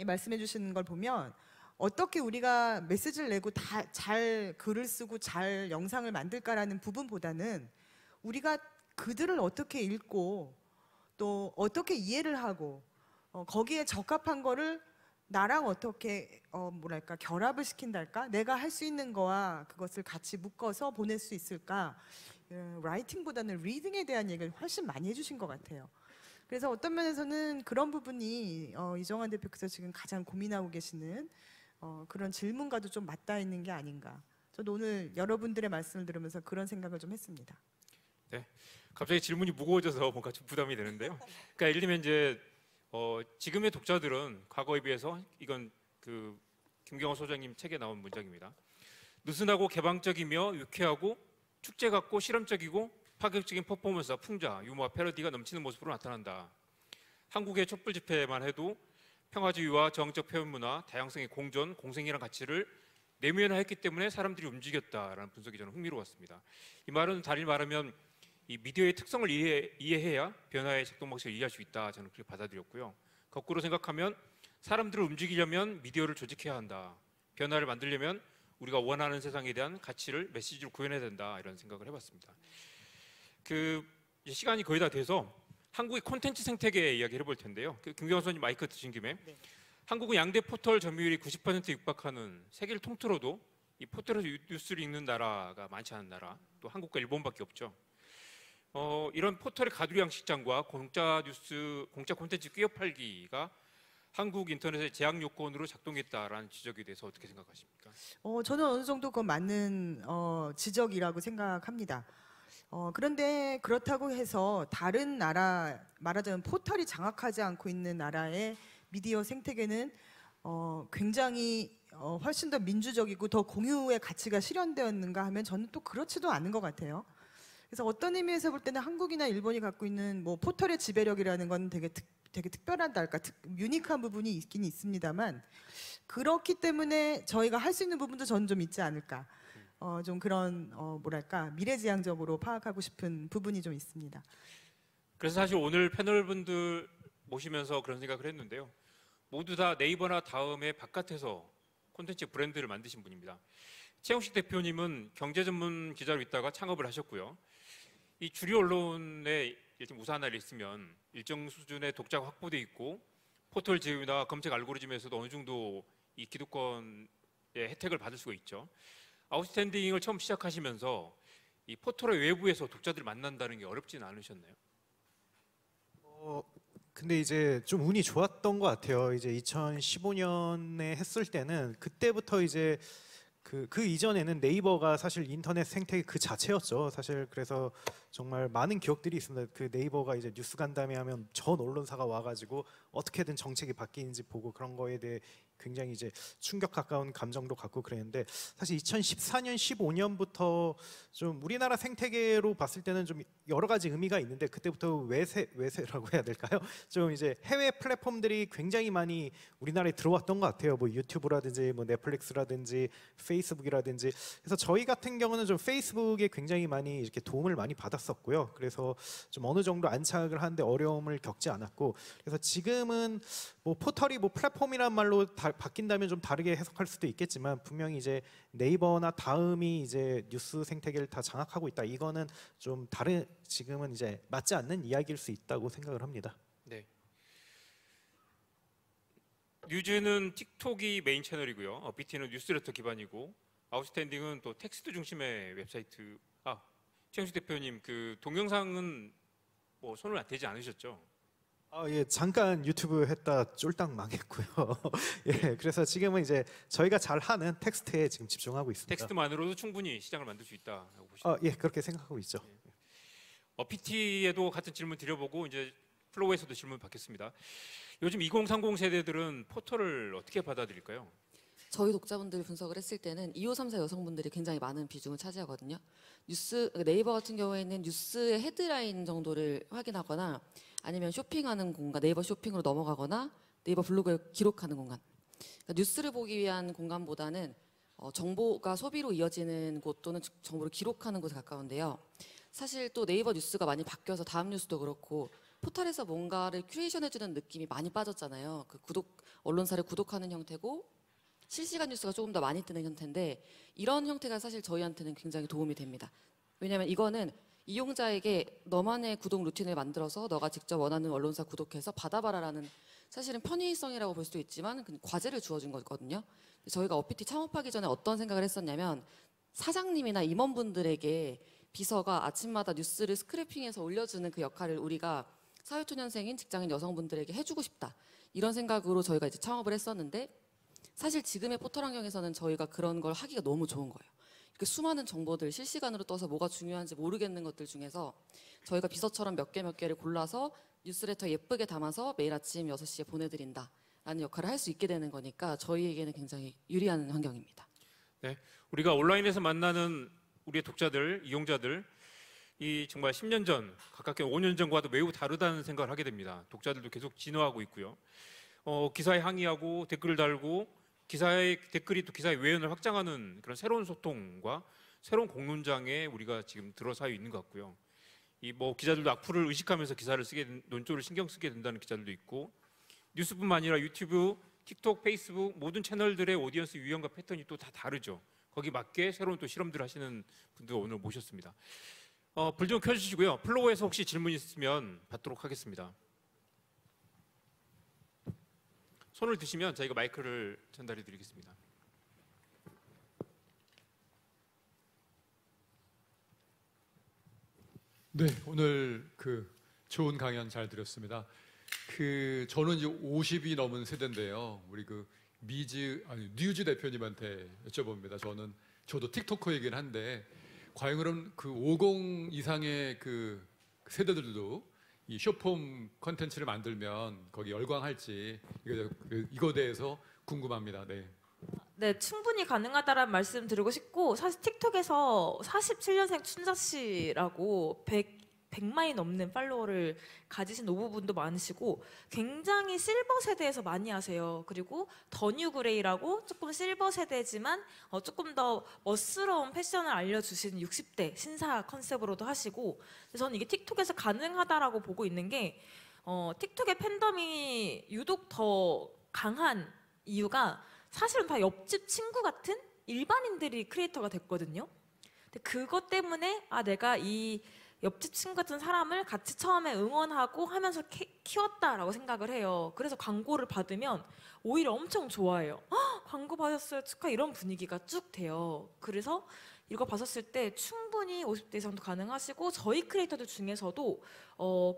Speaker 8: 말씀해 주시는 걸 보면 어떻게 우리가 메시지를 내고 다 잘 글을 쓰고 잘 영상을 만들까라는 부분보다는 우리가 그들을 어떻게 읽고 또 어떻게 이해를 하고 거기에 적합한 거를 나랑 어떻게 뭐랄까 결합을 시킨달까, 내가 할 수 있는 거와 그것을 같이 묶어서 보낼 수 있을까, 라이팅보다는 리딩에 대한 얘기를 훨씬 많이 해주신 것 같아요. 그래서 어떤 면에서는 그런 부분이 이정환 대표께서 지금 가장 고민하고 계시는 그런 질문과도 좀 맞닿아 있는 게 아닌가. 저도 오늘 여러분들의 말씀을 들으면서 그런 생각을 좀 했습니다.
Speaker 2: 네, 갑자기 질문이 무거워져서 뭔가 좀 부담이 되는데요. 그러니까 예를 들면 이제 지금의 독자들은 과거에 비해서, 이건 그 김경호 소장님 책에 나온 문장입니다. 느슨하고 개방적이며 유쾌하고 축제 같고 실험적이고 파격적인 퍼포먼스와 풍자, 유머와 패러디가 넘치는 모습으로 나타난다. 한국의 촛불 집회만 해도 평화주의와 정적 표현 문화, 다양성의 공존, 공생이라는 가치를 내면화했기 때문에 사람들이 움직였다라는 분석이 저는 흥미로웠습니다. 이 말은 달리 말하면 이 미디어의 특성을 이해해야 변화의 작동 방식을 이해할 수 있다, 저는 그렇게 받아들였고요. 거꾸로 생각하면 사람들을 움직이려면 미디어를 조직해야 한다. 변화를 만들려면 우리가 원하는 세상에 대한 가치를, 메시지를 구현해야 된다, 이런 생각을 해봤습니다. 시간이 거의 다 돼서 한국의 콘텐츠 생태계 이야기를 해볼 텐데요. 김경호 선생님 마이크 드신 김에,
Speaker 8: 네.
Speaker 2: 한국은 양대 포털 점유율이 90% 육박하는, 세계를 통틀어도 이 포털에서 뉴스를 읽는 나라가 많지 않은 나라, 또 한국과 일본밖에 없죠. 이런 포털의 가두리 양식장과 공짜 뉴스, 공짜 콘텐츠 끼어 팔기가 한국 인터넷의 제약 요건으로 작동했다라는 지적에 대해서 어떻게 생각하십니까?
Speaker 8: 저는 어느 정도 그건 맞는 지적이라고 생각합니다. 그런데 그렇다고 해서 다른 나라, 말하자면 포털이 장악하지 않고 있는 나라의 미디어 생태계는 굉장히 훨씬 더 민주적이고 더 공유의 가치가 실현되었는가 하면 저는 또 그렇지도 않은 것 같아요. 그래서 어떤 의미에서 볼 때는 한국이나 일본이 갖고 있는 뭐 포털의 지배력이라는 건 되게 특별하달까, 유니크한 부분이 있긴 있습니다만, 그렇기 때문에 저희가 할 수 있는 부분도 저는 좀 있지 않을까. 좀 그런 뭐랄까 미래지향적으로 파악하고 싶은 부분이 좀 있습니다.
Speaker 2: 그래서 사실 오늘 패널분들 모시면서 그런 생각을 했는데요. 모두 다 네이버나 다음의 바깥에서 콘텐츠 브랜드를 만드신 분입니다. 최영식 대표님은 경제 전문 기자로 있다가 창업을 하셨고요. 이 주류 언론에 지금 우산 하나를 있으면 일정 수준의 독자가 확보돼 있고 포털 제휴나 검색 알고리즘에서도 어느 정도 이 기득권의 혜택을 받을 수가 있죠. 아웃스탠딩을 처음 시작하시면서 이 포털의 외부에서 독자들을 만난다는 게 어렵지는 않으셨나요?
Speaker 3: 근데 이제 좀 운이 좋았던 것 같아요. 이제 2015년에 했을 때는 그때부터 이제 그 이전에는 네이버가 사실 인터넷 생태계 그 자체였죠. 사실 그래서 정말 많은 기억들이 있습니다. 그 네이버가 이제 뉴스 간담회 하면 전 언론사가 와가지고 어떻게든 정책이 바뀌는지 보고 그런 거에 대해 굉장히 이제 충격 가까운 감정도 갖고 그랬는데 사실 2014년, 15년부터 좀 우리나라 생태계로 봤을 때는 좀 여러 가지 의미가 있는데 그때부터 외세라고 해야 될까요? 좀 이제 해외 플랫폼들이 굉장히 많이 우리나라에 들어왔던 것 같아요. 뭐 유튜브라든지 뭐 넷플릭스라든지 페이스북이라든지 그래서 저희 같은 경우는 좀 페이스북에 굉장히 많이 이렇게 도움을 많이 받았었고요. 그래서 좀 어느 정도 안착을 하는데 어려움을 겪지 않았고 그래서 지금은 뭐 포털이 뭐 플랫폼이란 말로 바뀐다면 좀 다르게 해석할 수도 있겠지만 분명히 이제 네이버나 다음이 이제 뉴스 생태계를 다 장악하고 있다. 이거는 좀 다른 지금은 이제 맞지 않는 이야기일 수 있다고 생각을 합니다.
Speaker 2: 네. 뉴즈는 틱톡이 메인 채널이고요. BT는 뉴스레터 기반이고 아웃스탠딩은 또 텍스트 중심의 웹사이트. 최영수 대표님 그 동영상은 뭐 손을 대지 않으셨죠?
Speaker 3: 예, 잠깐 유튜브 했다 쫄딱 망했고요. 예, 그래서 지금은 이제 저희가 잘 하는 텍스트에 지금 집중하고 있습니다.
Speaker 2: 텍스트만으로도 충분히 시장을 만들 수 있다고 보시죠.
Speaker 3: 예, 그렇게 생각하고 있죠.
Speaker 2: PT에도 같은 질문 드려보고 이제 플로우에서도 질문 받겠습니다. 요즘 2030 세대들은 포털을 어떻게 받아들일까요?
Speaker 5: 저희 독자분들이 분석을 했을 때는 2534 여성분들이 굉장히 많은 비중을 차지하거든요. 네이버 같은 경우에는 뉴스의 헤드라인 정도를 확인하거나 아니면 쇼핑하는 공간, 네이버 쇼핑으로 넘어가거나 네이버 블로그에 기록하는 공간. 그러니까 뉴스를 보기 위한 공간보다는 정보가 소비로 이어지는 곳 또는 정보를 기록하는 곳에 가까운데요. 사실 또 네이버 뉴스가 많이 바뀌어서 다음 뉴스도 그렇고 포털에서 뭔가를 큐레이션해주는 느낌이 많이 빠졌잖아요. 언론사를 구독하는 형태고 실시간 뉴스가 조금 더 많이 뜨는 형태인데 이런 형태가 사실 저희한테는 굉장히 도움이 됩니다. 왜냐하면 이거는 이용자에게 너만의 구독 루틴을 만들어서 너가 직접 원하는 언론사 구독해서 받아봐라라는 사실은 편의성이라고 볼 수도 있지만 과제를 주어준 거거든요. 저희가 어피티 창업하기 전에 어떤 생각을 했었냐면 사장님이나 임원분들에게 비서가 아침마다 뉴스를 스크래핑해서 올려주는 그 역할을 우리가 사회초년생인 직장인 여성분들에게 해주고 싶다. 이런 생각으로 저희가 이제 창업을 했었는데 사실 지금의 포털 환경에서는 저희가 그런 걸 하기가 너무 좋은 거예요. 이렇게 수많은 정보들 실시간으로 떠서 뭐가 중요한지 모르겠는 것들 중에서 저희가 비서처럼 몇 개를 골라서 뉴스레터 예쁘게 담아서 매일 아침 6시에 보내드린다라는 역할을 할 수 있게 되는 거니까 저희에게는 굉장히 유리한 환경입니다.
Speaker 2: 네, 우리가 온라인에서 만나는 우리의 독자들, 이용자들 이 정말 10년 전, 가깝게 5년 전과도 매우 다르다는 생각을 하게 됩니다. 독자들도 계속 진화하고 있고요. 기사에 항의하고 댓글을 달고 기사의 댓글이 또 기사의 외연을 확장하는 그런 새로운 소통과 새로운 공론장에 우리가 지금 들어서 있는 것 같고요. 기자들도 악플을 의식하면서 기사를 논조를 신경 쓰게 된다는 기자들도 있고 뉴스뿐만 아니라 유튜브, 틱톡, 페이스북 모든 채널들의 오디언스 유형과 패턴이 또 다 다르죠. 거기 맞게 새로운 또 실험들을 하시는 분들 오늘 모셨습니다. 불 좀 켜주시고요. 플로우에서 혹시 질문 있으면 받도록 하겠습니다. 손을 드시면 저희가 마이크를 전달해 드리겠습니다.
Speaker 9: 네, 오늘 좋은 강연 잘 들었습니다. 저는 이제 50이 넘은 세대인데요. 우리 뉴즈 대표님한테 여쭤봅니다. 저도 틱토커이긴 한데 과연 그럼 50 이상의 세대들도 이 숏폼 컨텐츠를 만들면 거기 열광할지 이거에 대해서 궁금합니다. 네.
Speaker 4: 네, 충분히 가능하다라는 말씀 드리고 싶고 사실 틱톡에서 47년생 춘자 씨라고 100만이 넘는 팔로워를 가지신 노부분도 많으시고 굉장히 실버 세대에서 많이 하세요. 그리고 더 뉴 그레이라고 조금 실버 세대지만 조금 더 멋스러운 패션을 알려주시는 60대 신사 컨셉으로도 하시고 저는 이게 틱톡에서 가능하다라고 보고 있는 게 틱톡의 팬덤이 유독 더 강한 이유가 사실은 다 옆집 친구 같은 일반인들이 크리에이터가 됐거든요. 근데 그것 때문에 내가 이 옆집 친구 같은 사람을 같이 처음에 응원하고 하면서 키웠다라고 생각을 해요. 그래서 광고를 받으면 오히려 엄청 좋아해요. 광고 받았어요, 축하, 이런 분위기가 쭉 돼요. 그래서 이거 봤었을 때 충분히 50대 이상도 가능하시고, 저희 크리에이터들 중에서도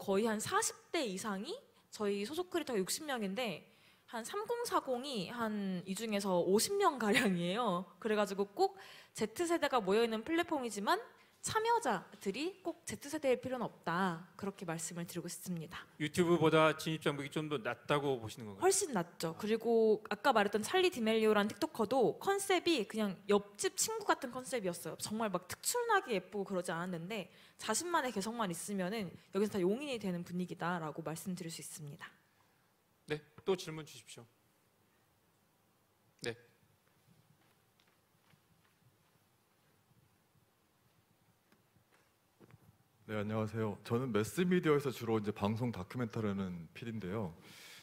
Speaker 4: 거의 한 40대 이상이, 저희 소속 크리에이터가 60명인데 한 3040이 한 이 중에서 50명 가량이에요. 그래가지고 꼭 Z세대가 모여있는 플랫폼이지만 참여자들이 꼭 Z세대일 필요는 없다, 그렇게 말씀을 드리고 싶습니다.
Speaker 2: 유튜브보다 진입 장벽이 좀 더 낮다고 보시는 건가요?
Speaker 4: 훨씬 낫죠. 그리고 아까 말했던 찰리 디멜리오라는 틱토커도 컨셉이 그냥 옆집 친구 같은 컨셉이었어요. 정말 막 특출나게 예쁘고 그러지 않았는데 자신만의 개성만 있으면은 여기서 다 용인이 되는 분위기다라고 말씀드릴 수 있습니다.
Speaker 2: 네, 또 질문 주십시오. 네.
Speaker 10: 네, 안녕하세요. 저는 매스미디어에서 주로 이제 방송 다큐멘터리하는 PD인데요.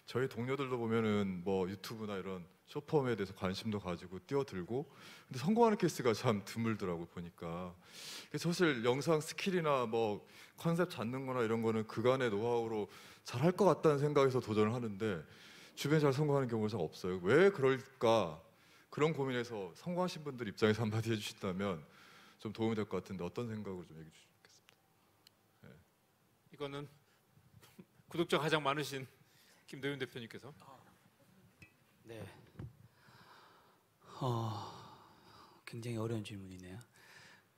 Speaker 10: 저희 동료들도 보면은 뭐 유튜브나 이런 숏폼에 대해서 관심도 가지고 뛰어들고, 근데 성공하는 케이스가 참 드물더라고 보니까. 사실 영상 스킬이나 뭐 컨셉 잡는 거나 이런 거는 그간의 노하우로 잘 할 것 같다는 생각에서 도전을 하는데 주변에 잘 성공하는 경우가 잘 없어요. 왜 그럴까? 그런 고민에서 성공하신 분들 입장에서 한마디 해주신다면 좀 도움이 될 것 같은데 어떤 생각으로 좀 얘기해 주시겠습니다.
Speaker 2: 이거는 구독자 가장 많으신 김도윤 대표님께서.
Speaker 6: 네. 굉장히 어려운 질문이네요.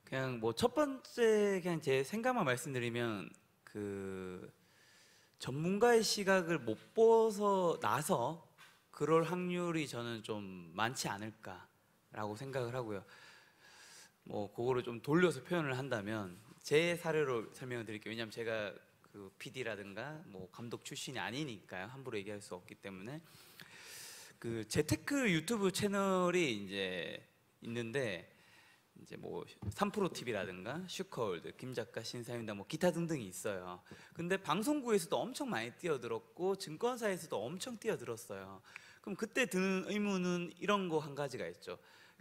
Speaker 6: 그냥 뭐 첫 번째 그냥 제 생각만 말씀드리면, 그 전문가의 시각을 못 벗어나서 그럴 확률이 저는 좀 많지 않을까라고 생각을 하고요. 뭐 그거를 좀 돌려서 표현을 한다면 제 사례로 설명을 드릴게요. 왜냐하면 제가 그 PD라든가 뭐 감독 출신이 아니니까요. 함부로 얘기할 수 없기 때문에. 그 재테크 유튜브 채널이 이제 있는데, 이제 뭐 3프로 TV라든가 슈커월드, 김작가, 신사임당, 뭐 기타 등등이 있어요. 근데 방송국에서도 엄청 많이 뛰어들었고 증권사에서도 엄청 뛰어들었어요. 그럼 그때 드는 의문은 이런 거 한 가지가 있죠.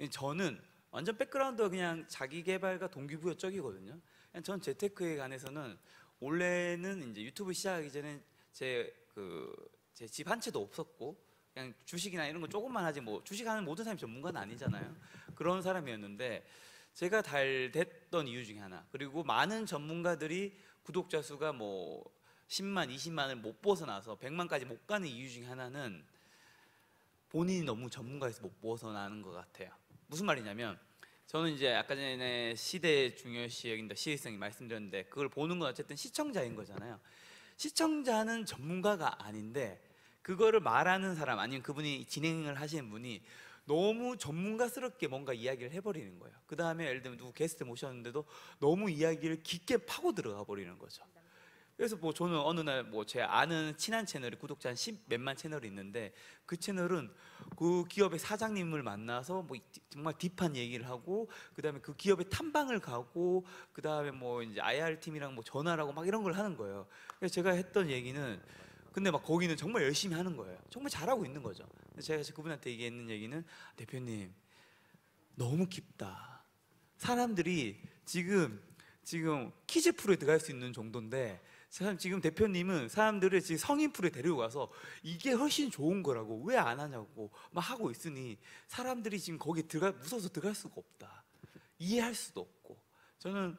Speaker 6: 저는 완전 백그라운드가 그냥 자기 개발과 동기부여 쪽이거든요. 전 재테크에 관해서는 원래는 이제 유튜브 시작하기 전에 제 집 한 채도 없었고, 그냥 주식이나 이런 거 조금만 하지, 뭐 주식하는 모든 사람이 전문가는 아니잖아요. 그런 사람이었는데, 제가 잘 됐던 이유 중에 하나, 그리고 많은 전문가들이 구독자 수가 뭐 10만, 20만을 못 벗어나서 100만까지 못 가는 이유 중에 하나는 본인이 너무 전문가에서 못 벗어나는 것 같아요. 무슨 말이냐면, 저는 이제 아까 전에 시대의 중요시 여긴다, 시의성이 말씀드렸는데, 그걸 보는 건 어쨌든 시청자인 거잖아요. 시청자는 전문가가 아닌데 그거를 말하는 사람, 아니면 그분이 진행을 하시는 분이 너무 전문가스럽게 뭔가 이야기를 해버리는 거예요. 그 다음에 예를 들면 누구 게스트 모셨는데도 너무 이야기를 깊게 파고 들어가 버리는 거죠. 그래서 뭐 저는 어느 날 뭐 제 아는 친한 채널이 구독자 한 10몇만 채널이 있는데, 그 채널은 그 기업의 사장님을 만나서 뭐 정말 딥한 얘기를 하고, 그다음에 그 기업의 탐방을 가고, 그다음에 뭐 이제 IR 팀이랑 뭐 전화를 하고 막 이런 걸 하는 거예요. 그래서 제가 했던 얘기는, 근데 막 거기는 정말 열심히 하는 거예요. 정말 잘하고 있는 거죠. 제가 그분한테 얘기했는 얘기는, 대표님 너무 깊다. 사람들이 지금 키즈 프로에 들어갈 수 있는 정도인데, 지금 대표님은 사람들을 지금 성인 프로에 데리고 가서 이게 훨씬 좋은 거라고 왜 안 하냐고 막 하고 있으니, 사람들이 지금 거기 무서워서 들어갈 수가 없다. 이해할 수도 없고. 저는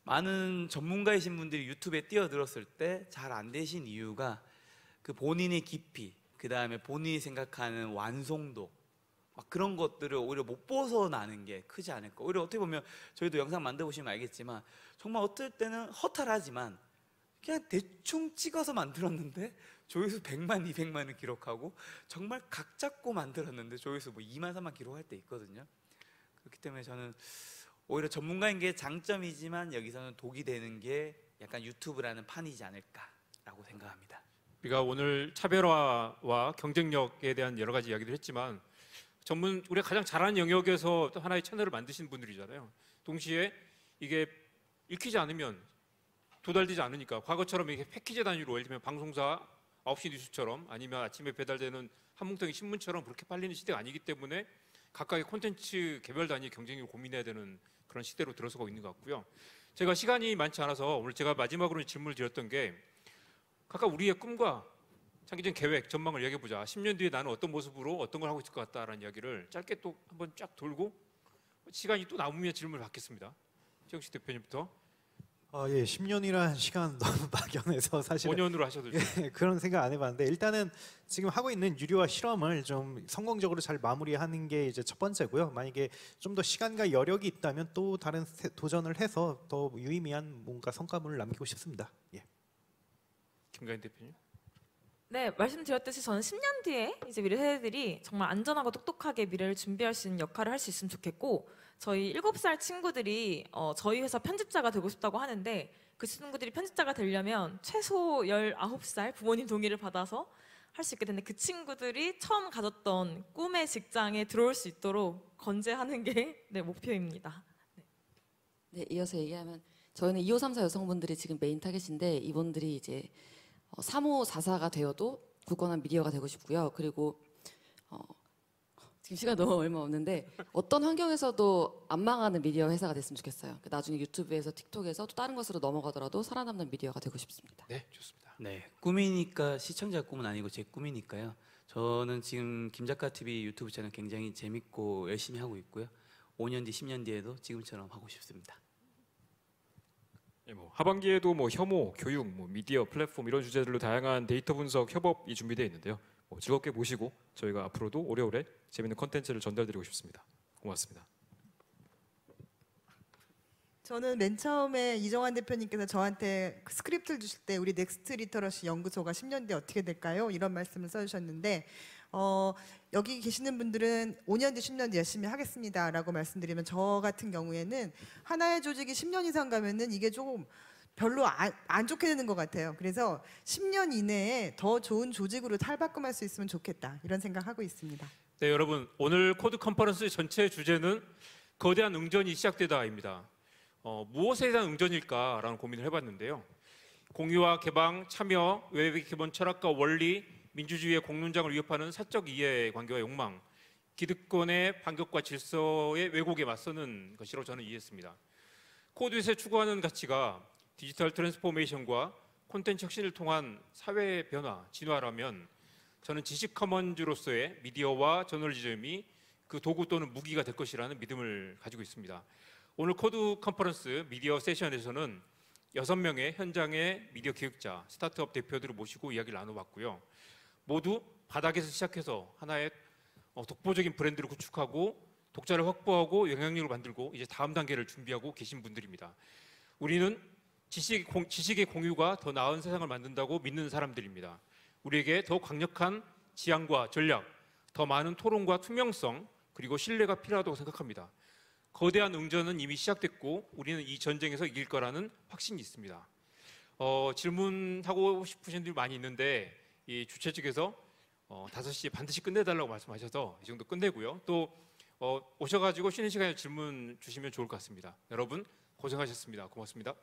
Speaker 6: 많은 전문가이신 분들이 유튜브에 뛰어들었을 때 잘 안 되신 이유가 그 본인의 깊이, 그 다음에 본인이 생각하는 완성도, 막 그런 것들을 오히려 못 벗어나는 게 크지 않을까. 오히려 어떻게 보면 저희도 영상 만들어 보시면 알겠지만, 정말 어떨 때는 허탈하지만 그냥 대충 찍어서 만들었는데 조회수 100만, 200만을 기록하고, 정말 각 잡고 만들었는데 조회수 뭐 2만, 3만 기록할 때 있거든요. 그렇기 때문에 저는 오히려 전문가인 게 장점이지만 여기서는 독이 되는 게 약간 유튜브라는 판이지 않을까라고 생각합니다.
Speaker 2: 우리가 오늘 차별화와 경쟁력에 대한 여러 가지 이야기를 했지만, 우리가 가장 잘하는 영역에서 또 하나의 채널을 만드신 분들이잖아요. 동시에 이게 읽히지 않으면 도달되지 않으니까, 과거처럼 이게 패키지 단위로, 예를 들면 방송사 9시 뉴스처럼, 아니면 아침에 배달되는 한 뭉텅이 신문처럼 그렇게 팔리는 시대가 아니기 때문에 각각의 콘텐츠 개별 단위 경쟁력을 고민해야 되는 그런 시대로 들어서고 있는 것 같고요. 제가 시간이 많지 않아서 오늘 제가 마지막으로 질문을 드렸던 게 각각 우리의 꿈과 장기적인 계획, 전망을 이야기해보자. 10년 뒤에 나는 어떤 모습으로 어떤 걸 하고 있을 것 같다라는 이야기를 짧게 또 한번 쫙 돌고 시간이 또 남으면 질문을 받겠습니다. 최영식 대표님부터.
Speaker 3: 예, 10년이라는 시간 너무 막연해서 사실
Speaker 2: 5년으로 하셔도 돼요.
Speaker 3: 예, 그런 생각 안 해봤는데 일단은 지금 하고 있는 유료화 실험을 좀 성공적으로 잘 마무리하는 게 이제 첫 번째고요. 만약에 좀 더 시간과 여력이 있다면 또 다른 도전을 해서 더 유의미한 뭔가 성과물을 남기고 싶습니다. 예.
Speaker 2: 김가인 대표님.
Speaker 4: 네, 말씀드렸듯이 저는 10년 뒤에 이제 미래 세대들이 정말 안전하고 똑똑하게 미래를 준비할 수 있는 역할을 할 수 있으면 좋겠고, 저희 7살 친구들이 저희 회사 편집자가 되고 싶다고 하는데, 그 친구들이 편집자가 되려면 최소 19살 부모님 동의를 받아서 할 수 있게 되는데, 그 친구들이 처음 가졌던 꿈의 직장에 들어올 수 있도록 건재하는 게 네, 목표입니다.
Speaker 5: 네, 이어서 얘기하면 저희는 2호 3사 여성분들이 지금 메인 타겟인데 이분들이 이제 3호 4사가 되어도 굳건한 미디어가 되고 싶고요. 그리고 지금 시간 너무 얼마 없는데 어떤 환경에서도 안 망하는 미디어 회사가 됐으면 좋겠어요. 나중에 유튜브에서 틱톡에서 또 다른 것으로 넘어가더라도 살아남는 미디어가 되고 싶습니다.
Speaker 2: 네, 좋습니다.
Speaker 6: 네, 꿈이니까 시청자 꿈은 아니고 제 꿈이니까요. 저는 지금 김작가 TV 유튜브 채널 굉장히 재밌고 열심히 하고 있고요. 5년 뒤, 10년 뒤에도 지금처럼 하고 싶습니다.
Speaker 7: 예, 하반기에도 혐오, 교육, 미디어, 플랫폼 이런 주제들로 다양한 데이터 분석 협업이 준비되어 있는데요. 즐겁게 보시고 저희가 앞으로도 오래오래 재밌는 컨텐츠를 전달드리고 싶습니다. 고맙습니다.
Speaker 8: 저는 맨 처음에 이정환 대표님께서 저한테 스크립트를 주실 때 우리 넥스트 리터러시 연구소가 10년 뒤에 어떻게 될까요? 이런 말씀을 써주셨는데 여기 계시는 분들은 5년 뒤, 10년 뒤 열심히 하겠습니다라고 말씀드리면, 저 같은 경우에는 하나의 조직이 10년 이상 가면은 이게 조금 별로 안 좋게 되는 것 같아요. 그래서 10년 이내에 더 좋은 조직으로 탈바꿈할 수 있으면 좋겠다, 이런 생각하고 있습니다.
Speaker 2: 네, 여러분, 오늘 코드 컨퍼런스 전체 주제는 거대한 응전이 시작되다입니다. 무엇에 대한 응전일까라는 고민을 해봤는데요. 공유와 개방, 참여, 웹의 기본 철학과 원리, 민주주의의 공론장을 위협하는 사적 이해 관계와 욕망, 기득권의 반격과 질서의 왜곡에 맞서는 것이라고 저는 이해했습니다. 코드에서 추구하는 가치가 디지털 트랜스포메이션과 콘텐츠 혁신을 통한 사회 변화, 진화라면 저는 지식 커먼즈로서의 미디어와 저널리즘이 그 도구 또는 무기가 될 것이라는 믿음을 가지고 있습니다. 오늘 코드 컨퍼런스 미디어 세션에서는 6명의 현장의 미디어 기획자, 스타트업 대표들을 모시고 이야기를 나눠봤고요. 모두 바닥에서 시작해서 하나의 독보적인 브랜드를 구축하고 독자를 확보하고 영향력을 만들고 이제 다음 단계를 준비하고 계신 분들입니다. 우리는 지식의 공유가 더 나은 세상을 만든다고 믿는 사람들입니다. 우리에게 더 강력한 지향과 전략, 더 많은 토론과 투명성, 그리고 신뢰가 필요하다고 생각합니다. 거대한 응전은 이미 시작됐고 우리는 이 전쟁에서 이길 거라는 확신이 있습니다. 질문하고 싶으신 분들이 많이 있는데 이 주최 측에서 5시에 반드시 끝내달라고 말씀하셔서 이 정도 끝내고요. 또 오셔가지고 쉬는 시간에 질문 주시면 좋을 것 같습니다. 여러분 고생하셨습니다. 고맙습니다.